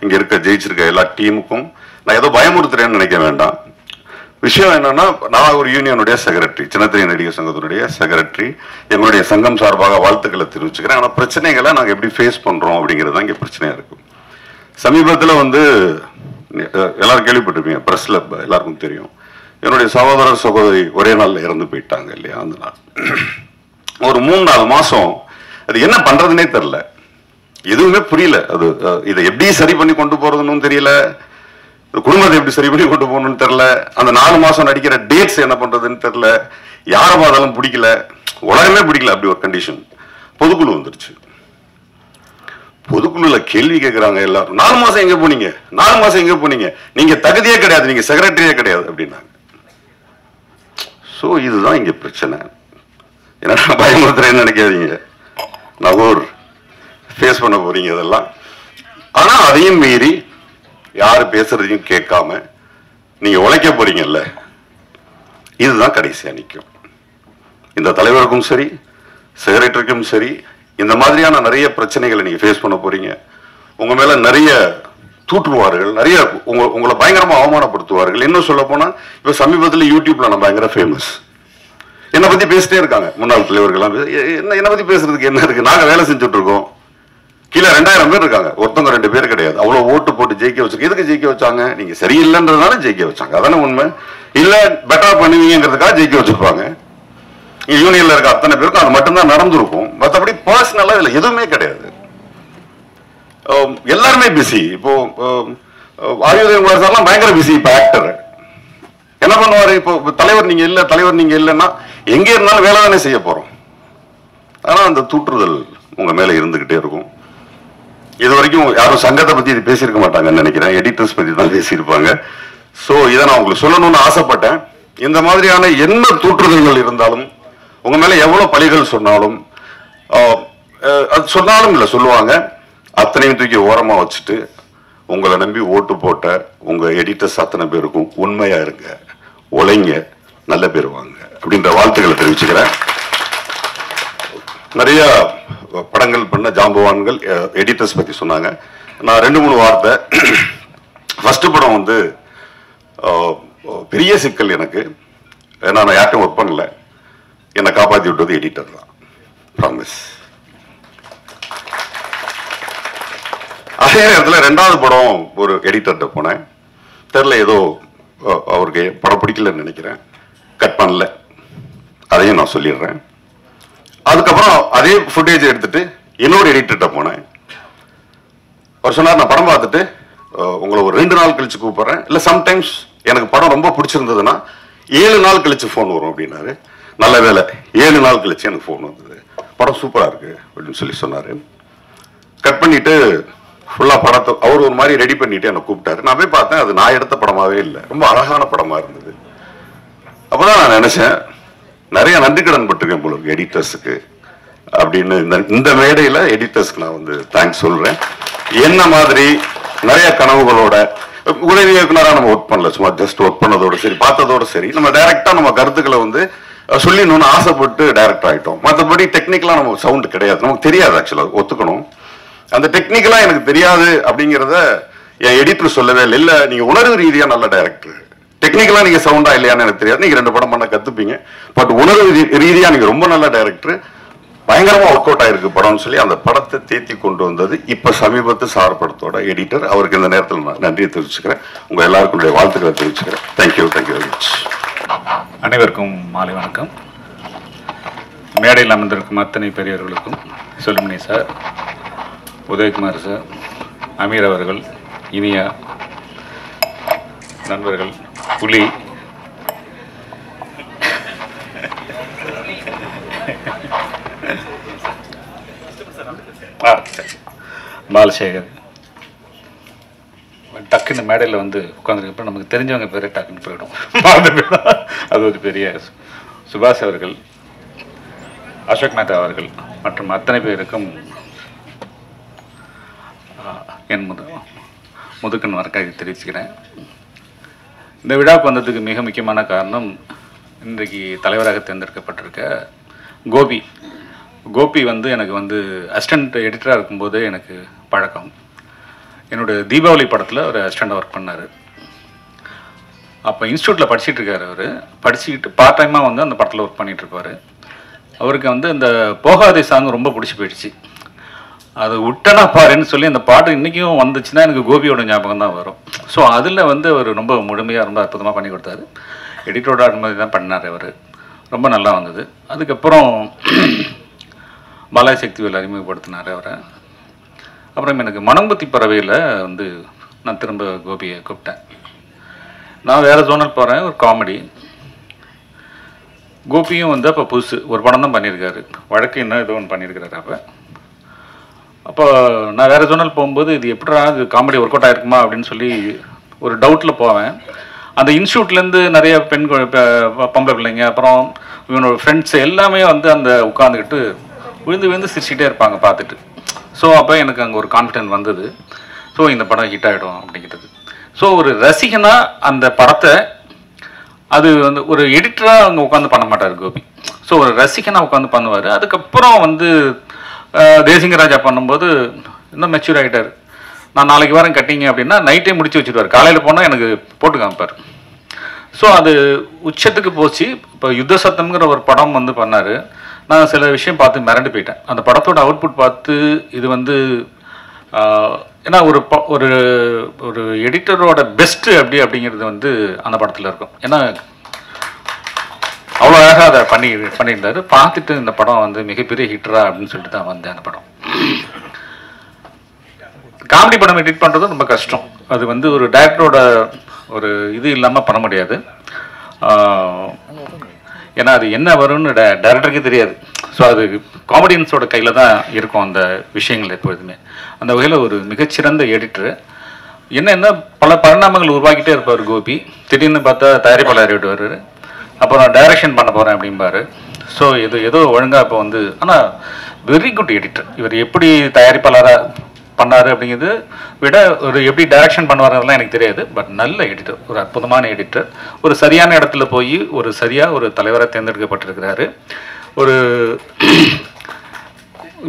இங்க ஜெயிச்சிருக்க எல்லா டீமுக்கும் நான் ஏதோ பயமுறுத்துறேன்னு நினைக்க வேண்டாம். விஷயம் என்னன்னா, நான் ஒரு யூனியனுடைய செக்ரட்டரி, சின்னத்திரை நடிகர் சங்கத்தினுடைய செக்ரட்டரி. எங்களுடைய சங்கம் சார்பாக வாழ்த்துக்களை தெரிவிச்சுக்கிறேன். ஆனால் பிரச்சனைகளை நாங்கள் எப்படி ஃபேஸ் பண்றோம் அப்படிங்கிறது தான் இங்கே பிரச்சனையா இருக்கும். சமீபத்தில் எல்லாரும் கேள்விப்பட்டிருப்பீங்க, பிரஸ்ல எல்லாருக்கும் தெரியும், என்னுடைய சகோதரர் சகோதரி ஒரே நாள்ல இறந்து போயிட்டாங்க இல்லையா. அந்த நாள் ஒரு 3-4 மாசம் அது என்ன பண்றதுன்னே தெரியல, எதுவுமே புரியல. அது இதை எப்படி சரி பண்ணி கொண்டு போறதுன்னு தெரியல, குடும்பத்தை எப்படி சரி பண்ணி கொண்டு போகணும்னு தெரியல. அந்த 4 மாசம் நடிக்கிற டேட்ஸ் என்ன பண்றதுன்னு தெரியல. யாரை பார்த்தாலும் பிடிக்கல, உலகமே பிடிக்கல. அப்படி ஒரு கண்டிஷன். பொதுக்குழு வந்துருச்சு. பொதுக்குழுல கேள்வி கேட்கிறாங்க எல்லாரும், 4 மாசம் எங்க போனீங்க, 4 மாசம் எங்க போனீங்க, நீங்க தகுதியே கிடையாது, நீங்க செக்ரட்டரியே கிடையாது அப்படின்னாங்க. சோ இதுதான் இங்க பிரச்சனை. என்ன பயமுறுத்துறேன்னு நினைக்காதீங்க, நகூர் ஃபேஸ் பண்ண போறீங்க இதெல்லாம். ஆனா அதையும் மீறி யாரு பேசுறதையும் கேட்காம நீங்க உழைக்க போறீங்கல்ல, இதுதான் கடைசியா நிற்கும். இந்த தலைவருக்கும் சரி, செக்ரட்டரிக்கும் சரி, இந்த மாதிரியான நிறைய பிரச்சனைகளை நீங்க ஃபேஸ் பண்ண போறீங்க. உங்க மேல நிறைய தூற்றுவார்கள், நிறைய உங்களை பயங்கரமா அவமானப்படுத்துவார்கள். இன்னும் சொல்ல போனா இப்ப சமீபத்தில் யூடியூப்ல நான் பயங்கர ஃபேமஸ். என்னை பத்தி பேசிட்டே இருக்காங்க முன்னாள் தலைவர்கள்லாம். என்ன பத்தி பேசுறதுக்கு என்ன இருக்கு, நாங்க வேலை செஞ்சுட்டு இருக்கோம். கீழே 2000 பேர் இருக்காங்க, ஒருத்தவங்க 2 பேர் கிடையாது. அவ்வளவு ஓட்டு போட்டு ஜெயிக்க வச்சு, எதுக்கு ஜெயிக்க வச்சாங்க, நீங்க சரியில்லைன்றதுனால ஜெயிக்க வச்சாங்க, அதான உண்மை. இல்ல பெட்டரா பண்ணுவீங்கிறதுக்காக ஜெயிக்க வச்சிருப்பாங்க. யூனியன்ல இருக்க அத்தனை பேருக்கும் அது மட்டும்தான் நடந்திருக்கும். மற்றபடி பர்சனலா இதுல எதுவுமே கிடையாது. எல்லாருமே பிஸி. இப்போ ஆயுதம் சார்லாம் பயங்கர பிஸி. இப்ப ஆக்டர் என்ன பண்ணுவாரு? இப்போ தலைவர் நீங்க இல்லைன்னா எங்க இருந்தாலும் வேலை தானே செய்ய போறோம். ஆனா அந்த தூற்றுதல் உங்க மேல இருந்துகிட்டே இருக்கும். இது வரைக்கும் யாரும் சங்கத்தை பத்தி இது பேசியிருக்க மாட்டாங்கன்னு நினைக்கிறேன். எடிட்டர்ஸ் பத்தி தான் பேசியிருப்பாங்க. ஸோ இதை நான் உங்களுக்கு சொல்லணும்னு ஆசைப்பட்டேன். இந்த மாதிரியான என்ன தூற்றுதல்கள் இருந்தாலும், உங்க மேல எவ்வளவு பழிகள் சொன்னாலும், அது சொன்னாலும் இல்லை சொல்லுவாங்க, அத்தனையும் தூக்கி ஓரமா வச்சுட்டு உங்களை நம்பி ஓட்டு போட்ட உங்க எடிட்டர்ஸ் அத்தனை பேருக்கும் உண்மையா இருங்க, உழைங்க, நல்ல பேர் வாங்க அப்படின்ற வாழ்த்துக்களை தெரிவிச்சுக்கிறேன். நிறைய படங்கள் பண்ண ஜாம்பவான்கள் எடிட்டர்ஸ் பத்தி சொன்னாங்க. நான் 2-3 வார்த்தை. ஃபர்ஸ்ட் படம் வந்து பெரிய சிக்கல் எனக்கு. ஏன்னா நான் யார்ட்டும் ஒர்க் பண்ணல, என்னை காப்பாற்றி விட்டது எடிட்டர் தான். ப்ராமிஸ். அதே நேரத்தில் 2வது படம் ஒரு எடிட்டர்கிட்ட போனேன். தெரில, ஏதோ அவருக்கு படம் பிடிக்கலன்னு நினைக்கிறேன், கட் பண்ணல. அதையும் நான் சொல்லிடுறேன். அதுக்கப்புறம் அதே ஃபுட்டேஜ் எடுத்துட்டு இன்னொரு எடிட்டர்கிட்ட போனேன். அவர் சொன்னார், நான் படம் பார்த்துட்டு உங்களை ஒரு 2 நாள் கழிச்சு கூப்பிடுறேன், இல்லை சம்டைம்ஸ் எனக்கு படம் ரொம்ப பிடிச்சிருந்ததுன்னா 7 நாள் கழிச்சு ஃபோன் வரும் அப்படின்னாரு. நல்ல வேலை 7 நாள் கழிச்சு எனக்கு ஃபோன் வந்தது. படம் சூப்பராக இருக்கு அப்படின்னு சொல்லி சொன்னார். கட் பண்ணிட்டு ஃபுல்லாக படத்தை அவர் ஒரு மாதிரி ரெடி பண்ணிட்டு என்னை கூப்பிட்டாரு. நான் போய் பார்த்தேன், அது நான் எடுத்த படமாவே இல்லை, ரொம்ப அழகான படமா இருந்தது. அப்போதான் நான் நினைச்சேன், நிறைய நன்றி கடன் பட்டிருக்கேன் போல எடிட்டர்ஸுக்கு அப்படின்னு. இந்த மேடையில் எடிட்டர்ஸ்க்கு நான் வந்து தேங்க்ஸ் சொல்றேன். என்ன மாதிரி நிறைய கனவுகளோட உதவி இயக்குனராக நம்ம ஒர்க் பண்ணல, சும்மா ஜஸ்ட் ஒர்க் பண்ணதோட சரி, பார்த்ததோட சரி, நம்ம டைரக்டா நம்ம கருத்துக்களை வந்து சொல்லிடணும்னு ஆசைப்பட்டு டைரக்டர் ஆகிட்டோம். மற்றபடி டெக்னிக்கலா நம்ம சவுண்டு கிடையாது, நமக்கு தெரியாது. ஆக்சுவலாக ஒத்துக்கணும், அந்த டெக்னிக்கலா எனக்கு தெரியாது அப்படிங்கிறத என் எடிட்டர் சொல்லவே இல்லை. இல்லை, நீங்க உணர்வு ரீதியா நல்ல டைரக்டர், டெக்னிக்கலா நீங்க சவுண்டா இல்லையான்னு எனக்கு தெரியாது, நீங்க 2 படம் பண்ண கத்துப்பீங்க, பட் உணர்வு ரீதியா நீங்க ரொம்ப நல்ல டைரக்டர், பயங்கரமா ஒர்க் அவுட் ஆயிருக்கு படம்னு சொல்லி அந்த படத்தை தேத்தி கொண்டு வந்தது இப்ப சமீபத்து சார் படத்தோட எடிட்டர். அவருக்கு இந்த நேரத்தில் நான் நன்றியை தெரிவிச்சுக்கிறேன். உங்க எல்லாருக்கும் வாழ்த்துக்களை தெரிவிச்சுக்கிறேன். Thank you very much. அனைவருக்கும் மாலை வணக்கம். மேடையில் அமர்ந்திருக்கும் அத்தனை பெரியவர்களுக்கும், செல்வமணி சார், உதயகுமார் சார், அமீர் அவர்கள், இனியா நண்பர்கள், புலி, பாலசேகர், டக்குன்னு மேடையில் வந்து உட்காந்துருக்கப்ப நமக்கு தெரிஞ்சவங்க பேரே டக்குன்னு போயிடும், அது ஒரு பெரிய. சுபாஷ் அவர்கள், அசோக் மேத்தா அவர்கள் மற்றும் அத்தனை பேருக்கும் என் முதுக்கன் வணக்கத்தை தெரிவிச்சுக்கிறேன். இந்த விழாவுக்கு வந்ததுக்கு மிக முக்கியமான காரணம், இன்றைக்கு தலைவராக தேர்ந்தெடுக்கப்பட்டிருக்க கோபி வந்து எனக்கு வந்து அசிஸ்டண்ட் எடிட்டராக இருக்கும்போது எனக்கு பழக்கம். என்னோடய தீபாவளி படத்தில் ஒரு அசிஸ்டண்டாக ஒர்க் பண்ணார். அப்போ இன்ஸ்டியூட்டில் படிச்சுட்டு இருக்காரு. அவர் படிச்சுக்கிட்டு பார்ட் டைமாக வந்து அந்த படத்தில் ஒர்க் பண்ணிகிட்ருப்பார். அவருக்கு வந்து இந்த போகாதே சாங் ரொம்ப பிடிச்சி போயிடுச்சு. அது விட்டனா பாருன்னு சொல்லி அந்த பாட்டு இன்றைக்கும் வந்துச்சுன்னா எனக்கு கோபியோட ஞாபகம் தான் வரும். ஸோ அதில் வந்து அவர் ரொம்ப முழுமையாக ரொம்ப அற்புதமாக பண்ணி கொடுத்தாரு. எடிட்டரோட அனுமதி தான் பண்ணார் அவர், ரொம்ப நல்லா வந்தது. அதுக்கப்புறம் பாலாஜி சக்திவேல் அறிமுகப்படுத்தினார் அவரை. அப்புறம் எனக்கு மனம்பத்தி பறவையில் வந்து நான் திரும்ப கோபியை கூப்பிட்டேன். நான் வேறு ஜோனல் போகிறேன், ஒரு காமெடி. கோபியும் வந்து அப்போ புதுசு ஒரு படம் தான் பண்ணியிருக்காரு, வழக்கு இன்னும் ஏதோ ஒன்று பண்ணியிருக்கிறாரு. அப்போ நான் வேறு ஜோனல் போகும்போது இது எப்படா இது காமெடி ஒர்க் அவுட் ஆகிருக்குமா அப்படின்னு சொல்லி ஒரு டவுட்டில் போவேன். அந்த இன்ஸ்டியூட்லேருந்து நிறைய பொம்பளை பிள்ளைங்க, அப்புறம் இவனோட ஃப்ரெண்ட்ஸ் எல்லாமே வந்து அந்த உட்காந்துக்கிட்டு விழுந்து சிரிச்சுக்கிட்டே இருப்பாங்க பார்த்துட்டு. ஸோ அப்போ எனக்கு அங்கே ஒரு கான்ஃபிடென்ட் வந்தது, ஸோ இந்த படம் ஹிட் ஆகிடும் அப்படிங்கிறது. ஸோ ஒரு ரசிகனாக அந்த படத்தை, அது வந்து ஒரு எடிட்டராக அங்கே உட்காந்து பண்ண மாட்டார் கோபி. ஸோ ஒரு ரசிகனாக உட்காந்து பண்ணுவார். அதுக்கப்புறம் வந்து தேசிங்கராஜா பண்ணும்போது இன்னும் மெச்சூர் ஆகிட்டார். நான் நாளைக்கு வாரம் கட்டிங்க அப்படின்னா நைட்டே முடிச்சு வச்சுருவார், காலையில் போனால் எனக்கு போட்டு காமிப்பார். ஸோ அது உச்சத்துக்கு போச்சு. இப்போ யுத்த சத்தம்ங்கிற ஒரு படம் வந்து பண்ணார். நான் சில விஷயம் பார்த்து மிரண்டு போயிட்டேன். அந்த படத்தோட அவுட்புட் பார்த்து இது வந்து ஏன்னா ஒரு ஒரு எடிட்டரோட பெஸ்ட்டு அப்படிங்கிறது வந்து அந்த படத்தில் இருக்கும். ஏன்னா அவ்வளோ அழகாக அதை பண்ணியிருந்தாரு. பார்த்துட்டு இந்த படம் வந்து மிகப்பெரிய ஹிட்டரா அப்படின்னு சொல்லிட்டு தான் வந்தேன். அந்த படம் காமெடி படம் எடிட் பண்ணுறது ரொம்ப கஷ்டம். அது வந்து ஒரு டைரக்டரோட ஒரு இது இல்லாமல் பண்ண முடியாது. ஏன்னா அது என்ன வரும்னு டைரக்டருக்கே தெரியாது. ஸோ அது காமெடியன்ஸோட கையில் தான் இருக்கும் அந்த விஷயங்கள் எப்பொழுதுமே. அந்த வகையில் ஒரு மிகச்சிறந்த எடிட்டரு. என்ன பல பரிணாமங்கள் உருவாக்கிட்டே இருப்பார் கோபி. திடீர்னு பார்த்தா தயாரிப்பாளர் விடுவார், அப்புறம் டைரக்ஷன் பண்ண போகிறேன் அப்படிம்பாரு. ஸோ இது ஏதோ ஒழுங்காக இப்போ வந்து, ஆனால் வெரி குட் எடிட்டர். இவர் எப்படி தயாரிப்பாளராக பண்ணார் அப்படிங்கிறது விட ஒரு எப்படி டைரக்ஷன் பண்ணுவார்லாம் எனக்கு தெரியாது. பட் நல்ல எடிட்டர், ஒரு அற்புதமான எடிட்டர். ஒரு சரியான இடத்துல போய் ஒரு தலைவராக தேர்ந்தெடுக்கப்பட்டிருக்கிறாரு. ஒரு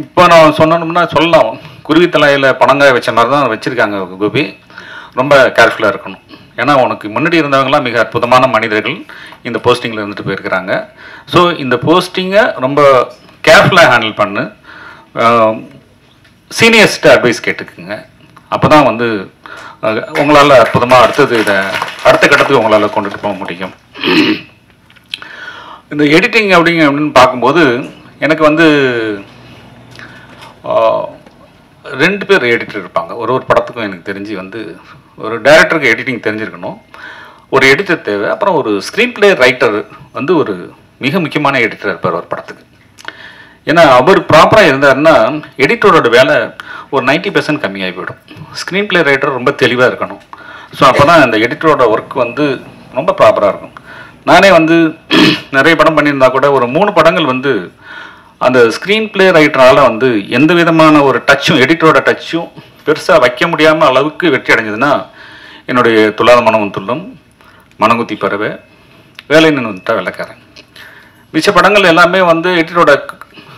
இப்போ நான் சொன்னோம்னா சொல்லலாம், குருவி தலையில் பணங்காய வச்ச மாதிரி தான் வச்சுருக்காங்க கோபி. ரொம்ப கேர்ஃபுல்லாக இருக்கணும். ஏன்னா உனக்கு முன்னாடி இருந்தவங்களாம் மிக அற்புதமான மனிதர்கள் இந்த போஸ்டிங்கில் இருந்துட்டு போயிருக்கிறாங்க. ஸோ இந்த போஸ்டிங்கை ரொம்ப கேர்ஃபுல்லாக ஹேண்டில் பண்ணு. சீனியர்ஸ்ட்டு அட்வைஸ் கேட்டுக்குங்க. அப்போ தான் வந்து உங்களால் அற்புதமாக அடுத்த கட்டத்துக்கு உங்களால் கொண்டுட்டு போக முடியும். இந்த எடிட்டிங் அப்படின்னு பார்க்கும்போது எனக்கு வந்து 2 பேர் எடிட்டர் இருப்பாங்க. ஒரு படத்துக்கும் எனக்கு தெரிஞ்சு வந்து ஒரு டைரக்டருக்கு எடிட்டிங் தெரிஞ்சிருக்கணும், ஒரு எடிட்டர் தேவை. அப்புறம் ஒரு ஸ்க்ரீன் பிளே ரைட்டர் வந்து ஒரு மிக முக்கியமான எடிட்டர் இருப்பார் ஒரு படத்துக்கு. ஏன்னா அவர் ப்ராப்பராக இருந்தாருன்னா எடிட்டரோட வேலை ஒரு 90% கம்மியாகி போயிடும். ஸ்க்ரீன் பிளே ரைட்டர் ரொம்ப தெளிவாக இருக்கணும். ஸோ அப்போ தான் அந்த எடிட்டரோட ஒர்க் வந்து ரொம்ப ப்ராப்பராக இருக்கும். நானே வந்து நிறைய படம் பண்ணியிருந்தா கூட ஒரு 3 படங்கள் வந்து அந்த ஸ்க்ரீன் பிளே ரைட்டரால் வந்து எந்த விதமான ஒரு டச்சும் எடிட்டரோட டச்சும் பெருசாக வைக்க முடியாமல் அளவுக்கு வெற்றி அடைஞ்சதுன்னா என்னுடைய துல்லாத மனமும் துள்ளும், மனங்குத்தி பறவை, வேலை நின்று வந்துட்டா வெள்ளைக்காரன். மிச்ச படங்கள் எல்லாமே வந்து எடிட்டரோட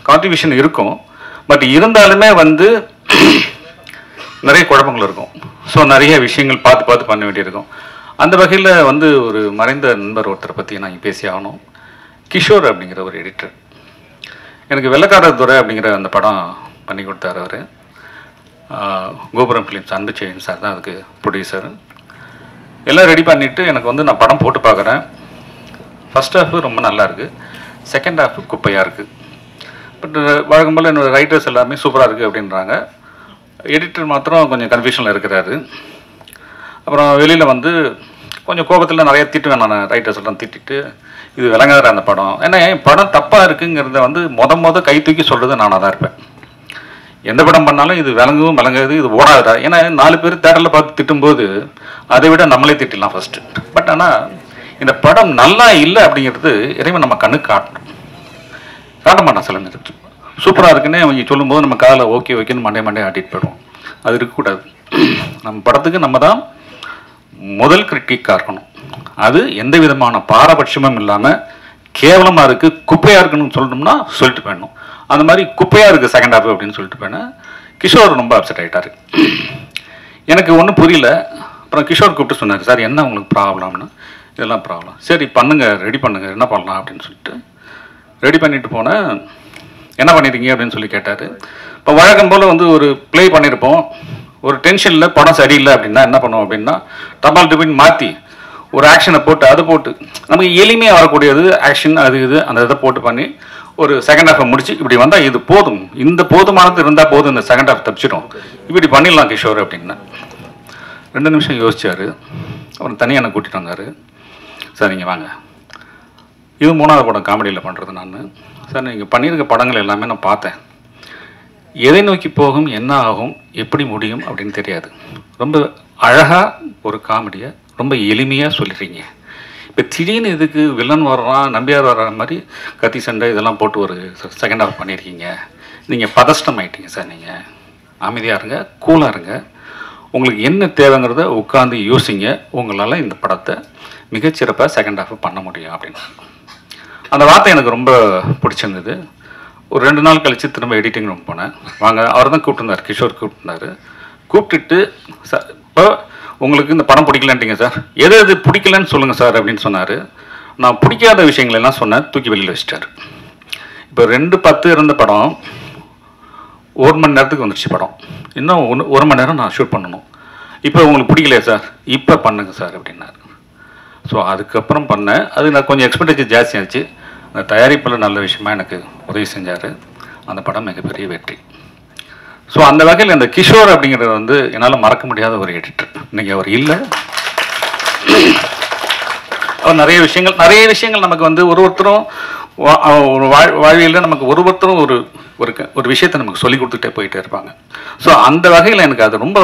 கான்ட்ரிபியூஷன் இருக்கும். பட் இருந்தாலுமே வந்து நிறைய குழப்பங்கள் இருக்கும். ஸோ நிறைய விஷயங்கள் பார்த்து பண்ண வேண்டியிருக்கும். அந்த வகையில் வந்து ஒரு மறைந்த நண்பர் ஒருத்தரை பற்றி நான் பேசி ஆகணும். கிஷோர் அப்படிங்கிற ஒரு எடிட்டர். எனக்கு வெள்ளைக்காரர் துறை அப்படிங்கிற அந்த படம் பண்ணி கொடுத்தார் அவர். கோபுரம் ஃபிலிம்ஸ் அன்புச்செழியன் சார் தான் அதுக்கு ப்ரொடியூசர். எல்லாம் ரெடி பண்ணிவிட்டு எனக்கு வந்து நான் படம் போட்டு பார்க்குறேன். ஃபர்ஸ்ட் ஹாஃபு ரொம்ப நல்லா இருக்குது, செகண்ட் ஹாஃபு குப்பையாக இருக்குது. பட் வழக்கம் போல் என்னோடய ரைட்டர்ஸ் எல்லாமே சூப்பராக இருக்குது அப்படின்றாங்க. எடிட்டர் மாத்திரம் கொஞ்சம் கன்ஃபியூஷனில் இருக்கிறாரு. அப்புறம் வெளியில் வந்து கொஞ்சம் கோபத்தில் நிறைய திட்டுவேன் நான், ரைட்டர்ஸ் எல்லாம் திட்டிட்டு இது விளங்காத அந்த படம். ஏன்னா படம் தப்பாக இருக்குங்கிறத வந்து மொத கை தூக்கி சொல்கிறது நானாக தான் இருப்பேன். எந்த படம் பண்ணாலும் இது விளங்கவும் விளங்காது, இது ஓடாதா. ஏன்னா 4 பேர் தேட்டரில் பார்த்து திட்டும்போது அதை விட நம்மளே திட்டிடலாம் ஃபஸ்ட்டு. பட் ஆனால் இந்த படம் நல்லா இல்லை அப்படிங்கிறது இறைவன் நம்ம கண்ணுக்கு காட்ட மாட்டான். சில நேரத்தில் சூப்பராக இருக்குன்னு அவங்க சொல்லும்போது நம்ம காதில் ஓகேன்னு மண்டே ஆட்டிட்டு போயிடுவோம். அது இருக்கக்கூடாது. நம்ம படத்துக்கு நம்ம தான் முதல் கிரிட்டிக்காக இருக்கணும். அது எந்த விதமான பாரபட்சமும் இல்லாமல் கேவலமாக இருக்குது, குப்பையாக இருக்குன்னு சொல்லணும்னா சொல்லிட்டு போயிடணும். அந்த மாதிரி குப்பையாக இருக்குது செகண்ட் ஹாஃப் அப்படின்னு சொல்லிட்டு போயினேன். கிஷோர் ரொம்ப அப்செட் ஆகிட்டார். எனக்கு ஒன்றும் புரியல. அப்புறம் கிஷோர் கூப்பிட்டு சொன்னார், சார் என்ன உங்களுக்கு ப்ராப்ளம்னு. இதெல்லாம் ப்ராப்ளம், சரி பண்ணுங்கள், ரெடி பண்ணுங்கள், என்ன பண்ணலாம் அப்படின்னு சொல்லிட்டு ரெடி பண்ணிட்டு போனேன். என்ன பண்ணியிருக்கீங்க அப்படின்னு சொல்லி கேட்டார். இப்போ வழக்கம் போல் வந்து ஒரு ப்ளே பண்ணியிருப்போம். ஒரு டென்ஷனில் படம் சரியில்லை அப்படின்னா என்ன பண்ணுவோம் அப்படின்னா டபால் டிபின் மாற்றி ஒரு ஆக்ஷனை போட்டு அதை போட்டு நமக்கு எளிமையாக வரக்கூடியது ஆக்ஷன் அது இது அந்த இதை போட்டு பண்ணி ஒரு செகண்ட் ஹாஃபை முடிச்சு இப்படி வந்தால் இது போதும், இந்த போதுமானது இருந்தால் போதும், இந்த செகண்ட் ஹாஃப் தப்பிச்சிடும், இப்படி பண்ணிடலாம் கிஷோர் அப்படின்னா. 2 நிமிஷம் யோசிச்சார். அப்புறம் தனியாக என்னை கூட்டிகிட்டு வந்தார். சார் நீங்கள் வாங்க, இது 3வது படம் காமெடியில் பண்ணுறது நான். சார் நீங்கள் பண்ணியிருக்க படங்கள் எல்லாமே நான் பார்த்தேன். எதை நோக்கி போகும், என்ன ஆகும், எப்படி முடியும் அப்படின்னு தெரியாது. ரொம்ப அழகாக ஒரு காமெடியை ரொம்ப எளிமையாக சொல்லிடுறீங்க. இப்போ திடீர்னு இதுக்கு வில்லன் வர்றான், நம்பியார் வர்ற மாதிரி கத்தி சண்டை இதெல்லாம் போட்டு ஒரு செகண்ட் ஹாஃப் பண்ணியிருக்கீங்க. நீங்கள் பதஷ்டம் ஆகிட்டீங்க சார். நீங்கள் அமைதியாக இருங்க, கூலாக இருங்க, உங்களுக்கு என்ன தேவைங்கிறத உட்காந்து யோசிங்க, உங்களால் இந்த படத்தை மிகச்சிறப்பாக செகண்ட் ஹாஃப் பண்ண முடியும் அப்படின்னு. அந்த வார்த்தை எனக்கு ரொம்ப பிடிச்சிருந்தது. ஒரு 2 நாள் கழித்து திரும்ப எடிட்டிங் ரூம் போனேன். வாங்க, அவர் தான் கூப்பிட்டுருந்தார், கிஷோர் கூப்பிட்டுருந்தார். கூப்பிட்டுட்டு சார் இப்போ உங்களுக்கு இந்த படம் பிடிக்கலன்ட்டீங்க சார், எது பிடிக்கலன்னு சொல்லுங்கள் சார் அப்படின்னு சொன்னார். நான் பிடிக்காத விஷயங்களெல்லாம் சொன்னேன், தூக்கி வெளியில் வச்சிட்டார். இப்போ 2:10 இருந்த படம் 1 மணி நேரத்துக்கு வந்துடுச்சு படம். இன்னும் 1 மணி நேரம் நான் ஷூட் பண்ணணும். இப்போ உங்களுக்கு பிடிக்கலையா சார், இப்போ பண்ணுங்க சார் அப்படின்னாரு. ஸோ அதுக்கப்புறம் பண்ணேன். அது நான் கொஞ்சம் எக்ஸ்பெக்டேஷன் ஜாஸ்தியாச்சு. அந்த தயாரிப்பில் நல்ல விஷயமா எனக்கு உதவி செஞ்சார். அந்த படம் மிகப்பெரிய வெற்றி. ஸோ அந்த வகையில் இந்த கிஷோர் அப்படிங்கிறது வந்து என்னால் மறக்க முடியாத ஒரு எடிட்டர். இன்னைக்கு அவர் இல்லை. நிறைய விஷயங்கள் நமக்கு வந்து ஒருத்தரும் வாழ்வியலில் நமக்கு ஒருத்தரும் ஒரு விஷயத்தை நமக்கு சொல்லி கொடுத்துட்டே போயிட்டே இருப்பாங்க. ஸோ அந்த வகையில் எனக்கு அது ரொம்ப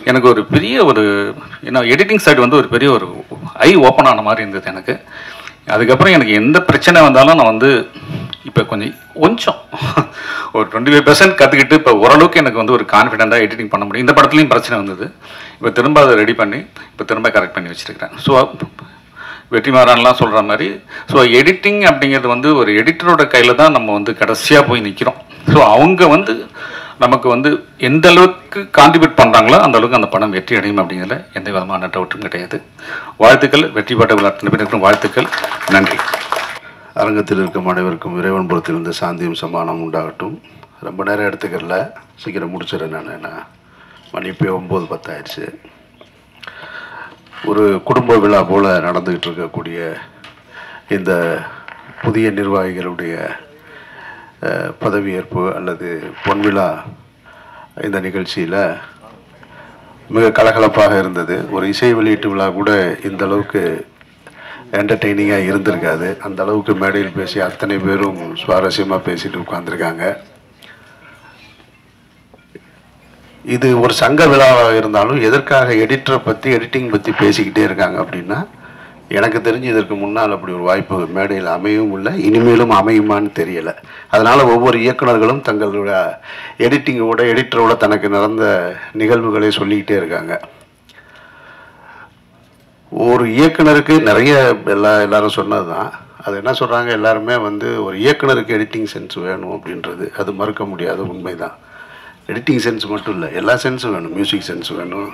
எனக்கு ஒரு பெரிய ஒரு எடிட்டிங் சைடு வந்து ஒரு பெரிய ஒரு ஐ ஓப்பன் ஆன மாதிரி இருந்தது எனக்கு. அதுக்கப்புறம் எனக்கு எந்த பிரச்சனை வந்தாலும் நான் வந்து இப்போ கொஞ்சம் ஒரு 25% கற்றுக்கிட்டு இப்போ ஓரளவுக்கு எனக்கு வந்து ஒரு கான்ஃபிடென்ட்டாக எடிட்டிங் பண்ண முடியும். இந்த படத்துலையும் பிரச்சனை வந்தது, இப்போ திரும்ப அதை ரெடி பண்ணி இப்போ திரும்ப கரெக்ட் பண்ணி வச்சுருக்கிறேன். ஸோ வெற்றிமாறன்லாம் சொல்கிற மாதிரி ஸோ எடிட்டிங் அப்படிங்கிறது வந்து ஒரு எடிட்டரோட கையில் தான் நம்ம வந்து கடைசியாக போய் நிற்கிறோம். ஸோ அவங்க வந்து நமக்கு வந்து எந்த அளவுக்கு கான்ட்ரிபியூட் பண்ணுறாங்களோ அந்த அளவுக்கு அந்த படம் வெற்றி அடையும் அப்படிங்கிறதுல எந்த விதமான டவுட்டும் கிடையாது. வாழ்த்துக்கள், வெற்றி பாட்ட அத்தனை பேருக்கும் வாழ்த்துக்கள், நன்றி. அரங்கத்தில் இருக்கும் அனைவருக்கும் இறைவன் புறத்திலிருந்து சாந்தியும் சமானம் உண்டாகட்டும். ரொம்ப நேரம் எடுத்துக்கல, சீக்கிரம் முடிச்சிடறேன். நான் மணி இப்போ 9:10 ஆயிடுச்சு. ஒரு குடும்ப விழா போல் நடந்துக்கிட்டு இருக்கக்கூடிய இந்த புதிய நிர்வாகிகளுடைய பதவியேற்பு அல்லது பொன்விழா இந்த நிகழ்ச்சியில் மிக கலகலப்பாக இருந்தது. ஒரு இசை வெளியீட்டு விழா கூட இந்த அளவுக்கு என்டர்டெய்னிங்காக இருந்திருக்காது. அந்த அளவுக்கு மேடையில் பேசி அத்தனை பேரும் சுவாரஸ்யமாக பேசிட்டு உட்காந்துருக்காங்க. இது ஒரு சங்க விழாவாக இருந்தாலும் எதற்காக எடிட்டிங் பற்றி பேசிக்கிட்டே இருக்காங்க அப்படின்னா, எனக்கு தெரிஞ்சு இதற்கு முன்னால் அப்படி ஒரு வாய்ப்பு மேடையில் அமையவும் இல்லை, இனிமேலும் அமையுமான்னு தெரியலை. அதனால் ஒவ்வொரு இயக்குநர்களும் தங்களோட எடிட்டரோட தனக்கு நடந்த நிகழ்வுகளை சொல்லிக்கிட்டே இருக்காங்க. ஒரு இயக்குனருக்கு நிறைய எல்லாரும் சொன்னது தான். அது என்ன சொல்கிறாங்க, எல்லாருமே வந்து ஒரு இயக்குனருக்கு எடிட்டிங் சென்ஸ் வேணும் அப்படின்றது அது மறுக்க முடியாத உண்மை தான். எடிட்டிங் சென்ஸ் மட்டும் இல்லை, எல்லா சென்ஸும் வேணும். மியூசிக் சென்ஸ் வேணும்,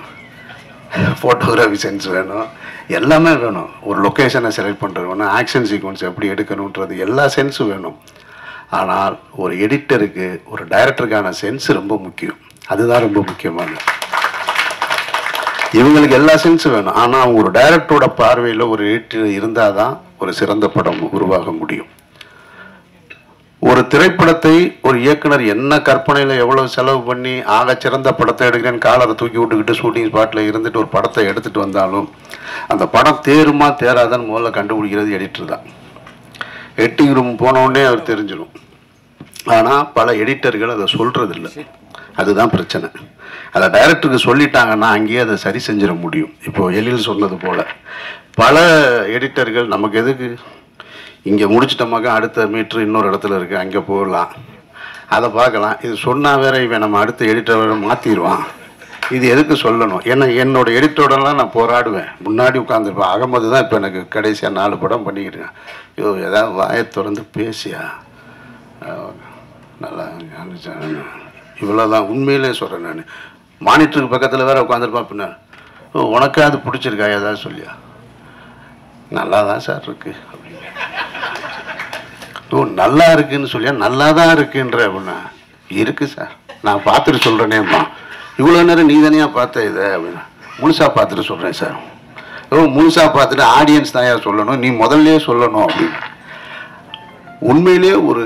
ஃபோட்டோகிராஃபி சென்ஸ் வேணும், எல்லாமே வேணும். ஒரு லொக்கேஷனை செலக்ட் பண்ணுறது வேணும், ஆக்ஷன் சீக்வன்ஸ் எப்படி எடுக்கணுன்றது எல்லா சென்ஸும் வேணும். ஆனால் ஒரு எடிட்டருக்கு, ஒரு டைரக்டருக்கான சென்ஸ் ரொம்ப முக்கியம். அதுதான் ரொம்ப முக்கியமானது. இவங்களுக்கு எல்லா சென்ஸும் வேணும். ஆனால் ஒரு டைரக்டரோட பார்வையில் ஒரு எடிட்டர் இருந்தால் தான் ஒரு சிறந்த படம் உருவாக முடியும். ஒரு திரைப்படத்தை ஒரு இயக்குனர் என்ன கற்பனையில் எவ்வளோ செலவு பண்ணி சிறந்த படத்தை எடுக்கிறேன்னு காலரை தூக்கி விட்டுக்கிட்டு ஷூட்டிங் ஸ்பாட்டில் இருந்துட்டு ஒரு படத்தை எடுத்துகிட்டு வந்தாலும் அந்த படம் தேருமா தேராதான்னு முதல்ல கண்டுபிடிக்கிறது எடிட்டர் தான். எடிட்டிங் ரூம் போனோடனே அவர் தெரிஞ்சிடும். ஆனால் பல எடிட்டர்கள் அதை சொல்கிறதில்ல. அதுதான் பிரச்சனை. அதை டைரக்டருக்கு சொல்லிட்டாங்கன்னா அங்கேயே அதை சரி செஞ்சிட முடியும். இப்போது எழில் சொன்னது போல் பல எடிட்டர்கள் நமக்கு எதுக்கு, இங்கே முடிச்சிட்டோமாக்கா அடுத்த மீட்ரு இன்னொரு இடத்துல இருக்குது, அங்கே போகலாம், அதை பார்க்கலாம். இது சொன்னால் வேற இவன் நம்ம அடுத்த எடிட்டர் வேறு மாற்றிடுவான், இது எதுக்கு சொல்லணும்? ஏன்னா என்னோடய எடிட்டரோடலாம் நான் போராடுவேன். முன்னாடி உட்காந்துருப்பேன். அகமது தான் இப்போ எனக்கு கடைசியாக 4 படம் பண்ணிக்கிட்டேன். ஐயோ ஏதாவது வாயை திறந்து பேசியா நல்லா இவ்வளோ தான் உண்மையிலே சொல்கிறேன். நான் மானிட்டருக்கு பக்கத்தில் வேறு உட்காந்துருப்பேன். பின்ன உனக்கு அது பிடிச்சிருக்கா ஏதாவது சொல்லியா? நல்லா தான் சார் இருக்குது அப்படின்னு. நல்லா இருக்குன்னு சொல்லியா? நல்லா தான் இருக்குன்ற அப்படின்னா இருக்குது சார், நான் பார்த்துட்டு சொல்கிறேனேம்மா. இவ்வளோ நேரம் நீ தானே பார்த்த இதை அப்படின்னா முழுசாக பார்த்துட்டு சொல்கிறேன் சார். முழுசாக பார்த்துட்டு ஆடியன்ஸ் தான் சொல்லணும், நீ முதல்லையே சொல்லணும் அப்படின்னு. உண்மையிலே ஒரு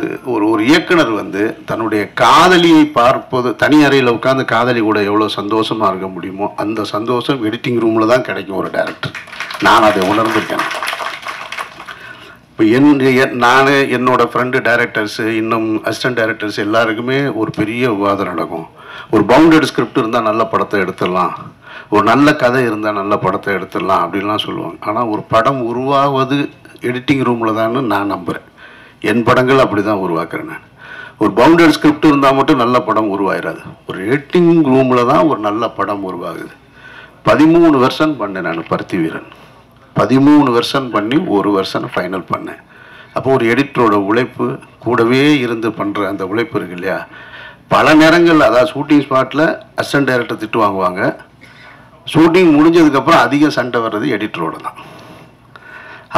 ஒரு இயக்குனர் வந்து தன்னுடைய காதலியை பார்ப்பது, தனி அறையில் உட்காந்து காதலி கூட எவ்வளோ சந்தோஷமாக இருக்க முடியுமோ அந்த சந்தோஷம் எடிட்டிங் ரூமில் தான் கிடைக்கும் ஒரு டைரக்டர். நான் அதை உணர்ந்திருக்கேன். இப்போ நான் என்னோட ஃப்ரெண்டு டைரக்டர்ஸு, இன்னும் அசிஸ்டன்ட் டைரக்டர்ஸ் எல்லாருக்குமே ஒரு பெரிய விவாதம் நடக்கும். ஒரு பவுண்டட் ஸ்கிரிப்ட் இருந்தால் நல்ல படத்தை எடுத்துடலாம், ஒரு நல்ல கதை இருந்தால் நல்ல படத்தை எடுத்துடலாம் அப்படின்லாம் சொல்லுவாங்க. ஆனால் ஒரு படம் உருவாவது எடிட்டிங் ரூமில் தான்னு நான் நம்புகிறேன். என் படங்கள் அப்படி தான் உருவாக்குறேன் நான். ஒரு பவுண்டட் ஸ்கிரிப்ட் இருந்தால் மட்டும் நல்ல படம் உருவாயிடாது. ஒரு எடிட்டிங் ரூமில் தான் ஒரு நல்ல படம் உருவாகுது. 13 வெர்ஷன் பண்ணேன் நான் பருத்தி வீரன். 13 வெர்ஷன் பண்ணி ஒரு வெர்ஷனை ஃபைனல் பண்ணேன். அப்போ ஒரு எடிட்டரோட உழைப்பு கூடவே இருந்து பண்ணுற அந்த உழைப்பு இருக்கு இல்லையா. பல நேரங்கள் அதாவது ஷூட்டிங் ஸ்பாட்டில் அசிஸ்டன்ட் டைரக்டர் திட்டு வாங்குவாங்க. ஷூட்டிங் முடிஞ்சதுக்கப்புறம் அதிக சண்டை வர்றது எடிட்டரோட தான்.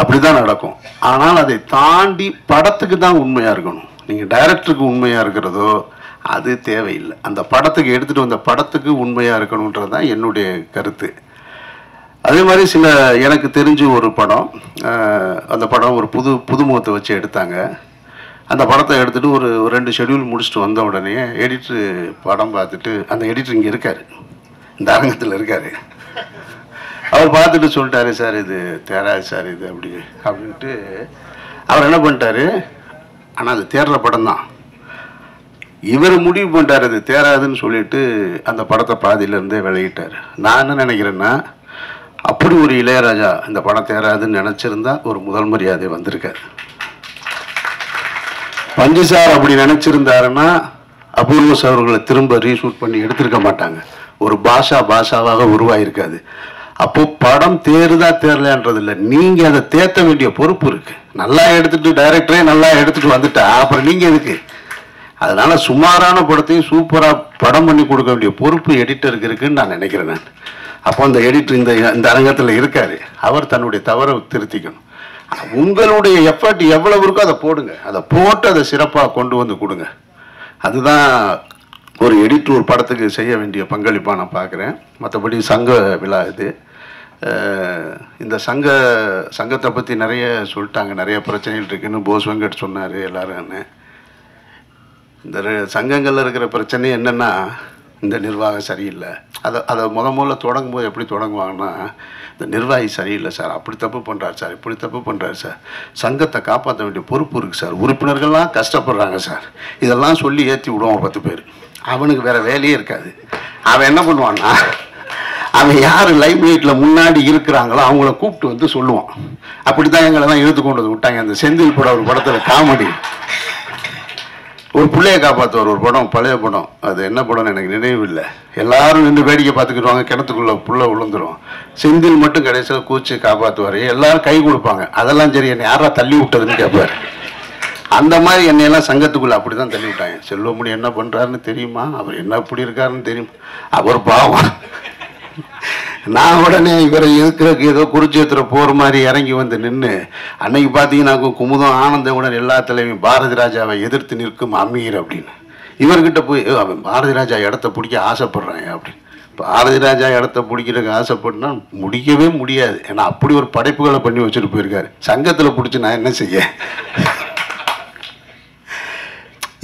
அப்படி தான் நடக்கும். ஆனால் அதை தாண்டி படத்துக்கு தான் உண்மையாக இருக்கணும். நீங்கள் டைரக்டருக்கு உண்மையாக இருக்கிறதோ அது தேவையில்லை. அந்த படத்துக்கு எடுத்துகிட்டு வந்த படத்துக்கு உண்மையாக இருக்கணுன்றது தான் என்னுடைய கருத்து. அதே மாதிரி சில எனக்கு தெரிஞ்சு ஒரு படம், அந்த படம் ஒரு புதுமுகத்தை வச்சு எடுத்தாங்க. அந்த படத்தை எடுத்துகிட்டு ஒரு 2 ஷெட்யூல் முடிச்சுட்டு வந்த உடனே எடிட்ரு படம் பார்த்துட்டு, அந்த எடிட்டர் இங்கே இருக்கார், இந்த அரங்கத்தில் இருக்கார். அவர் பார்த்துட்டு சொல்லிட்டாரு, சார் இது தேராது சார் இது அப்படின்ட்டு அவர் என்ன பண்ணிட்டாரு. ஆனால் அது தேர்ற படம் தான். இவர் முடிவு பண்ணிட்டார் அது தேராதுன்னு சொல்லிட்டு அந்த படத்தை பாதியிலேருந்தே விளையிட்டார். நான் என்ன நினைக்கிறேன்னா, அப்படி ஒரு இளையராஜா இந்த படம் தேராதுன்னு நினச்சிருந்தா ஒரு முதல் மரியாதை வந்திருக்காரு. பஞ்சு சார் அப்படி நினச்சிருந்தாருன்னா அபூர்வ அவர்களை திரும்ப ரீஷூட் பண்ணி எடுத்திருக்க மாட்டாங்க. ஒரு பாஷாவாக உருவாயிருக்காது. அப்போ படம் தேருதா தேரலன்றது இல்லை, நீங்கள் அதை தேத்த வேண்டிய பொறுப்பு இருக்கு. நல்லா எடுத்துட்டு டைரக்டரே நல்லா எடுத்துட்டு வந்துட்டா அப்புறம் நீங்க எதுக்கு? அதனால சுமாரான படத்தையும் சூப்பரா படம் பண்ணி கொடுக்க வேண்டிய பொறுப்பு எடிட்டருக்கு இருக்குன்னு நான் நினைக்கிறேன். நான் அப்போ அந்த எடிட்டர் இந்த அரங்கத்தில் இருக்காரு. அவர் தன்னுடைய தவறை திருத்திக்கணும். உங்களுடைய எஃபர்ட் எவ்வளவு இருக்கோ அதை போடுங்க. அதை போட்டு அதை சிறப்பாக கொண்டு வந்து கொடுங்க. அதுதான் ஒரு எடிட்டர் ஒரு படத்துக்கு செய்ய வேண்டிய பங்களிப்பாக நான் பார்க்குறேன். மற்றபடி சங்க விழா இது. இந்த சங்கத்தை பற்றி நிறைய சொல்லிட்டாங்க. நிறைய பிரச்சனைகள் இருக்குன்னு போஸ் வெங்கட் சொன்னார் எல்லாரும். இந்த சங்கங்களில் இருக்கிற பிரச்சனை என்னென்னா, இந்த நிர்வாகம் சரியில்லை. அதை முதல்ல தொடங்கும் போது எப்படி தொடங்குவாங்கன்னா, இந்த நிர்வாகி சரியில்லை சார், அப்படி தப்பு பண்ணுறாரு சார், இப்படி தப்பு பண்ணுறாரு சார், சங்கத்தை காப்பாற்ற வேண்டிய பொறுப்பு இருக்குது சார், உறுப்பினர்கள்லாம் கஷ்டப்படுறாங்க சார், இதெல்லாம் சொல்லி ஏற்றி விடுவான் 10 பேர். அவனுக்கு வேறு வேலையே இருக்காது. அவன் என்ன பண்ணுவான்னா, அவன் யார் லைம் லைட்டில் முன்னாடி இருக்கிறாங்களோ அவங்கள கூப்பிட்டு வந்து சொல்லுவான். அப்படி தான் எங்களெல்லாம் இழுத்து கொண்டு வந்து விட்டாங்க. அந்த செந்தில் படம் ஒரு படத்தில் காமெடி, ஒரு பிள்ளையை காப்பாற்றுவார் ஒரு படம், பழைய படம், அது என்ன படம்னு எனக்கு நினைவு இல்லை. எல்லாரும் நின்று வேடிக்கை பார்த்துக்கிடுவாங்க, கிணத்துக்குள்ளே புள்ள விழுந்துரும். செந்தில் மட்டும் கடைசியில் கூச்சி காப்பாற்றுவார். எல்லாரும் கை கொடுப்பாங்க. அதெல்லாம் சரி, என்னை யாரா தள்ளி விட்டதுன்னு கேட்பார். அந்த மாதிரி என்னையெல்லாம் சங்கத்துக்குள்ளே அப்படி தான் தள்ளி விட்டாங்க. செல்வமணி என்ன பண்ணுறாருன்னு தெரியுமா, அவர் என்ன இப்படி இருக்காருன்னு தெரியும், அவர் பாவம். நான் உடனே இவரை எதுக்குறதுக்கு ஏதோ குறிச்சேத்திர போகிற மாதிரி இறங்கி வந்து நின்று, அன்னைக்கு பார்த்தீங்கன்னா குமுதம் ஆனந்தவுடன் எல்லா தலைவையும் பாரதி ராஜாவை எதிர்த்து நிற்கும் அமீர் அப்படின்னு இவர்கிட்ட போய், அவன் பாரதி ராஜா இடத்த பிடிக்க ஆசைப்படுறாங்க அப்படின்னு. பாரதி ராஜா இடத்த பிடிக்கிறதுக்கு ஆசைப்பட்டுனா முடிக்கவே முடியாது. ஏன்னா அப்படி ஒரு படைப்புகளை பண்ணி வச்சுட்டு போயிருக்காரு. சங்கத்தில் பிடிச்சி நான் என்ன செய்ய?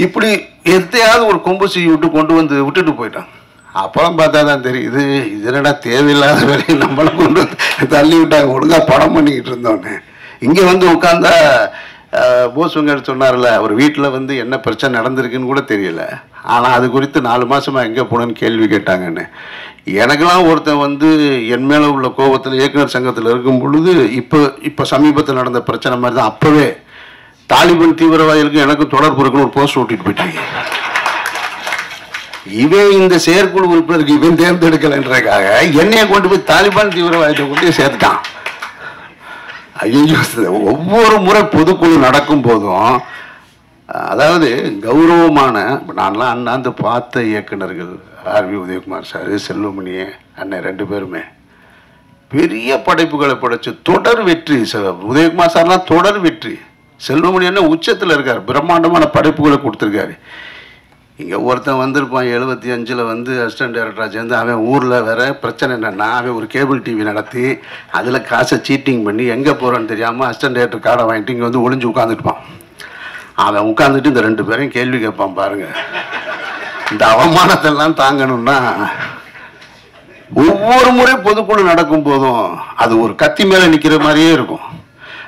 இப்படி எத்தையாவது ஒரு கொம்பு செய்ய விட்டு கொண்டு வந்து விட்டுட்டு போயிட்டான். அப்புறம் பார்த்தா தான் தெரியுது, இது என்னடா தேவையில்லாத வேலையை நம்மளை கொண்டு வந்து தள்ளி விட்டாங்க. ஒழுங்காக படம் பண்ணிக்கிட்டு இருந்தோன்னு இங்கே வந்து உட்காந்தா போஸ் வெங்கட் சொன்னார்ல, அவர் வீட்டில் வந்து என்ன பிரச்சனை நடந்திருக்குன்னு கூட தெரியல. ஆனால் அது குறித்து 4 மாதமாக எங்கே போனேன்னு கேள்வி கேட்டாங்கன்னு. எனக்கெல்லாம் ஒருத்தன் வந்து என் மேலே உள்ள கோபத்தில் இயக்குனர் சங்கத்தில் இருக்கும் பொழுது இப்போ சமீபத்தில் நடந்த பிரச்சனை மாதிரி தான் அப்போவே தாலிபான் தீவிரவாதிகளுக்கும் எனக்கு தொடர்பு இருக்குன்னு ஒரு போஸ்ட் ஓட்டிட்டு போயிட்டாங்க. இவன் இந்த செயற்குழு உறுப்பினருக்கு இவன் தேர்ந்தெடுக்கலன்றதுக்காக என்னைய கொண்டு போய் தாலிபான் தீவிரவாதத்தை கொண்டு சேர்த்துட்டான். ஐயோ, ஒவ்வொரு முறை பொதுக்குழு நடக்கும் போதும், அதாவது கௌரவமான, நான்லாம் அண்ணாந்து பார்த்த இயக்குநர்கள் ஆர்வி உதயகுமார் சார், செல்வமணி அண்ணன் 2 பேருமே பெரிய படைப்புகளை படைச்சு தொடர் வெற்றி. உதயகுமார் சார்லாம் தொடர் வெற்றி. செல்வமணி என்ன உச்சத்தில் இருக்கார், பிரம்மாண்டமான படைப்புகளை கொடுத்துருக்காரு. இங்கே ஒருத்தன் வந்திருப்பான் 75 வந்து அசிஸ்டன்ட் டைரக்டராக சேர்ந்து, அவன் ஊரில் வேற பிரச்சனை என்னென்னா, அவன் ஒரு கேபிள் டிவி நடத்தி அதில் காசை சீட்டிங் பண்ணி எங்கே போகிறான்னு தெரியாமல் அசிஸ்டன்ட் டைரக்டர் கார்டை வாங்கிட்டு இங்கே வந்து ஒளிஞ்சு உட்காந்துருப்பான். அவன் உட்காந்துட்டு இந்த 2 பேரையும் கேள்வி கேட்பான். பாருங்கள், இந்த அவமானத்தெல்லாம் தாங்கணும்னா ஒவ்வொரு முறை பொதுக்குழு நடக்கும் போதும் அது ஒரு கத்தி மேலே நிற்கிற மாதிரியே இருக்கும்.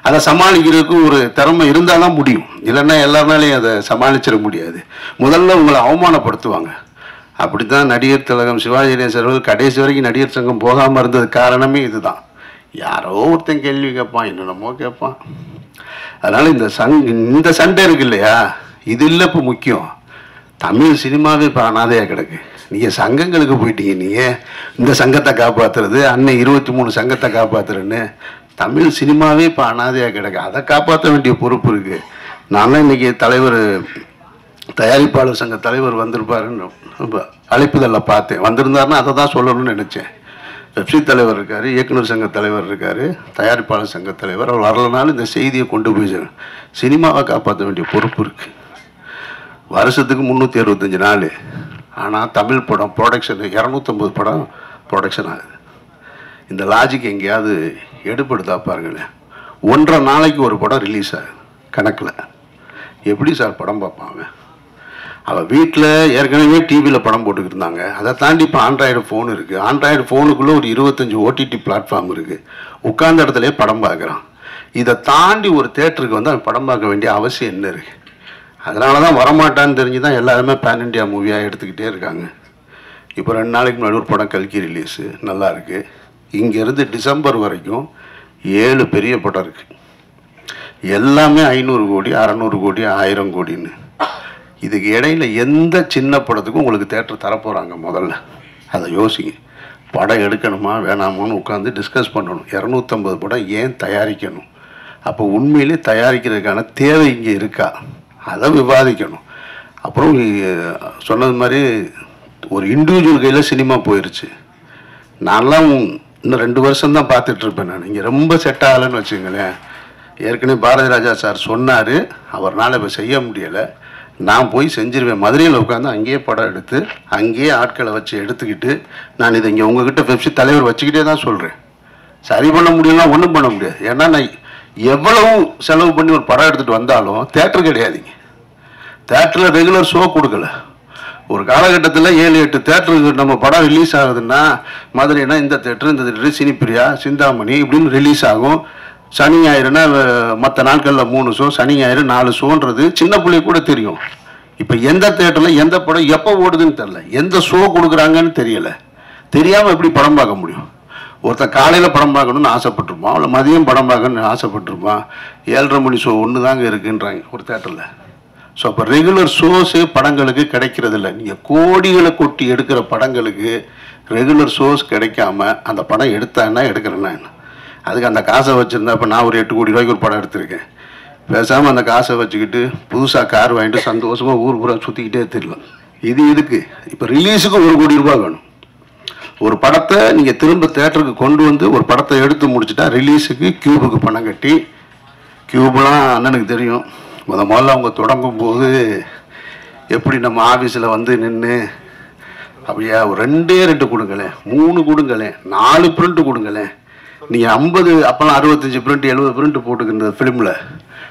அதை சமாளிக்கிறதுக்கு ஒரு திறமை இருந்தால் தான் முடியும், இல்லைன்னா எல்லாருனாலையும் அதை சமாளிச்சிட முடியாது. முதல்ல உங்களை அவமானப்படுத்துவாங்க. அப்படி தான் நடிகர் திலகம் சிவாஜி கணேசன் அவர்கள் கடைசி வரைக்கும் நடிகர் சங்கம் போகாமல் இருந்தது காரணமே இதுதான். யாரோ ஒருத்தன் கேள்வி கேட்பான், என்னென்னமோ கேட்பான். அதனால் இந்த சண்டை இருக்கு இல்லையா, இது இல்லை இப்போ முக்கியம். தமிழ் சினிமாவே இப்போ அனாதையாக கிடக்கு. நீங்கள் சங்கங்களுக்கு போயிட்டீங்க, நீங்கள் இந்த சங்கத்தை காப்பாற்றுறது, அன்னை 23 சங்கத்தை காப்பாற்றுறேன்னு. தமிழ் சினிமாவே இப்போ அனாதையாக கிடக்கு. அதை காப்பாற்ற வேண்டிய பொறுப்பு இருக்குது. நானும் இன்றைக்கி தயாரிப்பாளர் சங்க தலைவர் வந்திருப்பாருன்னு அழைப்புதலில் பார்த்தேன். வந்திருந்தாருன்னா அதை தான் சொல்லணும்னு நினச்சேன். வெப்சி தலைவர் இருக்கார், இயக்குனர் சங்க தலைவர் இருக்கார், தயாரிப்பாளர் சங்க தலைவர். அவர் வரலனாலும் இந்த செய்தியை கொண்டு போய் சினிமாவை காப்பாற்ற வேண்டிய பொறுப்பு இருக்குது. வருஷத்துக்கு 365 நாள். ஆனால் தமிழ் படம் ப்ரொடக்ஷன் 250 படம் ப்ரொடக்ஷன் ஆகுது. இந்த லாஜிக் எங்கேயாவது எடுப்படுதா பாருங்களேன். 1.5 நாளைக்கு ஒரு படம் ரிலீஸ் ஆகுது கணக்கில். எப்படி சார் படம் பார்ப்பாங்க? அவள் வீட்டில் ஏற்கனவே டிவியில் படம் போட்டுக்கிட்டு இருந்தாங்க. அதை தாண்டி இப்போ ஆண்ட்ராய்டு ஃபோன் இருக்குது. ஆண்ட்ராய்டு ஃபோனுக்குள்ளே ஒரு 25 ஓடிடி பிளாட்ஃபார்ம் இருக்குது. உட்கார்ந்த இடத்துலேயே படம் பார்க்குறான். இதை தாண்டி ஒரு தேட்டருக்கு வந்து அவன் படம் பார்க்க வேண்டிய அவசியம் என்ன இருக்குது? அதனால தான் வரமாட்டான்னு தெரிஞ்சு தான் எல்லாருமே பேன் இண்டியா மூவியாக எடுத்துக்கிட்டே இருக்காங்க. இப்போ 2 நாளைக்கு முன்னாடி ஒரு படம் கல்கி ரிலீஸு நல்லா இருக்குது. இங்கேருந்து டிசம்பர் வரைக்கும் 7 பெரிய படம் இருக்குது. எல்லாமே 500 கோடி 600 கோடி 1000 கோடின்னு. இதுக்கு இடையில எந்த சின்ன படத்துக்கும் உங்களுக்கு தேட்டர் தரப்போகிறாங்க? முதல்ல அதை யோசிங்க. படம் எடுக்கணுமா வேணாமான்னு உட்காந்து டிஸ்கஸ் பண்ணணும். 250 படம் ஏன் தயாரிக்கணும்? அப்போ உண்மையிலே தயாரிக்கிறதுக்கான தேவை இங்கே இருக்கா? அதை விவாதிக்கணும். அப்புறம் சொன்னது மாதிரி ஒரு இண்டிவிஜுவல் கையில் சினிமா போயிடுச்சு. நான்லாம் இன்னும் 2 வருஷம்தான் பார்த்துட்ருப்பேன். நான் இங்கே ரொம்ப செட் ஆகலைன்னு வச்சுங்களேன். ஏற்கனவே பாரதி ராஜா சார் சொன்னார், அவர்னால் இப்போ செய்ய முடியலை. நான் போய் செஞ்சிருவேன். மதுரையில் உட்காந்து அங்கேயே படம் எடுத்து அங்கேயே ஆட்களை வச்சு எடுத்துக்கிட்டு நான் இதை இங்கே உங்ககிட்ட பெப்சி தலைவர் வச்சுக்கிட்டே தான் சொல்கிறேன். சரி பண்ண முடியலாம், ஒன்றும் பண்ண முடியாது. ஏன்னா நான் எவ்வளவு செலவு பண்ணி ஒரு படம் எடுத்துகிட்டு வந்தாலும் தேட்டர் கிடையாதுங்க. தேட்டரில் ரெகுலர் ஷோ கொடுக்கல. ஒரு காலகட்டத்தில் 7-8 தேட்டருக்கு நம்ம படம் ரிலீஸ் ஆகுதுன்னா மதுரைனா இந்த தேட்டரு சினிப்பிரியா சிந்தாமணி இப்படின்னு ரிலீஸ் ஆகும். சனி ஞாயிறுனா மற்ற நாட்களில் 3 ஷோ, சனி ஞாயிறு 4 ஷோன்றது சின்ன பிள்ளை கூட தெரியும். இப்போ எந்த தேட்டரில் எந்த படம் எப்போ ஓடுதுன்னு தெரில, எந்த ஷோ கொடுக்குறாங்கன்னு தெரியலை. தெரியாமல் எப்படி படம் பார்க்க முடியும்? ஒருத்தன் காலையில் படம் பார்க்கணுன்னு ஆசைப்பட்டிருப்பான், அவளை மதியம் படம் பார்க்கணுன்னு ஆசைப்பட்டிருப்பான். 7:30 மணி ஷோ ஒன்று தாங்க இருக்குன்றாங்க ஒரு தேட்டரில். ஸோ அப்போ ரெகுலர் ஷோஸு படங்களுக்கு கிடைக்கிறது இல்லை. நீங்கள் கோடிகளை கொட்டி எடுக்கிற படங்களுக்கு ரெகுலர் ஷோஸ் கிடைக்காம அந்த படம் எடுத்தான்னா எடுக்கிறேன்னா என்ன? அதுக்கு அந்த காசை வச்சுருந்தா இப்போ நான் ஒரு 8 கோடி ரூபாய்க்கு ஒரு படம் எடுத்திருக்கேன். பேசாமல் அந்த காசை வச்சுக்கிட்டு புதுசாக கார் வாங்கிட்டு சந்தோஷமாக ஊர் பூரா சுற்றிக்கிட்டே தெரியலாம். இதுக்கு இப்போ ரிலீஸுக்கு 1 கோடி ரூபாய் வேணும். ஒரு படத்தை நீங்கள் திரும்ப தேட்டருக்கு கொண்டு வந்து ஒரு படத்தை எடுத்து முடிச்சுட்டா ரிலீஸுக்கு கியூபுக்கு பணம் கட்டி, கியூப்லாம் அண்ணனுக்கு தெரியும். முதல்ல அவங்க தொடங்கும் போது எப்படி நம்ம ஆஃபீஸில் வந்து நின்று அப்படியா ஒரு 2 கொடுங்களேன், 3 கொடுங்களேன், 4 பிரிண்ட் கொடுங்களேன். நீங்கள் 50 அப்போல்லாம் 65 பிரிண்ட் 70 பிரிண்ட் போட்டுக்கிற ஃபிலிமில்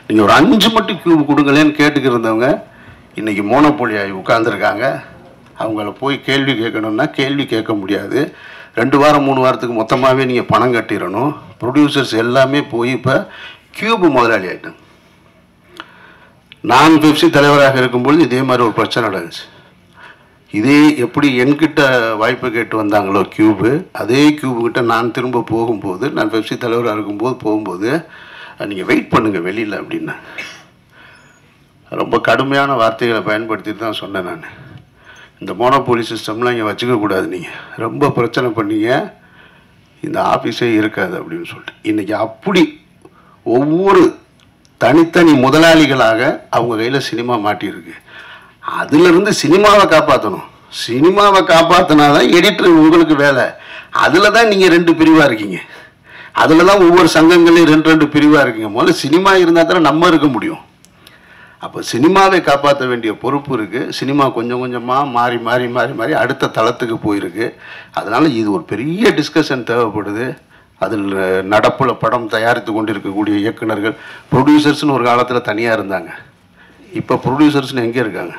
நீங்கள் ஒரு 5 மட்டும் கியூப் கொடுங்களேன்னு கேட்டுக்கிருந்தவங்க இன்றைக்கி மோனோபோலி ஆகி உட்காந்துருக்காங்க. அவங்கள போய் கேள்வி கேட்கணுன்னா கேள்வி கேட்க முடியாது. 2 வாரம் 3 வாரத்துக்கு மொத்தமாகவே நீங்கள் பணம் கட்டிடணும். ப்ரொடியூசர்ஸ் எல்லாமே போய் இப்போ கியூப் முதலாளி ஆகிட்டேன். நான் பெப்சி தலைவராக இருக்கும்பொழுது இதே மாதிரி ஒரு பிரச்சனை நடந்துச்சு. இதே எப்படி என்கிட்ட வாய்ப்பு கேட்டு வந்தாங்களோ கியூபு, அதே கியூபுக்கிட்ட நான் திரும்ப போகும்போது, நான் பெப்சி தலைவராக இருக்கும்போது போகும்போது நீங்கள் வெயிட் பண்ணுங்கள் வெளியில் அப்படின்னா ரொம்ப கடுமையான வார்த்தைகளை பயன்படுத்திட்டு தான் சொன்னேன். நான் இந்த மோனோபோலி சிஸ்டம்லாம் இங்கே வச்சுக்கக்கூடாது, நீங்கள் ரொம்ப பிரச்சனை பண்ணீங்க, இந்த ஆஃபீஸே இருக்காது அப்படின்னு சொல்லிட்டு இன்றைக்கி அப்படி ஒவ்வொரு தனித்தனி முதலாளிகளாக அவங்க கையில் சினிமா மாட்டியிருக்கு. அதிலிருந்து சினிமாவை காப்பாற்றணும். சினிமாவை காப்பாற்றினா தான் எடிட்டர் உங்களுக்கு வேலை. அதில் தான் நீங்கள் 2 பிரிவாக இருக்கீங்க. அதில் தான் ஒவ்வொரு சங்கங்களையும் 2 பிரிவாக இருக்கீங்க. முதல்ல சினிமா இருந்தால் தானே நம்ம இருக்க முடியும். அப்போ சினிமாவை காப்பாற்ற வேண்டிய பொறுப்பு இருக்குது. சினிமா கொஞ்சம் கொஞ்சமாக மாறி மாறி மாறி மாறி அடுத்த தளத்துக்கு போயிருக்கு. அதனால் இது ஒரு பெரிய டிஸ்கஷன் தேவைப்படுது. அதில் நடப்பில் படம் தயாரித்து கொண்டு இருக்கக்கூடிய இயக்குநர்கள், ப்ரொடியூசர்ஸ்னு ஒரு காலத்தில் தனியாக இருந்தாங்க. இப்போ ப்ரொடியூசர்ஸ்னு எங்கே இருக்காங்க?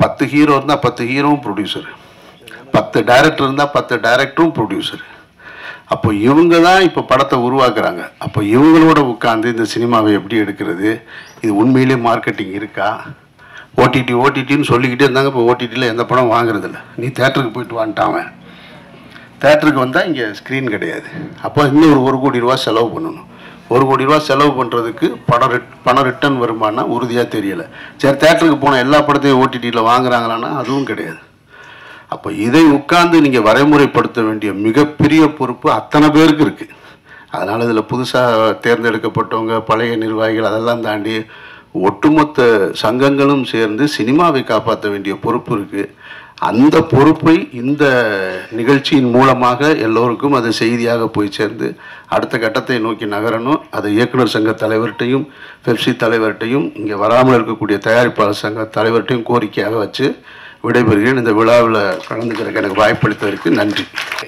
10 ஹீரோ இருந்தால் 10 ஹீரோவும் ப்ரொடியூசரு, 10 டைரக்டர் இருந்தால் 10 டைரக்டரும் ப்ரொடியூசரு. அப்போ இவங்க தான் இப்போ படத்தை உருவாக்குறாங்க. அப்போ இவங்களோட உட்காந்து இந்த சினிமாவை எப்படி எடுக்கிறது, இது உண்மையிலே மார்க்கெட்டிங் இருக்கா? ஓடிடின்னு சொல்லிக்கிட்டே இருந்தாங்க. இப்போ ஓடிடியில் எந்த படம் வாங்குறதில்ல. நீ தேட்டருக்கு போயிட்டு வந்துட்டான். தேட்டருக்கு வந்தால் இங்கே ஸ்க்ரீன் கிடையாது. அப்போ இன்னும் ஒரு 1 கோடி ரூபா செலவு பண்ணணும். 1 கோடி ரூபா செலவு பண்ணுறதுக்கு பணம் ரிட்டர்ன் வருமானா உறுதியாக தெரியலை. சரி, தேட்டருக்கு போன எல்லா படத்தையும் ஓடிடியில் வாங்குறாங்களான்னா அதுவும் கிடையாது. அப்போ இதை உட்கார்ந்து நீங்கள் வரைமுறைப்படுத்த வேண்டிய மிகப்பெரிய பொறுப்பு அத்தனை பேருக்கு இருக்குது. அதனால் இதில் புதுசாக தேர்ந்தெடுக்கப்பட்டவங்க, பழைய நிர்வாகிகள் அதெல்லாம் தாண்டி ஒட்டுமொத்த சங்கங்களும் சேர்ந்து சினிமாவை காப்பாற்ற வேண்டிய பொறுப்பு இருக்குது. அந்த பொறுப்பை இந்த நிகழ்ச்சியின் மூலமாக எல்லோருக்கும் அது செய்தியாக போய் சேர்ந்து அடுத்த கட்டத்தை நோக்கி நகரணும். அது இயக்குனர் சங்க தலைவர்கிட்டையும் பெப்சி தலைவர்கிட்டையும் இங்கே வராமல் இருக்கக்கூடிய தயாரிப்பாளர் சங்க தலைவர்கிட்டையும் கோரிக்கையாக வச்சு விடைபெறுகிறேன். இந்த விழாவில் கலந்துக்கிறதுக்கு எனக்கு வாய்ப்பளித்ததற்கு நன்றி.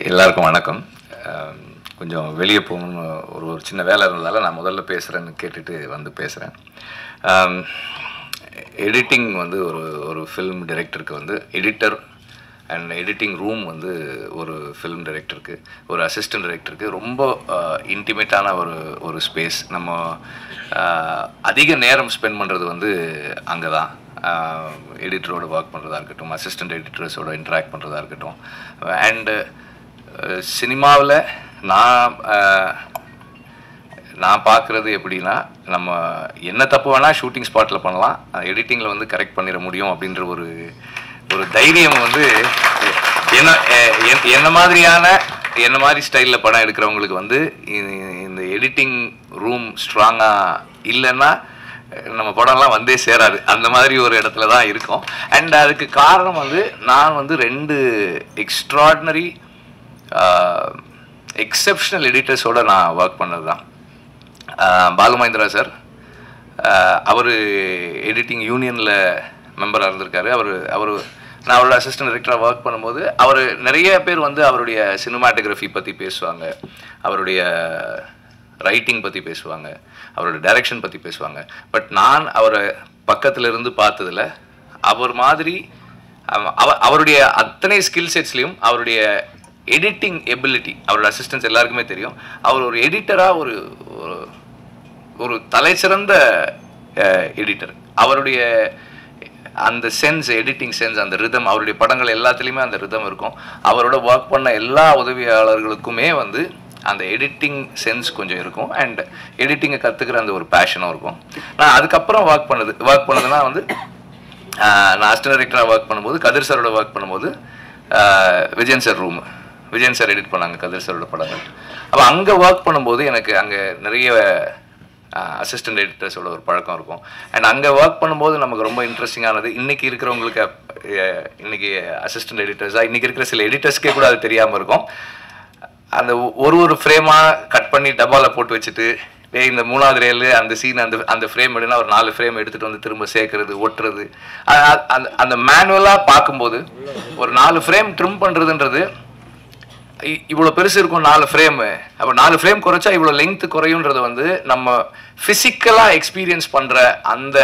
எல்லாருக்கும் வணக்கம். கொஞ்சம் வெளியே போகணும்னு ஒரு சின்ன வேலை இருந்ததால் நான் முதல்ல பேசுகிறேன்னு கேட்டுட்டு வந்து பேசுகிறேன். எடிட்டிங் வந்து ஒரு ஃபிலிம் டைரக்டருக்கு வந்து எடிட்டர் அண்ட் எடிட்டிங் ரூம் வந்து ஒரு ஃபிலிம் டைரக்டருக்கு ஒரு அசிஸ்டன்ட் டைரக்டருக்கு ரொம்ப இன்டிமேட்டான ஒரு ஸ்பேஸ். நம்ம அதிக நேரம் ஸ்பெண்ட் பண்ணுறது வந்து அங்கே தான். எடிட்டரோட ஒர்க் பண்ணுறதா இருக்கட்டும், அசிஸ்டன்ட் எடிட்டர்ஸோட இன்ட்ராக்ட் பண்ணுறதா இருக்கட்டும். அண்டு சினிமாவில் நான் பார்க்குறது எப்படின்னா, நம்ம என்ன தப்பு வேணால் ஷூட்டிங் ஸ்பாட்டில் பண்ணலாம், எடிட்டிங்கில் வந்து கரெக்ட் பண்ணிட முடியும் அப்படின்ற ஒரு தைரியம் வந்து என்ன மாதிரி ஸ்டைலில் படம் எடுக்கிறவங்களுக்கு வந்து இந்த எடிட்டிங் ரூம் ஸ்ட்ராங்காக இல்லைன்னா நம்ம படம்லாம் வந்தே சேராது. அந்த மாதிரி ஒரு இடத்துல தான் இருக்கும். அண்ட் அதுக்கு காரணம் வந்து நான் வந்து 2 எக்ஸ்ட்ராடினரி எக்ஸப்ஷனல் எடிட்டர்ஸோடு நான் ஒர்க் பண்ணது தான். பாலுமகேந்திரா சார், அவர் எடிட்டிங் யூனியனில் மெம்பராக இருந்திருக்காரு. நான் அவரோட அசிஸ்டன்ட் டைரக்டராக ஒர்க் பண்ணும்போது அவர் நிறைய பேர் வந்து அவருடைய சினிமாட்டோகிராஃபி பற்றி பேசுவாங்க, அவருடைய ரைட்டிங் பற்றி பேசுவாங்க, அவரோட டைரக்ஷன் பற்றி பேசுவாங்க. பட் நான் அவரை பக்கத்தில் இருந்து பார்த்ததில் அவர் மாதிரி அவருடைய அத்தனை ஸ்கில் செட்ஸ்லையும் அவருடைய எடிட்டிங் எபிலிட்டி, அவரோட அசிஸ்டன்ஸ் எல்லாருக்குமே தெரியும். அவர் ஒரு எடிட்டராக ஒரு தலைச்சிறந்த எடிட்டர். அவருடைய அந்த சென்ஸ், எடிட்டிங் சென்ஸ், அந்த ரிதம், அவருடைய படங்கள் எல்லாத்துலேயுமே அந்த ரிதம் இருக்கும். அவரோட ஒர்க் பண்ண எல்லா உதவியாளர்களுக்குமே வந்து அந்த எடிட்டிங் சென்ஸ் கொஞ்சம் இருக்கும். அண்ட் எடிட்டிங்கை கற்றுக்கிற அந்த ஒரு பேஷனும் இருக்கும். நான் அதுக்கப்புறம் ஒர்க் பண்ணதுன்னா வந்து நான் அசிஸ்டன்ட் டைரக்டராக ஒர்க் பண்ணும்போது, கதிர் சாரோட ஒர்க் பண்ணும்போது விஜயன் சார் எடிட் பண்ணாங்க கதிர் சாரோட படங்கள். அப்போ அங்கே ஒர்க் பண்ணும்போது எனக்கு அங்கே நிறைய அசிஸ்டன்ட் எடிட்டர்ஸோட ஒரு பழக்கம் இருக்கும். அண்ட் அங்கே ஒர்க் பண்ணும்போது நமக்கு ரொம்ப இன்ட்ரெஸ்டிங்கானது, இன்றைக்கி இருக்கிறவங்களுக்கு, இன்றைக்கி அசிஸ்டன்ட் எடிட்டர்ஸாக இன்றைக்கி இருக்கிற சில எடிட்டர்ஸ்க்கே கூட அது தெரியாமல் இருக்கும். அந்த ஒரு ஃப்ரேமாக கட் பண்ணி டப்பாவில் போட்டு வச்சுட்டு, இந்த 3வது ரேலு அந்த சீன் அந்த ஃப்ரேம் எடுனா ஒரு 4 ஃப்ரேம் எடுத்துகிட்டு வந்து திரும்ப சேர்க்கறது, ஒட்டுறது, அந்த மேனுவலாக பார்க்கும்போது ஒரு 4 ஃப்ரேம் ட்ரிம் பண்ணுறதுன்றது இவ்வளோ பெருசு இருக்கும் 4 ஃப்ரேமு. அப்போ 4 ஃப்ரேம் குறைச்சா இவ்வளோ லெங்க்த்து குறையுன்றது வந்து நம்ம ஃபிசிக்கலாக எக்ஸ்பீரியன்ஸ் பண்ணுற அந்த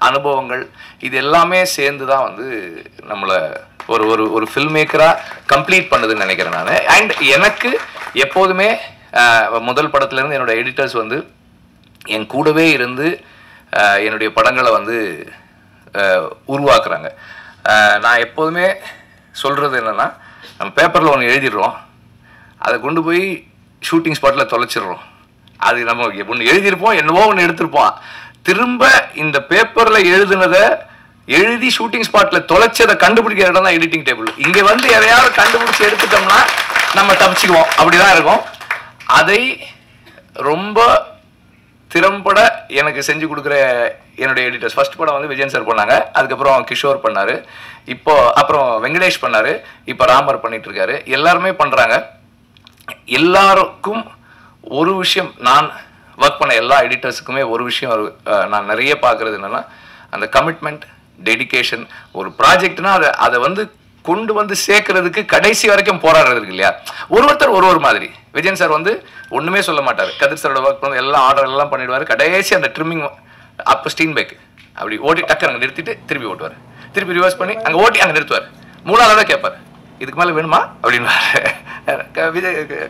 அனுபவங்கள் இது எல்லாமே சேர்ந்து தான் வந்து நம்மளை ஒரு ஃபில்ம் மேக்கராக கம்ப்ளீட் பண்ணுதுன்னு நினைக்கிறேன் நான். அண்ட் எனக்கு எப்போதுமே முதல் படத்துலேருந்து என்னோட எடிட்டர்ஸ் வந்து என் கூடவே இருந்து என்னுடைய படங்களை வந்து உருவாக்குறாங்க. நான் எப்போதுமே சொல்கிறது என்னென்னா, நம்ம பேப்பரில் ஒன்று எழுதிடுறோம், அதை கொண்டு போய் ஷூட்டிங் ஸ்பாட்டில் தொலைச்சிடுறோம். அது நம்ம ஒன்று எழுதியிருப்போம், என்னவோ ஒன்று எடுத்திருப்போம், திரும்ப இந்த பேப்பரில் எழுதி ஷூட்டிங் ஸ்பாட்டில் தொலைச்சதை கண்டுபிடிக்கிற இடம் தான் எடிட்டிங் டேபிள். இங்கே வந்து எதையாவது கண்டுபிடிச்சி எடுத்துட்டோம்னா நம்ம தப்பிச்சுக்குவோம். அப்படிதான் இருக்கும். அதை ரொம்ப திறம்பட எனக்கு செஞ்சு கொடுக்குற என்னுடைய எடிட்டர்ஸ், ஃபர்ஸ்ட் படம் வந்து விஜயன் சார் பண்ணாங்க, அதுக்கப்புறம் கிஷோர் பண்ணார், அப்புறம் வெங்கடேஷ் பண்ணார், இப்போ ராமர் பண்ணிட்டு இருக்காரு. எல்லாருமே பண்ணுறாங்க. எல்லாருக்கும் ஒரு விஷயம், நான் ஒர்க் பண்ண எல்லா எடிட்டர்ஸுக்குமே ஒரு விஷயம் நான் நிறைய பார்க்குறது என்னென்னா, அந்த கமிட்மெண்ட், டெடிகேஷன். ஒரு ப்ராஜெக்ட்னா அதை வந்து கொண்டு வந்து சேர்க்கறதுக்கு கடைசி வரைக்கும் போராடுறதுக்கு இல்லையா. ஒருத்தர் ஒரு மாதிரி. விஜயன் சார் வந்து ஒன்றுமே சொல்ல மாட்டார், கதிர் சாரோட ஒர்க் பண்ண எல்லாம் ஆர்டர் எல்லாம் பண்ணிடுவார். கடைசி அந்த ட்ரிம்மிங் அப்போ ஸ்டீன் பேக் அப்படி ஓட்டி டக்கர் அங்கே நிறுத்திட்டு திருப்பி ஓட்டுவார், திருப்பி ரிவர்ஸ் பண்ணி அங்கே ஓட்டி அங்கே நிறுத்துவார். 3ஆவது கேட்பார், இதுக்கு மேலே வேணுமா அப்படின்வார்.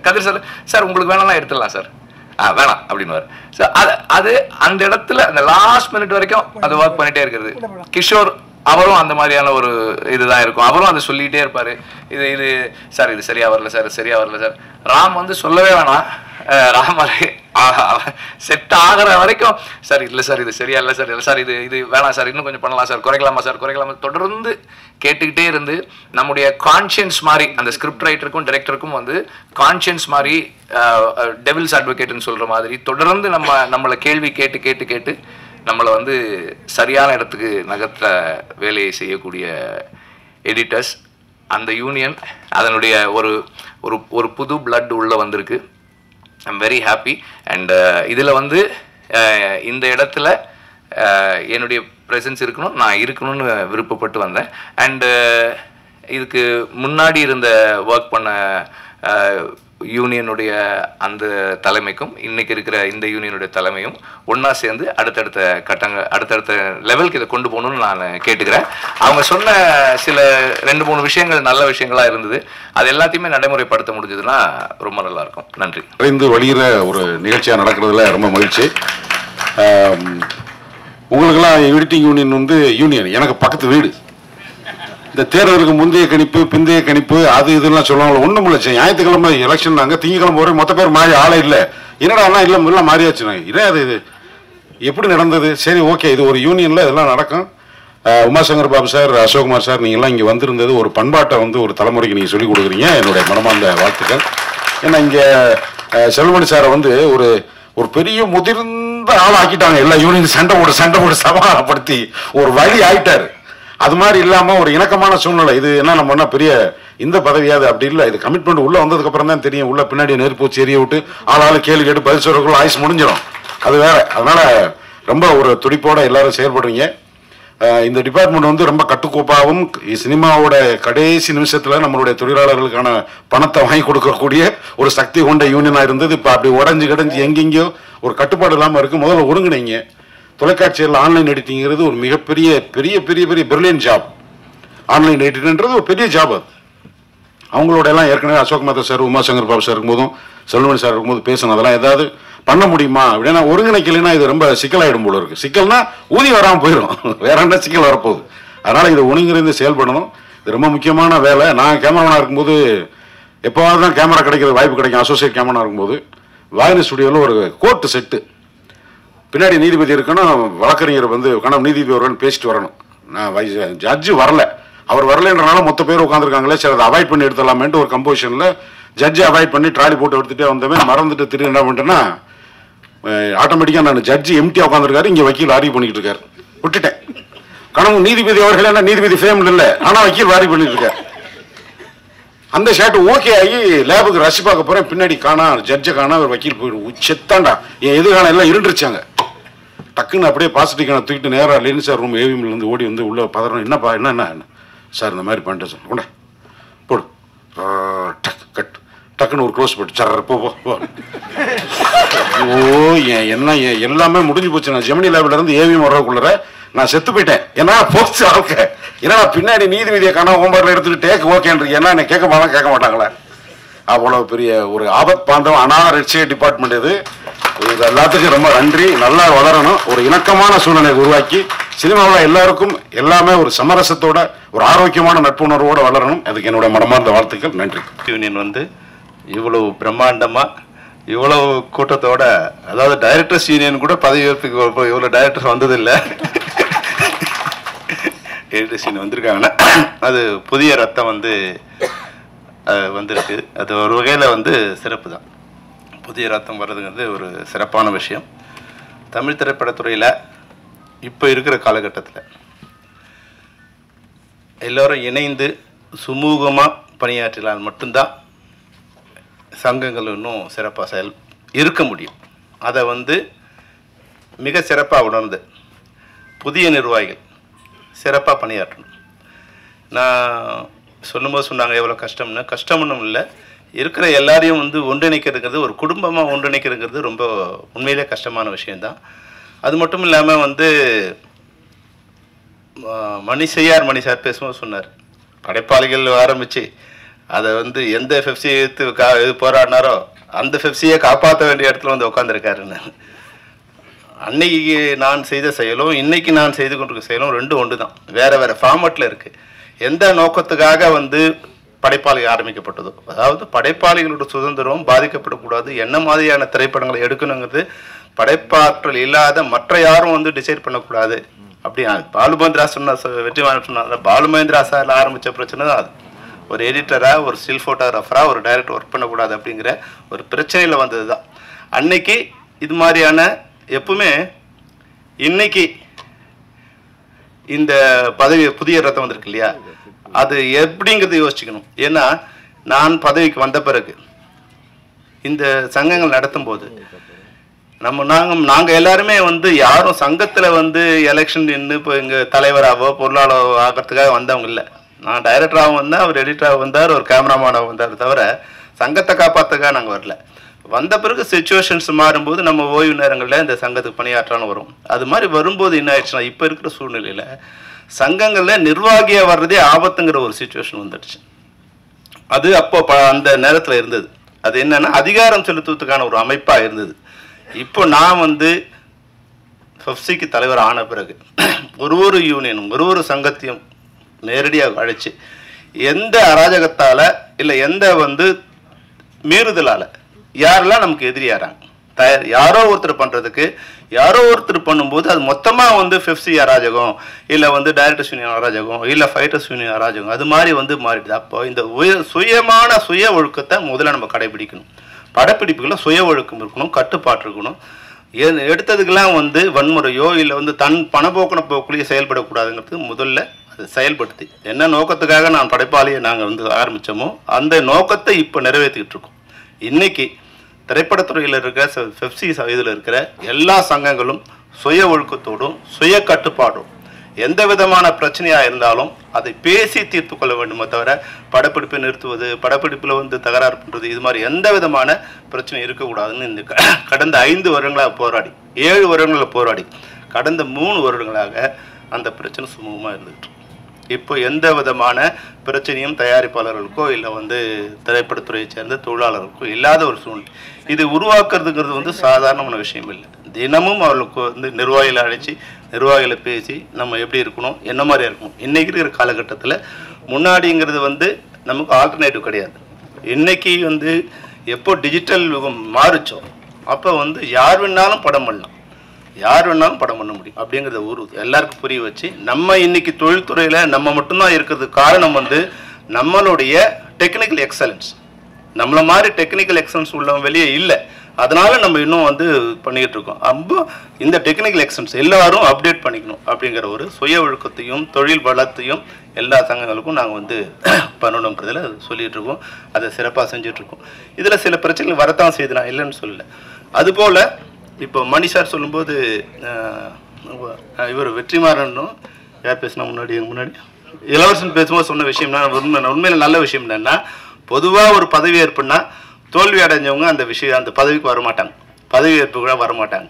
கதிர் சார் உங்களுக்கு வேணாம்னா எடுத்துடலாம் சார், வேணாம் அப்படின்வார். ஸோ அது அந்த இடத்துல அந்த லாஸ்ட் மினிட் வரைக்கும் அது ஒர்க் பண்ணிகிட்டே இருக்கிறது. கிஷோர் அவரும் அந்த மாதிரியான ஒரு இதுதான் இருக்கும். அவரும் அதை சொல்லிகிட்டே இருப்பார், இது சார் இது சரியாக வரல சார், சரியாக வரல சார். ராம் வந்து சொல்லவே வேணாம், ராம் செட் ஆகிற வரைக்கும் சார் இல்லை சார் இது சரியா இல்லை சார், இல்லை சார் இது வேணாம் சார், இன்னும் கொஞ்சம் பண்ணலாம் சார், குறைக்கலாமா சார், குறைக்கலாமா, தொடர்ந்து கேட்டுக்கிட்டே இருந்து நம்முடைய கான்ஷியன்ஸ் மாதிரி, அந்த ஸ்கிரிப்ட் ரைட்டருக்கும் டைரக்டருக்கும் வந்து கான்ஷியன்ஸ் மாதிரி, டெவில்ஸ் அட்வொகேட்னு சொல்கிற மாதிரி தொடர்ந்து நம்மளை கேள்வி கேட்டு கேட்டு கேட்டு நம்மளை வந்து சரியான இடத்துக்கு நகர்த்த வேலையை செய்யக்கூடிய எடிட்டர்ஸ். அந்த யூனியன் அதனுடைய ஒரு புது பிளட் உள்ளே வந்திருக்கு. I'm very happy. அண்ட் இதில் வந்து இந்த இடத்துல என்னுடைய ப்ரெசன்ஸ் இருக்கணும், நான் இருக்கணும்னு விருப்பப்பட்டு வந்தேன். அண்டு இதுக்கு முன்னாடி இருந்த ஒர்க் பண்ண யூனியனுடைய அந்த தலைமைக்கும் இன்னைக்கு இருக்கிற இந்த யூனியனுடைய தலைமையும் ஒன்றா சேர்ந்து அடுத்தடுத்த லெவலுக்கு இதை கொண்டு போகணும்னு நான் கேட்டுக்கிறேன். அவங்க சொன்ன சில 2-3 விஷயங்கள் நல்ல விஷயங்களாக இருந்தது. அது எல்லாத்தையுமே நடைமுறைப்படுத்த முடிஞ்சதுன்னா ரொம்ப நல்லாயிருக்கும். நன்றி. அறிந்து வழிகிற ஒரு நிகழ்ச்சியாக நடக்கிறதுல ரொம்ப மகிழ்ச்சி. உங்களுக்கெல்லாம் எடிட்டிங் யூனியன் வந்து யூனியன் எனக்கு பக்கத்து வீடு. இந்த தேர்தலுக்கு முந்தைய கணிப்பு பிந்தைய கணிப்பு அது இதெல்லாம் சொல்லுவாங்க. ஒன்றும் இல்லை, ஞாயிற்றுக்கிழமை எலெக்ஷன் நாங்கள் திங்கக்கிழமை வரை மொத்த பேர் மாறி ஆளே இல்லை. என்னடா இல்லை இல்லை மாறியாச்சுனா இதே அது இது எப்படி நடந்தது? சரி ஓகே, இது ஒரு யூனியனில் இதெல்லாம் நடக்கும். உமாசங்கர் பாபு சார், அசோக்குமார் சார், நீங்கள்லாம் இங்கே வந்திருந்தது ஒரு பண்பாட்டை வந்து ஒரு தலைமுறைக்கு நீங்கள் சொல்லிக் கொடுக்குறீங்க. என்னுடைய மனமார்ந்த வாழ்த்துக்கள். ஏன்னா இங்கே செல்வமணி சாரை வந்து ஒரு பெரிய முதிர்ந்த ஆள் ஆக்கிட்டாங்க. எல்லா யூனியன் சண்டை போட்டு சமாதானப்படுத்தி ஒரு வழி ஆயிட்டாரு. அது மாதிரி இல்லாமல் ஒரு இணக்கமான சூழ்நிலை. இது என்ன நம்ம என்ன பெரிய இந்த பதவியாது அப்படி இல்லை. இது கமிட்மெண்ட் உள்ளே வந்ததுக்கு அப்புறம் தான் தெரியும். உள்ள பின்னாடி நெருப்பு வச்சு எரிய விட்டு ஆளாளு கேள்வி கேட்டு பதில் சொல்றதுக்குள்ள ஆயுஸ் முடிஞ்சிடும். அது வேற. அதனால ரொம்ப ஒரு துடிப்போட எல்லாரும் செயல்படுறீங்க. இந்த டிபார்ட்மெண்ட் வந்து ரொம்ப கட்டுக்கோப்பாகவும் சினிமாவோட கடைசி நிமிஷத்துல நம்மளுடைய தொழிலாளர்களுக்கான பணத்தை வாங்கி கொடுக்கக்கூடிய ஒரு சக்தி கொண்ட யூனியனா இருந்தது. இப்போ அப்படி உடஞ்சு கிடஞ்சி எங்கெங்கயோ ஒரு கட்டுப்பாடு இல்லாமல் இருக்கு. முதல்ல ஒருங்கிணைங்க. தொலைக்காட்சியில் ஆன்லைன் எடிட்டிங்கிறது ஒரு மிகப்பெரிய பெரிய பெரிய பெரிய பிரில்லியன்ட் ஜாப். ஆன்லைன் எடிட்டிங்கிறது ஒரு பெரிய ஜாப். அது அவங்களோட எல்லாம் ஏற்கனவே அசோக் மாதா சார், உமாசங்கர் பாபு சார் இருக்கும்போதும் செல்வமணி சார் இருக்கும்போது பேசணும். அதெல்லாம் ஏதாவது பண்ண முடியுமா அப்படின்னா ஒருங்கிணைக்கலைன்னா இது ரொம்ப சிக்கலாயிடும் போல இருக்கு. சிக்கல்னா ஊதி வராமல் போயிடும், வேற என்ன சிக்கல் வரப்போகுது. அதனால இதை ஒருங்கிணைந்து செயல்படணும். இது ரொம்ப முக்கியமான வேலை. நான் கேமராமேனாக இருக்கும்போது எப்போவாது தான் கேமரா கிடைக்கிற வாய்ப்பு கிடைக்கும். அசோசியேட் கேமரா இருக்கும்போது வாகினி ஸ்டுடியோவில் ஒரு கோர்ட்டு செட்டு, பின்னாடி நீதிபதி இருக்கணும், வழக்கறிஞர் வந்து கணம் நீதிபதி வருவான்னு பேசிட்டு வரணும். நான் ஜட்ஜு வரல, அவர் வரலன்றனால மொத்த பேர் உட்காந்துருக்காங்களே, சரி அதை அவாய்ட் பண்ணி எடுத்துடலாமேன்ட்டு ஒரு கம்போசிஷனில் ஜட்ஜை அவாய்ட் பண்ணி ட்ராலி போட்டு எடுத்துகிட்டே வந்தவன் மறந்துட்டு திரும்பி என்ன பண்ணிட்டேன்னா ஆட்டோமேட்டிக்காக நான் ஜட்ஜி எம்டியாக உட்காந்துருக்காரு, இங்கே வக்கீல் ஆர்கியூ பண்ணிக்கிட்டு இருக்காரு. விட்டுட்டேன். கணம் நீதிபதி அவர்கள் என்ன நீதிபதி ஃபேமில் இல்லை, ஆனால் வக்கீல் ஆர்கியூ பண்ணிட்டு இருக்காரு. அந்த ஷாட்டு ஓகே ஆகி லேபுக்கு ரஷ் பார்க்க போகிறேன். பின்னாடி காணா, ஜட்ஜை காணா, ஒரு வக்கீல் போயிடும். செத்தாண்டா என் எதிர்காலம் எல்லாம் இருந்துருச்சாங்க. டக்குன்னு அப்படியே பாசிட்டிவ்கான தூக்கிட்டு நேராக லெனின் சார் ரூம் ஏவிஎம்லேருந்து ஓடி வந்து உள்ள பதறோம். என்னப்பா என்ன சார் இந்த மாதிரி பண்ணிட்டு சார் கொண்டா போடு டக்குன்னு ஒரு க்ளோஸ் போட்டு சர போ. ஓ என்ன எல்லாமே முடிஞ்சு போச்சு. நான் ஜெமினி லேபில் இருந்து ஏவிஎம் வர்றதுக்குள்ளே நான் செத்து போயிட்டேன். ஏன்னா போச்சு ஆளுக்க. ஏன்னா பின்னாடி நீதிபதியை காணா ஹோம்ஒர்க்கில் எடுத்துட்டு டேக் ஓகேன்றது. ஏன்னா என்ன கேட்க மாட்டாங்களே. அவ்வளோ பெரிய ஒரு ஆபத் பாந்தம் அனாரிச்சிய டிபார்ட்மெண்ட் இது. இது எல்லாத்துக்கும் ரொம்ப நன்றி. நல்லா வளரணும். ஒரு இணக்கமான சூழ்நிலை உருவாக்கி சினிமாவில் எல்லாருக்கும் எல்லாமே ஒரு சமரசத்தோட ஒரு ஆரோக்கியமான நட்புணர்வோடு வளரணும். அதுக்கு என்னோட மனமார்ந்த வாழ்த்துக்கள். நன்றி. யூனியன் வந்து இவ்வளவு பிரம்மாண்டமாக இவ்வளவு கூட்டத்தோட, அதாவது டைரக்டர்ஸ் யூனியன் கூட பதவி ஏற்புக்கு இவ்வளோ டைரக்டர்ஸ் வந்ததில்லை. எடிட்டர்ஸ் யூனியன் வந்திருக்காங்கன்னா அது புதிய ரத்தம் வந்து வந்திருக்கு. அது ஒரு வகையில் வந்து சிறப்பு தான். புதிய ரத்தம் வர்றதுங்கிறது ஒரு சிறப்பான விஷயம். தமிழ் திரைப்படத்துறையில் இப்போ இருக்கிற காலகட்டத்தில் எல்லோரும் இணைந்து சுமூகமாக பணியாற்றினால் மட்டும்தான் சங்கங்கள் இன்னும் சிறப்பாக இருக்க முடியும். அதை வந்து மிக சிறப்பாக உணர்ந்து புதிய நிர்வாகிகள் சிறப்பாக பணியாற்றணும். நான் சொல்லும்போது சொன்னாங்க எவ்வளோ கஷ்டம்னு. கஷ்டம்னும் இல்லை, இருக்கிற எல்லாரையும் வந்து ஒன்றிணைக்கிறதுங்கிறது, ஒரு குடும்பமாக ஒன்றிணைக்கிறதுங்கிறது ரொம்ப உண்மையிலே கஷ்டமான விஷயந்தான். அது மட்டும் இல்லாமல் வந்து மணி சார் பேசும்போது சொன்னார், படைப்பாளிகள் ஆரம்பித்து அதை வந்து எந்த எஃப்எஃப்சியை எடுத்து போராடினாரோ அந்த எஃப்எஃப்சியை காப்பாற்ற வேண்டிய இடத்துல வந்து உட்காந்துருக்காருன்னு. அன்னைக்கு நான் செய்த செயலும் இன்னைக்கு நான் செய்து கொண்டிருக்க செயலும் ரெண்டும் ஒன்று தான், வேறு வேறு ஃபார்மேட்டில் இருக்குது. எந்த நோக்கத்துக்காக வந்து படைப்பாளிகள் ஆரம்பிக்கப்பட்டதோ, அதாவது படைப்பாளிகளோட சுதந்திரம் பாதிக்கப்படக்கூடாது, என்ன மாதிரியான திரைப்படங்களை எடுக்கணுங்கிறது படைப்பாற்றல் இல்லாத மற்ற யாரும் வந்து டிசைட் பண்ணக்கூடாது. அப்படி பாலுமகேந்திரா சொன்ன வெற்றிமாறன் சொன்னாங்க, பாலுமகேந்திரா சாரில் ஆரம்பித்த பிரச்சனை தான் அது. ஒரு எடிட்டராக, ஒரு ஸ்டில் ஃபோட்டோகிராஃபராக ஒரு டைரக்டர் ஒர்க் பண்ணக்கூடாது அப்படிங்கிற ஒரு பிரச்சனையில் வந்தது தான். அன்னைக்கு இது மாதிரியான எப்பவுமே இன்னைக்கு இந்த பதவி புதிய ரத்தம் வந்திருக்கு இல்லையா, அது எப்படிங்கிறது யோசிச்சுக்கணும். ஏன்னா நான் பதவிக்கு வந்த பிறகு இந்த சங்கங்கள் நடத்தும் போது நாங்கள் எல்லாருமே வந்து யாரும் சங்கத்தில் வந்து எலெக்ஷன் நின்று இப்போ எங்கள் தலைவராகவோ பொருளாளரோ ஆகிறதுக்காக வந்தவங்க இல்லை. நான் டைரக்டராகவும் வந்தேன், அவர் எடிட்டராக வந்தார், ஒரு கேமராமேனாக வந்தார். தவிர சங்கத்தை காப்பாற்றுக்காக நாங்கள் வரல. வந்த பிறகு சிச்சுவேஷன்ஸ் மாறும்போது நம்ம ஓய்வு நேரங்களில் இந்த சங்கத்துக்கு பணியாற்றாலும் வரும். அது மாதிரி வரும்போது என்ன ஆயிடுச்சுன்னா, இப்போ இருக்கிற சூழ்நிலையில் சங்கங்களில் நிர்வாகியாக வர்றதே ஆபத்துங்கிற ஒரு சிச்சுவேஷன் வந்துடுச்சு. அது அப்போ அந்த நேரத்தில் இருந்தது. அது என்னன்னா, அதிகாரம் செலுத்துவதற்கான ஒரு அமைப்பாக இருந்தது. இப்போ நான் வந்து ஃபெஃப்சிக்கு தலைவர் ஆன பிறகு ஒரு யூனியனும் ஒரு சங்கத்தையும் நேரடியாக அழைச்சி எந்த அராஜகத்தால் இல்லை எந்த வந்து மீறுதலால் யாரெல்லாம் நமக்கு எதிரியாகிறாங்க, யாரோ ஒருத்தர் பண்ணுறதுக்கு யாரோ ஒருத்தர் பண்ணும்போது அது மொத்தமாக வந்து ஃபெஃப்சி அராஜகம், இல்லை வந்து டைரக்டர்ஸ் யூனியன் அராஜகம், இல்லை ஃபைட்டர்ஸ் யூனியன் அராஜகம், அது மாதிரி வந்து மாறிடுது. அப்போ இந்த சுய ஒழுக்கத்தை முதல்ல நம்ம கடைபிடிக்கணும். படப்பிடிப்புகளை சுய ஒழுக்கம் இருக்கணும், கட்டுப்பாடு இருக்கணும். எடுத்ததுக்கெல்லாம் வந்து வன்முறையோ இல்லை வந்து தன் பணப்போக்கின போக்குலையோ செயல்படக்கூடாதுங்கிறது முதல்ல அதை செயல்படுத்தி என்ன நோக்கத்துக்காக நான் படைப்பாளியை நாங்கள் வந்து ஆரம்பித்தோமோ அந்த நோக்கத்தை இப்போ நிறைவேற்றிக்கிட்டு இருக்கோம். இன்னைக்கு திரைப்படத்துறையில் இருக்கிற ஃபெஃப்சி இதில் இருக்கிற எல்லா சங்கங்களும் சுய ஒழுக்கத்தோடும் சுய கட்டுப்பாடும் எந்த விதமான பிரச்சனையாக இருந்தாலும் அதை பேசி தீர்த்து கொள்ள வேண்டுமே தவிர படப்பிடிப்பை நிறுத்துவது, படப்பிடிப்பில் வந்து தகராறு பண்ணுறது, இது மாதிரி எந்த விதமான பிரச்சனை இருக்கக்கூடாதுன்னு இந்த கடந்த 5 வருடங்களாக போராடி 7 வருடங்களில் போராடி கடந்த 3 வருடங்களாக அந்த பிரச்சனை சுமூகமாக இருந்துகிட்டு. இப்போ எந்த விதமான பிரச்சனையும் தயாரிப்பாளர்களுக்கோ இல்லை வந்து திரைப்படத்துறையை சேர்ந்த தொழிலாளர்களுக்கோ இல்லாத ஒரு சூழ்நிலை. இது உருவாக்குறதுங்கிறது வந்து சாதாரணமான விஷயம் இல்லை. தினமும் அவர்களுக்கு வந்து நிர்வாகிகளை அழைச்சி நிர்வாகிகளை பேசி நம்ம எப்படி இருக்கணும், என்ன மாதிரியா இருக்கணும். இன்றைக்கி இருக்கிற காலகட்டத்தில் முன்னாடிங்கிறது வந்து நமக்கு ஆல்டர்னேட்டிவ் கிடையாது. இன்றைக்கி வந்து எப்போ டிஜிட்டல் யுகம் மாறிச்சோ அப்போ வந்து யார் வேணாலும் படம் பண்ணலாம், யார் வேணாலும் படம் பண்ண முடியும் அப்படிங்கிறத எல்லாருக்கும் புரிய வச்சு நம்ம இன்னைக்கு தொழில்துறையில் நம்ம மட்டும்தான் இருக்கிறதுக்கு காரணம் வந்து நம்மளுடைய டெக்னிக்கல் எக்ஸலன்ஸ். நம்மளை மாதிரி டெக்னிக்கல் எக்ஸலன்ஸ் உள்ளவங்க வெளியே இல்லை. அதனால நம்ம இன்னும் வந்து பண்ணிக்கிட்டு இருக்கோம். அப்போ இந்த டெக்னிக்கல் எக்ஸலன்ஸ் எல்லாரும் அப்டேட் பண்ணிக்கணும் அப்படிங்கிற ஒரு சுய ஒழுக்கத்தையும் தொழில் வளத்தையும் எல்லா சங்கங்களுக்கும் நாங்கள் வந்து பண்ணணுங்கிறதுல சொல்லிகிட்டு இருக்கோம். அதை சிறப்பாக செஞ்சிட்ருக்கோம். இதில் சில பிரச்சனைகள் வரத்தான் செய்து நான் இல்லைன்னு சொல்லலை. அதுபோல் இப்போ மணி சார் சொல்லும்போது இவர் வெற்றிமாறனும் யார் பேசினா முன்னாடி இளவரசன் பேசும்போது சொன்ன விஷயம்னா உண்மையில் நல்ல விஷயம் என்னன்னா, பொதுவாக ஒரு பதவி ஏற்புனா தோல்வி அடைஞ்சவங்க அந்த பதவிக்கு வரமாட்டாங்க, பதவி ஏற்பு கூட வரமாட்டாங்க.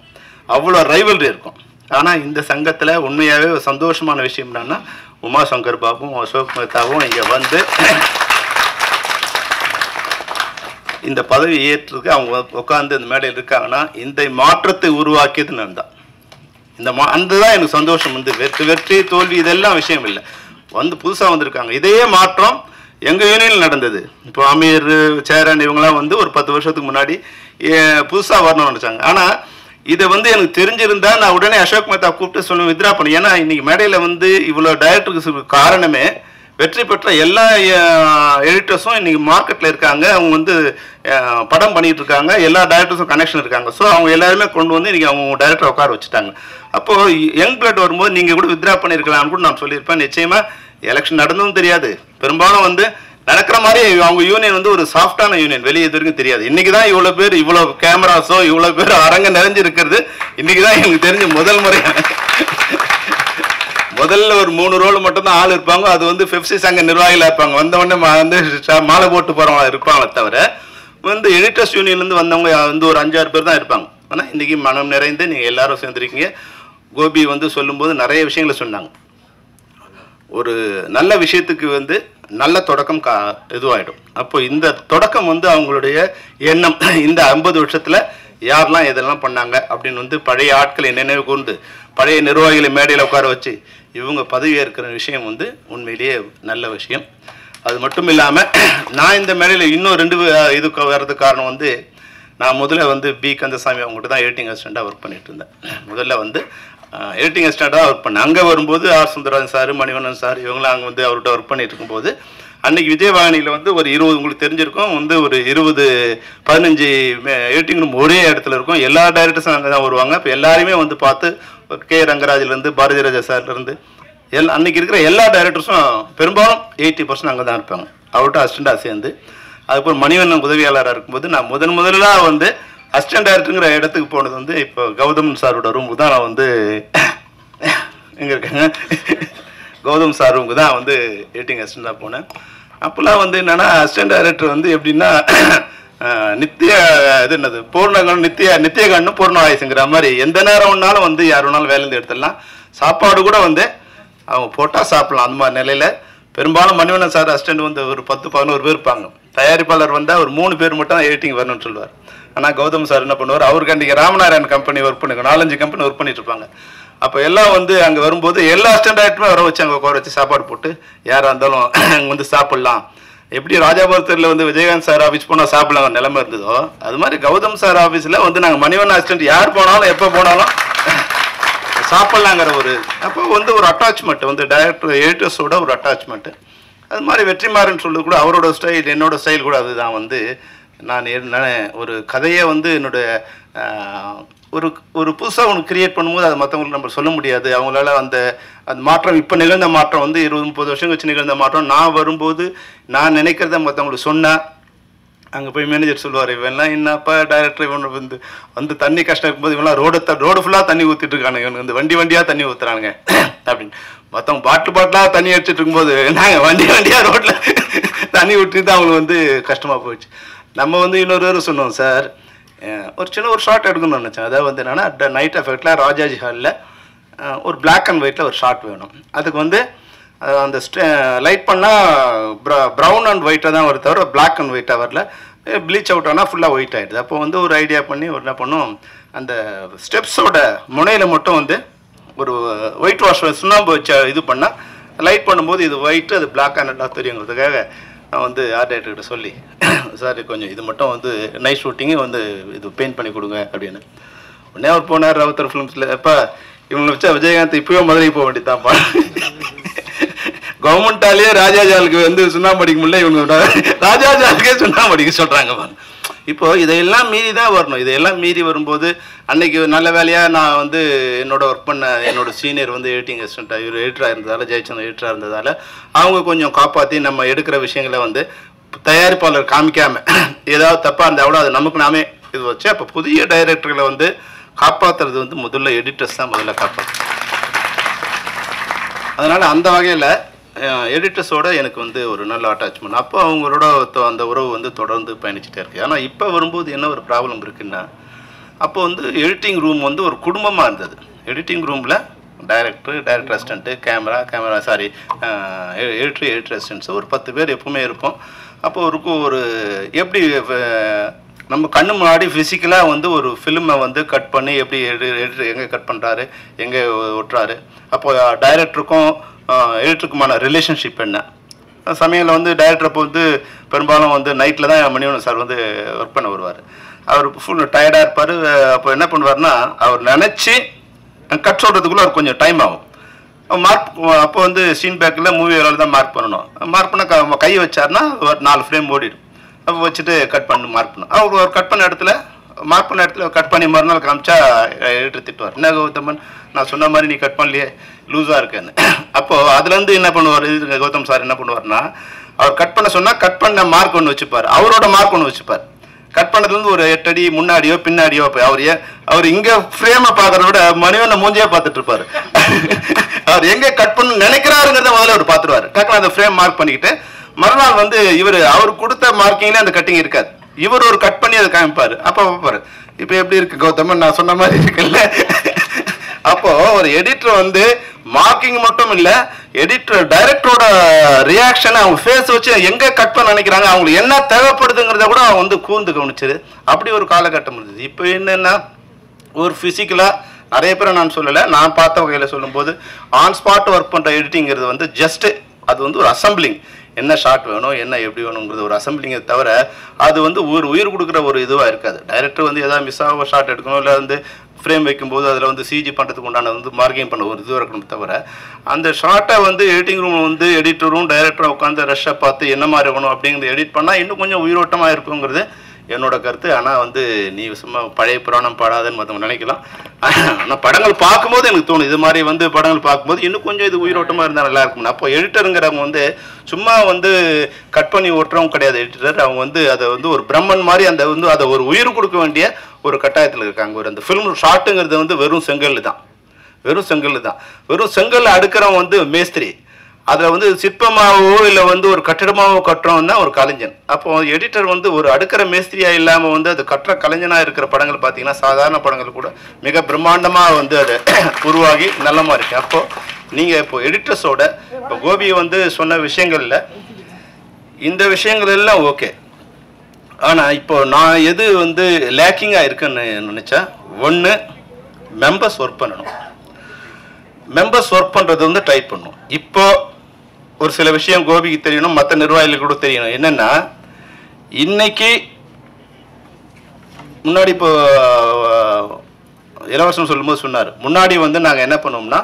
அவ்வளோ ரைவல்ரி இருக்கும். ஆனால் இந்த சங்கத்தில் உண்மையாகவே ஒரு சந்தோஷமான விஷயம் என்னன்னா, உமா சங்கர் பாபும் அசோக் மேத்தாவும் இங்கே வந்து இந்த பதவி ஏற்றுக்கு அவங்க உட்காந்து இந்த மேடையில் இருக்காங்கன்னா இந்த மாற்றத்தை உருவாக்கியது நான் தான். அந்த தான் எனக்கு சந்தோஷம். வந்து வெற்றி தோல்வி இதெல்லாம் விஷயம் இல்லை, வந்து புதுசாக வந்திருக்காங்க. இதே மாற்றம் எங்கள் யூனியனில் நடந்தது. இப்போ அமீர் சேரன் இவங்கெல்லாம் வந்து ஒரு 10 வருஷத்துக்கு முன்னாடி புதுசாக வரணும்னு நினச்சாங்க. ஆனால் இதை வந்து எனக்கு தெரிஞ்சிருந்தா நான் உடனே அசோக் மேத்தா கூப்பிட்டு சொல்லுவேன், வித்ரா பண்ணி. ஏன்னா இன்னைக்கு மேடையில் வந்து இவ்வளோ டைரக்டருக்கு காரணமே வெற்றி பெற்ற எல்லா எடிட்டர்ஸும் இன்னைக்கு மார்க்கெட்டில் இருக்காங்க. அவங்க வந்து படம் பண்ணிட்டு இருக்காங்க, எல்லா டைரக்டர்ஸும் கனெக்ஷன் இருக்காங்க. ஸோ அவங்க எல்லாருமே கொண்டு வந்து இன்னைக்கு அவங்க டைரக்டர் உட்கார வச்சுட்டாங்க. அப்போது யங் பிளட் வரும்போது நீங்கள் கூட வித்ரா பண்ணியிருக்கலாம்னு கூட நான் சொல்லியிருப்பேன். நிச்சயமாக எலெக்ஷன் நடந்ததும் தெரியாது, பெரும்பாலும் வந்து நடக்கிற மாதிரி அவங்க யூனியன் வந்து ஒரு சாஃப்டான யூனியன், வெளியே இது வரைக்கும் தெரியாது. இன்னைக்கு தான் இவ்வளோ பேர் இவ்வளோ கேமராஸோ இவ்வளோ பேர் அரங்க நிறைஞ்சிருக்கிறது இன்னைக்கு தான் எனக்கு தெரிஞ்ச முதல் முறை. முதல்ல ஒரு 3 ரோல் மட்டும்தான் ஆள் இருப்பாங்க, அது வந்து ஃபெஃப்சி சங்க நிர்வாகிகள் இருப்பாங்க. வந்தவொடனே வந்து மாலை போட்டு போகிறவங்க இருப்பாங்களே தவிர வந்து எடிட்டர்ஸ் யூனியன்லேருந்து வந்தவங்க வந்து ஒரு 5-6 பேர் தான் இருப்பாங்க. ஆனால் இன்றைக்கி மனம் நிறைந்து நீங்கள் எல்லாரும் சேர்ந்துருக்கீங்க. கோபி வந்து சொல்லும்போது நிறைய விஷயங்களை சொன்னாங்க. ஒரு நல்ல விஷயத்துக்கு வந்து நல்ல தொடக்கம் இதுவாகிடும். அப்போ இந்த தொடக்கம் வந்து அவங்களுடைய எண்ணம் இந்த 50 வருஷத்தில் யாரெல்லாம் இதெல்லாம் பண்ணாங்க அப்படின்னு வந்து பழைய ஆட்களை நினைவு கூர்ந்து பழைய நிர்வாகிகளை மேடையில் உட்கார வச்சு இவங்க பதவி ஏற்கிற விஷயம் வந்து உண்மையிலேயே நல்ல விஷயம். அது மட்டும் இல்லாமல் நான் இந்த மேடையில் இன்னும் 2 இதுக்கு வர்றதுக்கு காரணம் வந்து, நான் முதல்ல வந்து பி கந்தசாமி அவங்ககிட்ட தான் எடிட்டிங் அசிஸ்டண்ட்டாக ஒர்க் பண்ணிட்டு இருந்தேன். முதல்ல வந்து எடிட்டிங் அசிஸ்டண்ட்டாக ஒர்க் பண்ணேன். அங்கே வரும்போது R Sundararajan sir, Manivannan sir இவங்களாம் அங்கே வந்து அவர்கிட்ட ஒர்க் பண்ணிட்டு இருக்கும்போது அன்றைக்கி விஜயவாணியில் வந்து ஒரு 20 உங்களுக்கு தெரிஞ்சிருக்கும் வந்து ஒரு 20-15 எடிட்டிங் ரூம் ஒரே இடத்துல இருக்கும். எல்லா டைரக்டர்ஸும் அங்கே தான் வருவாங்க. இப்போ எல்லாருமே வந்து பார்த்து கே ரங்கராஜிலேருந்து பாரதி ராஜா சார்லேருந்து அன்றைக்கி இருக்கிற எல்லா டைரக்டர்ஸும் பெரும்பாலும் 80% அங்கே தான் இருப்பாங்க, அவர்கிட்ட அசிஸ்டண்ட்டாக சேர்ந்து. அதுக்கப்புறம் மணிவண்ணன் உதவியாளராக இருக்கும்போது நான் முதலாக வந்து அசிஸ்டன்ட் டைரக்டருங்கிற இடத்துக்கு போனது வந்து இப்போ கௌதம் சாரோட ரூமுக்கு தான் நான் வந்து எங்கே இருக்காங்க கௌதம் சார் ரூமுக்கு தான் வந்து எடிட்டிங் அசிஸ்டண்ட்டாக போனேன். அப்போல்லாம் வந்து என்னன்னா அசிஸ்டன்ட் டைரக்டர் வந்து எப்படின்னா நித்திய இது என்னது பூர்ணகன் நித்திய கண்ணு பூர்ண ஆயுசுங்கிற மாதிரி எந்த நேரம் ஒன்னாலும் வந்து யார் வேணாலும் வேலையிருந்து எடுத்துடலாம். சாப்பாடு கூட வந்து அவங்க போட்டால் சாப்பிடலாம். அந்த மாதிரி நிலையில பெரும்பாலும் மணிவண்ணன் சார் அசிஸ்டன்ட் வந்து ஒரு 10-11 பேர் இருப்பாங்க. தயாரிப்பாளர் வந்தால் ஒரு 3 பேர் மட்டும் எடிட்டிங் வரணும்னு சொல்லுவார். ஆனால் கௌதம் சார் என்ன பண்ணுவார், அவருக்கு அன்றைக்கி ராமநாராயண் கம்பெனி ஒர்க் பண்ணுங்க 4-5 கம்பெனி ஒர்க் பண்ணிட்டு இருப்பாங்க. அப்போ எல்லாம் வந்து அங்கே வரும்போது எல்லா அசிஸ்டன்ட் டைரக்டருமே வர வச்சு அங்கே உட்கார வச்சு சாப்பாடு போட்டு யாராக இருந்தாலும் அங்கே வந்து சாப்பிட்லாம். எப்படி ராஜாபுரத்தில் வந்து விஜயகாந்த் சார் ஆஃபீஸ் போனால் சாப்பிடலாம் நிலைமை இருந்ததோ அது மாதிரி கௌதம் சார் ஆஃபீஸில் வந்து நாங்கள் மணிவண்ணன் அசிஸ்டன்ட் யார் போனாலும் எப்போ போனாலும் சாப்பிட்லாங்கிற ஒரு அப்போ வந்து ஒரு அட்டாச்மெண்ட் வந்து டைரக்டர் எடிட்டர்ஸோட ஒரு அட்டாச்மெண்ட்டு. அது மாதிரி வெற்றிமாறன் சொல்லுறது கூட அவரோட ஸ்டைல் என்னோட ஸ்டைல் கூட அதுதான். வந்து நான் ஒரு கதையை வந்து என்னோட ஒரு புதுசாக ஒன்று கிரியேட் பண்ணும்போது அதை மற்றவங்களுக்கு நம்ம சொல்ல முடியாது. அவங்களால அந்த மாற்றம் இப்போ நிகழ்ந்த மாற்றம் வந்து 20-30 வருஷம் கழிச்சு நிகழ்ந்த மாற்றம் நான் வரும்போது நான் நினைக்கிறத மற்றவங்களுக்கு சொன்னேன். அங்கே போய் மேனேஜர் சொல்லுவார், இவெல்லாம் என்னப்பா டைரக்டர் இவன் வந்து தண்ணி கஷ்டம் இருக்கும்போது இவெல்லாம் ரோடு ஃபுல்லாக தண்ணி ஊற்றிட்டு இருக்கானுங்க, இவனுக்கு வந்து வண்டியாக தண்ணி ஊற்றுறானுங்க அப்படின்னு. மற்றவங்க பாட்டிலாக தண்ணி அடிச்சுட்டு இருக்கும்போது நாங்கள் வண்டியாக ரோட்டில் தண்ணி ஊற்றிட்டு அவங்களுக்கு வந்து கஷ்டமாக போயிடுச்சு. நம்ம வந்து இன்னொரு பேர் சொன்னோம் சார், ஒரு சின்ன ஒரு ஷார்ட் எடுக்கணும்னு நினச்சேன். அதாவது வந்து என்னென்னா நைட் எஃபெக்டில் ராஜாஜி ஹாலில் ஒரு பிளாக் அண்ட் ஒயிட்டில் ஒரு ஷார்ட் வேணும். அதுக்கு வந்து அந்த லைட் பண்ணால் ப்ரௌன் அண்ட் ஒயிட்டாக தான் வருது தவிர பிளாக் அண்ட் ஒயிட்டாக வரல. ப்ளீச் அவுட் ஆனால் ஃபுல்லாக ஒயிட் ஆகிடுது. அப்போ வந்து ஒரு ஐடியா பண்ணி ஒரு என்ன பண்ணோம், அந்த ஸ்டெப்ஸோட முனையில் மட்டும் வந்து ஒரு ஒயிட் வாஷ் சுண்ணாம்பு வச்ச இது பண்ணால் லைட் பண்ணும்போது இது ஒயிட்டு அது பிளாக் அண்ட் எல்லாம் தெரியுங்கிறதுக்காக நான் வந்து ஆர்ட் டைரக்டர்கிட்ட சொல்லி சார் கொஞ்சம் இது மட்டும் வந்து நைட் ஷூட்டிங்கு வந்து இது பெயிண்ட் பண்ணி கொடுங்க அப்படின்னு. உடனே அவர் போனார் ராவுத்தர் ஃபிலிம்ஸில். எப்போ இவங்களை வச்சா விஜயகாந்த் இப்போயோ மதுரைக்கு போக வேண்டியதான்ப்பா, கவர்மெண்டாலேயே ராஜாஜாலுக்கு வந்து சுண்ணாம்பு அடிக்க முடியல, இவங்க ராஜாஜாலுக்கே சுண்ணாம்பு அடிக்க சொல்கிறாங்க. இப்போ இதையெல்லாம் மீறி தான் வரணும். இதையெல்லாம் மீறி வரும்போது அன்னைக்கு நல்ல வேலையாக நான் வந்து என்னோட ஒர்க் பண்ண என்னோட சீனியர் வந்து எடிட்டிங் அசிஸ்டண்ட்டாக இவர் எடிட்டராக இருந்ததால் ஜெயச்சந்திரன் எடிட்டராக இருந்ததால் அவங்க கொஞ்சம் காப்பாற்றி நம்ம எடுக்கிற விஷயங்களை வந்து தயாரிப்பாளர் காமிக்காமல் ஏதாவது தப்பாக இருந்தால் கூட அது நமக்கு நாமே இது வச்சு அப்போ புதிய டைரக்டர்களை வந்து காப்பாற்றுறது வந்து முதல்ல எடிட்டர்ஸ் தான் முதல்ல காப்பாற்று. அதனால் அந்த வகையில் எடிட்டர்ஸோட எனக்கு வந்து ஒரு நல்ல அட்டாச்மெண்ட். அப்போ அவங்களோட அந்த உறவு வந்து தொடர்ந்து பயணிச்சுட்டே இருக்குது. ஆனால் இப்போ வரும்போது என்ன ஒரு ப்ராப்ளம் இருக்குன்னா, அப்போ வந்து எடிட்டிங் ரூம் வந்து ஒரு குடும்பமாக இருந்தது. எடிட்டிங் ரூமில் டைரக்டர் அசிஸ்டண்ட்டு கேமரா எடிட்டர் அசிஸ்டன்ட்ஸு ஒரு 10 பேர் எப்பவுமே இருப்போம். அப்போ ஒரு எப்படி நம்ம கண்ணு முன்னாடி ஃபிசிக்கலாக வந்து ஒரு ஃபிலிமை வந்து கட் பண்ணி எப்படி எடிட்டர் எங்கே கட் பண்ணுறாரு எங்கே ஒட்டுறாரு, அப்போ டைரக்டருக்கும் எடிட்டருக்குமான ரிலேஷன்ஷிப் என்ன. சமயத்தில் வந்து டைரக்டர் அப்போ வந்து பெரும்பாலும் வந்து நைட்டில் தான் மணிவண்ணன் சார் வந்து ஒர்க் பண்ண வருவார். அவர் ஃபுல் டயர்டாக இருப்பார். அப்போ என்ன பண்ணுவார்னா அவர் நினச்சி கட் சொல்கிறதுக்குள்ளே அவர் கொஞ்சம் டைம் ஆகும். அப்போ வந்து சீன் பேக்கில் மூவி வேலையில் தான் மார்க் பண்ணணும். மார்க் பண்ண கை வச்சார்னா ஒரு 4 ஃப்ரேம் ஓடிடும். அப்போ வச்சுட்டு கட் பண்ணி மார்க் பண்ணணும். அவர் கட் பண்ண இடத்துல மார்க் பண்ண இடத்துல கட் பண்ணி மறுநாள் காமிச்சா எடிட்டர் திட்டுவார், என்ன கௌதமன் நான் சொன்ன மாதிரி நீ கட் பண்ணலையே லூஸாக இருக்கேன்னு. அப்போது அதுலேருந்து என்ன பண்ணுவார் கௌதம் சார் என்ன பண்ணுவார்னா, அவர் கட் பண்ண சொன்னால் கட் பண்ண மார்க் ஒன்று வச்சுப்பார், அவரோட மார்க் ஒன்று வச்சுப்பார். கட் பண்ணதுலேருந்து ஒரு 8 அடி முன்னாடியோ பின்னாடியோ அவர் இங்கே ஃப்ரேமை பார்க்குறத விட மணிவண்ணன் மூஞ்சியே பார்த்துட்டு இருப்பார். அவர் எங்கே கட் பண்ண நினைக்கிறாருங்கிறத முதல்ல அவர் பார்த்துருவார். டக்குனு அந்த ஃப்ரேம் மார்க் பண்ணிக்கிட்டு மறுநாள் வந்து அவர் கொடுத்த மார்க்கிங்ல அந்த கட்டிங் இருக்காது, இவர் ஒரு கட் பண்ணி அதை காமிப்பார். அப்போ பார்ப்பாரு இப்போ எப்படி இருக்கு கௌதமன் நான் சொன்ன மாதிரி இருக்குல்ல. அப்போ ஒரு எடிட்டர் வந்து மார்க்கிங் மட்டும் இல்லை, எடிட்டர் டைரக்டரோட ரியாக்ஷன் அவங்க ஃபேஸ் வச்சு எங்கே கட் பண்ண நினைக்கிறாங்க அவங்களுக்கு என்ன தேவைப்படுதுங்கிறத கூட அவங்க வந்து கூர்ந்து கவனிச்சது. அப்படி ஒரு காலகட்டம் இருந்தது. இப்போ என்னென்னா ஒரு ஃபிசிக்கலாக நிறைய பேரை நான் சொல்லலை, நான் பார்த்த வகையில் சொல்லும்போது ஆன் ஸ்பாட் ஒர்க் பண்ணுற எடிட்டிங்கிறது வந்து ஜஸ்ட்டு அது வந்து ஒரு அசம்பிளிங், என்ன ஷாட் வேணும் என்ன எப்படி வேணுங்கிறது ஒரு அசம்பிளிங்கை தவிர அது வந்து ஒரு உயிர் கொடுக்குற ஒரு இதுவாக இருக்காது. டைரக்டர் வந்து எதாவது மிஸ் ஆக ஷாட் எடுக்கணும், இல்லை வந்து ஃப்ரேம் வைக்கும்போது அதில் வந்து சிஜி பண்ணுறதுக்கு உண்டான வந்து மார்க்கிங் பண்ண ஒரு இதுவாக இருக்கணும் தவிர அந்த ஷார்ட்டை வந்து எடிட்டிங் ரூம் வந்து எடிட்டரும் டைரக்டரும் உட்காந்து ரஷ்ஷை பார்த்து என்ன மாதிரி வேணும் அப்படிங்கிறது எடிட் பண்ணால் இன்னும் கொஞ்சம் உயிரோட்டமாக இருக்குங்கிறது என்னோட கருத்து. ஆனால் வந்து நீ சும்மா பழைய புராணம் பாடாதுன்னு மற்றவங்க நினைக்கலாம். ஆனால் படங்கள் பார்க்கும்போது எனக்கு தோணும் இது மாதிரி வந்து படங்கள் பார்க்கும்போது இன்னும் கொஞ்சம் இது உயிரோட்டமாக இருந்தால் நல்லா இருக்கும். அப்போ எடிட்டருங்கிறவங்க வந்து சும்மா வந்து கட் பண்ணி ஓட்டுறவங்க கிடையாது. எடிட்டர் அவங்க வந்து அதை வந்து ஒரு பிரம்மன் மாதிரி அந்த வந்து அதை ஒரு உயிர் கொடுக்க வேண்டிய ஒரு கட்டாயத்தில் இருக்காங்க. ஒரு அந்த ஃபிலிம் ஷார்ட்டுங்கிறது வந்து வெறும் செங்கல் தான், வெறும் செங்கல் அடுக்கிறவன் வந்து மேஸ்திரி. அதில் வந்து சிற்பமாகவோ இல்லை வந்து ஒரு கட்டிடமாகவோ கட்டுறோம்னா ஒரு கலைஞன். அப்போ எடிட்டர் வந்து ஒரு அடுக்கிற மேஸ்திரியா இல்லாமல் வந்து அது கட்டுற கலைஞனாக இருக்கிற படங்கள் பார்த்தீங்கன்னா சாதாரண படங்கள் கூட மிக பிரம்மாண்டமாக வந்து அதை உருவாகி நல்லமா இருக்கு. அப்போ நீங்கள் இப்போ எடிட்டர்ஸோட இப்போ கோபி வந்து சொன்ன விஷயங்கள்ல இந்த விஷயங்கள் எல்லாம் ஓகே. ஆனால் இப்போ நான் எது வந்து லேக்கிங்காக இருக்குன்னு நினச்சா, ஒன்று மெம்பர்ஸ் ஒர்க் பண்ணணும். மெம்பர்ஸ் ஒர்க் பண்ணுறது வந்து டைட் பண்ணணும். இப்போ ஒரு சில விஷயம் கோபிக்கு தெரியணும், மற்ற நிர்வாகிகளுக்கு கூட தெரியணும். என்னென்னா, இன்னைக்கு முன்னாடி இப்போ இலவசம் சொல்லும்போது சொன்னார், முன்னாடி வந்து நாங்கள் என்ன பண்ணுவோம்னா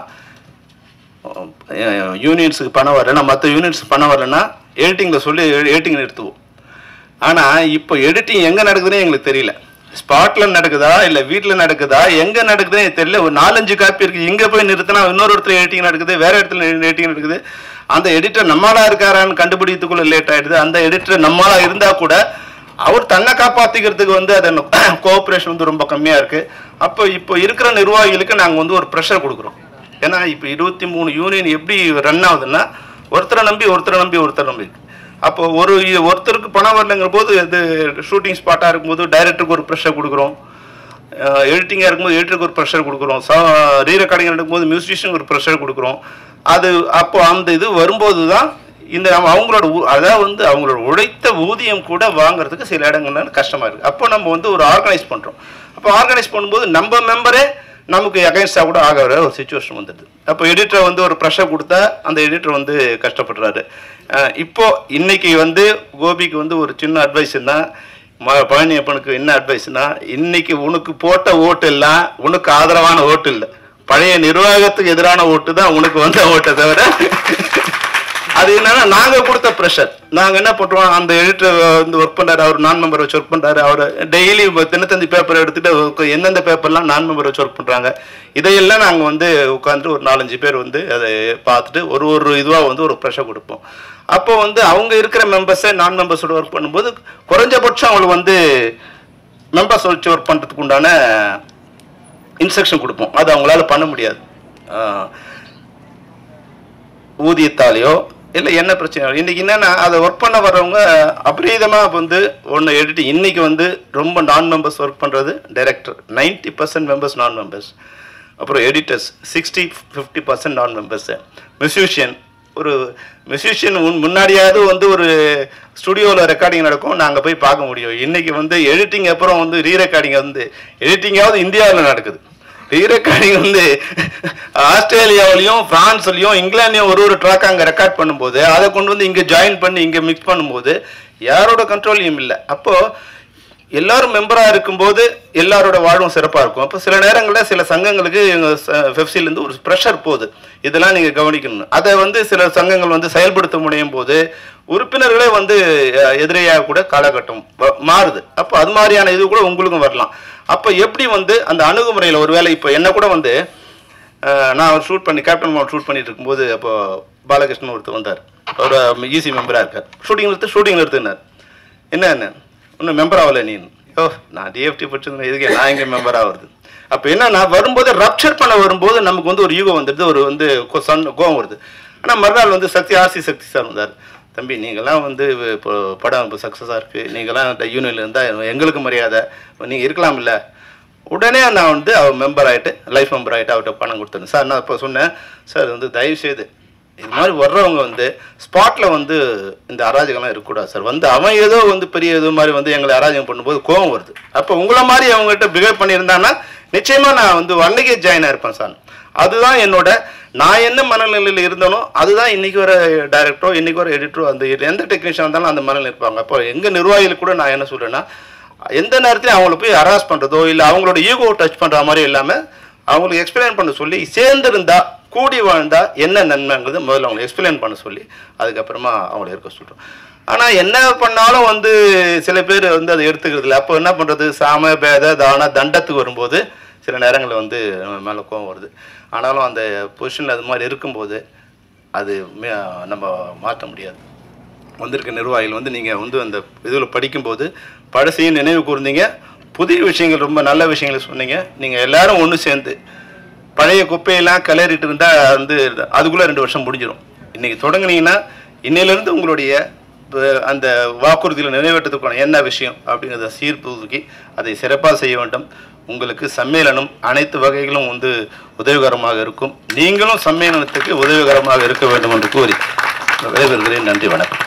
யூனியன்ஸுக்கு பணம் வரலன்னா, மற்ற யூனியன்ஸுக்கு பணம் வரலன்னா எடிட்டிங்கில் சொல்லி எடிட்டிங் எடுத்துவோம். ஆனால் இப்போ எடிட்டிங் எங்கே நடக்குதுன்னு எங்களுக்கு தெரியல. ஸ்பாட்டில் நடக்குதா இல்லை வீட்டில் நடக்குதா எங்கே நடக்குதுன்னு தெரியல. ஒரு 4-5 காப்பி இருக்குது, இங்கே போய் நிறுத்தினா இன்னொரு இடத்துல எடிட்டிங் நடக்குது, வேறு இடத்துல எடிட்டிங் நடக்குது. அந்த எடிட்டர் நம்மளா இருக்காரான்னு கண்டுபிடித்துக்குள்ள லேட் ஆகிடுது. அந்த எடிட்டர் நம்மளா இருந்தால் கூட அவர் தன்னை காப்பாற்றிக்கிறதுக்கு வந்து அதை கோஆப்ரேஷன் வந்து ரொம்ப கம்மியாக இருக்குது. அப்போ இப்போ இருக்கிற நிர்வாகிகளுக்கு நாங்கள் வந்து ஒரு ப்ரெஷர் கொடுக்குறோம். ஏன்னா இப்போ 23 யூனியன் எப்படி ரன் ஆகுதுன்னா, ஒருத்தரை நம்பி அப்போ ஒருத்தருக்கு பணம் வரலைங்கிற போது இது ஷூட்டிங் ஸ்பாட்டாக இருக்கும்போது டைரக்டருக்கு ஒரு ப்ரெஷர் கொடுக்குறோம், எடிட்டிங்காக இருக்கும்போது எடிட்டருக்கு ஒரு ப்ரெஷர் கொடுக்குறோம், ரீ ரெக்கார்டிங் நடக்கும்போது மியூசிஷியனுக்கு ஒரு ப்ரெஷர் கொடுக்குறோம். அது அப்போ அந்த இது வரும்போது தான் இந்த அவங்களோட அதாவது வந்து அவங்களோட உழைத்த ஊதியம் கூட வாங்குறதுக்கு சில இடங்கள்ல கஷ்டமாக இருக்குது. அப்போ நம்ம வந்து ஒரு ஆர்கனைஸ் பண்ணுறோம். அப்போ ஆர்கனைஸ் பண்ணும்போது நம்ம மெம்பரே நமக்கு அகைன்ஸ்டாக கூட ஆகிற ஒரு சுச்சுவேஷன் வந்துடுது. அப்போ எடிட்டர் வந்து ஒரு ப்ரெஷர் கொடுத்தா அந்த எடிட்டர் வந்து கஷ்டப்படுறாரு. இப்போ இன்னைக்கு வந்து கோபிக்கு வந்து ஒரு சின்ன அட்வைஸ்னா, பழனியப்பனுக்கு என்ன அட்வைஸ்னா, இன்னைக்கு உனக்கு போட்ட ஓட்டு எல்லாம் உனக்கு ஆதரவான ஓட்டு இல்லை, பழைய நிர்வாகத்துக்கு எதிரான ஓட்டு தான் உனக்கு வந்த ஓட்டை தவிர அது என்னன்னா நாங்கள் கொடுத்த ப்ரெஷர். நாங்கள் என்ன பண்ணுறோம், அந்த எடிட்டர் வந்து ஒர்க் பண்ணுறாரு, அவர் நான் மெம்பர் வச்சு ஒர்க் பண்ணுறாரு. அவர் டெய்லி தினத்தந்தி பேப்பர் எடுத்துகிட்டு எந்தெந்த பேப்பர்லாம் நான் மெம்பர் வச்சு ஒர்க் பண்ணுறாங்க, இதையெல்லாம் நாங்கள் வந்து உட்காந்துட்டு ஒரு 4-5 பேர் வந்து அதை பார்த்துட்டு ஒரு இதுவாக வந்து ஒரு ப்ரெஷர் கொடுப்போம். அப்போ வந்து அவங்க இருக்கிற மெம்பர்ஸை நான் மெம்பர்ஸோட ஒர்க் பண்ணும்போது குறைஞ்சபட்சம் அவங்களுக்கு வந்து மெம்பர்ஸ் வச்சு ஒர்க் பண்ணுறதுக்கு உண்டான இன்ஸ்ட்ரக்ஷன் கொடுப்போம். அது அவங்களால பண்ண முடியாது. ஊதியத்தாலேயோ இல்லை என்ன பிரச்சனை இன்னைக்கு என்னன்னா, அதை ஒர்க் பண்ண வர்றவங்க அபரீதமாக வந்து ஒன்று எடிட்டிங் இன்னைக்கு வந்து ரொம்ப நான் மெம்பர்ஸ் ஒர்க் பண்ணுறது டைரக்டர் 90% மெம்பர்ஸ் நான் மெம்பர்ஸ், அப்புறம் எடிட்டர்ஸ் 60-50% நான் மெம்பர்ஸு, மியூசிஷியன் முன்னாடியாவது வந்து ஒரு ஸ்டுடியோவில் ரெக்கார்டிங் நடக்கும், நாங்கள் போய் பார்க்க முடியும். இன்றைக்கி வந்து எடிட்டிங் அப்புறம் வந்து ரீ ரெக்கார்டிங் வந்து எடிட்டிங்காவது இந்தியாவில் நடக்குது, ரீ ரெக்கார்டிங் வந்து ஆஸ்திரேலியாவிலையும் ஃப்ரான்ஸ்லையும் இங்கிலாண்ட்லையும் ஒரு ட்ராக் அங்கே ரெக்கார்ட் பண்ணும்போது அதை கொண்டு வந்து இங்கே ஜாயின் பண்ணி இங்கே மிக்ஸ் பண்ணும்போது யாரோட கண்ட்ரோலையும் இல்லை. அப்போது எல்லாரும் மெம்பராக இருக்கும்போது எல்லாரோட வாழ்வும் சிறப்பாக இருக்கும். அப்போ சில நேரங்களில் சில சங்கங்களுக்கு எங்கள் ஃபெஃப்சிலேருந்து ஒரு ப்ரெஷர் போகுது, இதெல்லாம் நீங்கள் கவனிக்கணும். அதை வந்து சில சங்கங்கள் வந்து செயல்படுத்த முடியும் போது உறுப்பினர்களே வந்து எதிரையாக கூட காலகட்டம் மாறுது. அப்போ அது மாதிரியான இது கூட உங்களுக்கும் வரலாம். அப்போ எப்படி வந்து அந்த அணுகுமுறையில் ஒரு வேலை இப்போ என்ன கூட வந்து நான் ஷூட் பண்ணி கேப்டன் மோகன் ஷூட் பண்ணிட்டு இருக்கும்போது அப்போ பாலகிருஷ்ணன் ஒருத்தர் வந்தார், அவர் ஈசி மெம்பராக இருக்கார். ஷூட்டிங் நிறுத்தினார். என்ன இன்னும் மெம்பர் ஆகலை நீ? நான் டிஎஃப்டி படிச்சிருந்தேன், இதுக்கே நான் எங்கே மெம்பர் ஆகுறது? அப்போ என்னன்னா வரும்போது ரப்சர் பண்ண வரும்போது நமக்கு வந்து ஒரு ஈகோ வந்துடுது, ஒரு வந்து கோவம் வருது. ஆனால் மறுநாள் வந்து சக்தி சார் வந்தார். தம்பி நீங்கள்லாம் வந்து இப்போ படம் இப்போ சக்ஸஸாக இருக்குது, நீங்கள்லாம் யூனியனில் இருந்தால் எங்களுக்கு மரியாதை, நீங்கள் இருக்கலாம் இல்லை. உடனே நான் வந்து அவர் மெம்பர் ஆகிட்டு லைஃப் மெம்பர் ஆகிட்டு அவர்கிட்ட பணம் கொடுத்துருந்தேன். சார் நான் இப்போ சொன்னேன், சார் வந்து தயவுசெய்து இது மாதிரி வர்றவங்க வந்து ஸ்பாட்டில் வந்து இந்த அராஜகம்லாம் இருக்கக்கூடாது சார். வந்து அவன் ஏதோ வந்து பெரிய இது மாதிரி வந்து எங்களை அராஜகம் பண்ணும்போது கோவம் வருது. அப்போ உங்களை மாதிரி அவங்ககிட்ட பிஹேவ் பண்ணியிருந்தான்னா நிச்சயமாக நான் வந்து அன்னைக்கே ஜாயின் ஆயிருப்பேன் சார். அதுதான் என்னோட நான் என்ன மனநிலையில் இருந்தனோ அதுதான் இன்றைக்கி வர டைரக்டரோ இன்றைக்கி வர எடிட்டரோ அந்த எந்த டெக்னீஷியன் இருந்தாலும் அந்த மனநிலை இருப்பாங்க. அப்போ எங்கள் நிர்வாகிகள் கூட நான் என்ன சொல்கிறேன்னா, எந்த நேரத்தையும் அவங்கள போய் ஹராஸ் பண்ணுறதோ இல்லை அவங்களோட ஈகோ டச் பண்ணுற மாதிரி இல்லாமல் அவங்களுக்கு எக்ஸ்பிளைன் பண்ண சொல்லி சேர்ந்துருந்தா கூடி வாழ்ந்தா என்ன நன்மைங்கிறது முதல்ல அவங்களை எக்ஸ்பிளைன் பண்ண சொல்லி அதுக்கப்புறமா அவங்கள இருக்க சொல்கிறோம். ஆனால் என்ன பண்ணாலும் வந்து சில பேர் வந்து அதை எடுத்துக்கிறது இல்லை. அப்போ என்ன பண்ணுறது, சாம பேத தான தண்டத்துக்கு வரும்போது சில நேரங்களில் வந்து நம்ம மேலே கோவம் வருது. ஆனாலும் அந்த பொசிஷனில் அது மாதிரி இருக்கும்போது அது நம்ம மாற்ற முடியாது. வந்திருக்க நிர்வாகிகள் வந்து நீங்கள் வந்து அந்த இதில் படிக்கும்போது பழசையும் நினைவு கூர்ந்தீங்க, புதிய விஷயங்கள் ரொம்ப நல்ல விஷயங்களை சொன்னீங்க. நீங்கள் எல்லாரும் ஒன்று சேர்ந்து பழைய குப்பையெல்லாம் கிளறிட்டு இருந்தால் வந்து அதுக்குள்ளே 2 வருஷம் முடிஞ்சிடும். இன்னைக்கு தொடங்குனீங்கன்னா இன்னையிலிருந்து உங்களுடைய அந்த வாக்குறுதியில் நிறைவேற்றத்துக்கான என்ன விஷயம் அப்படிங்கிறத சீர்தூக்கி அதை சிறப்பாக செய்ய வேண்டும். உங்களுக்கு சம்மேளனம் அனைத்து வகைகளும் வந்து உதவிகரமாக இருக்கும். நீங்களும் சம்மேளனத்துக்கு உதவிகரமாக இருக்க வேண்டும் என்று கூறி விடைபெறுகிறேன். நன்றி, வணக்கம்.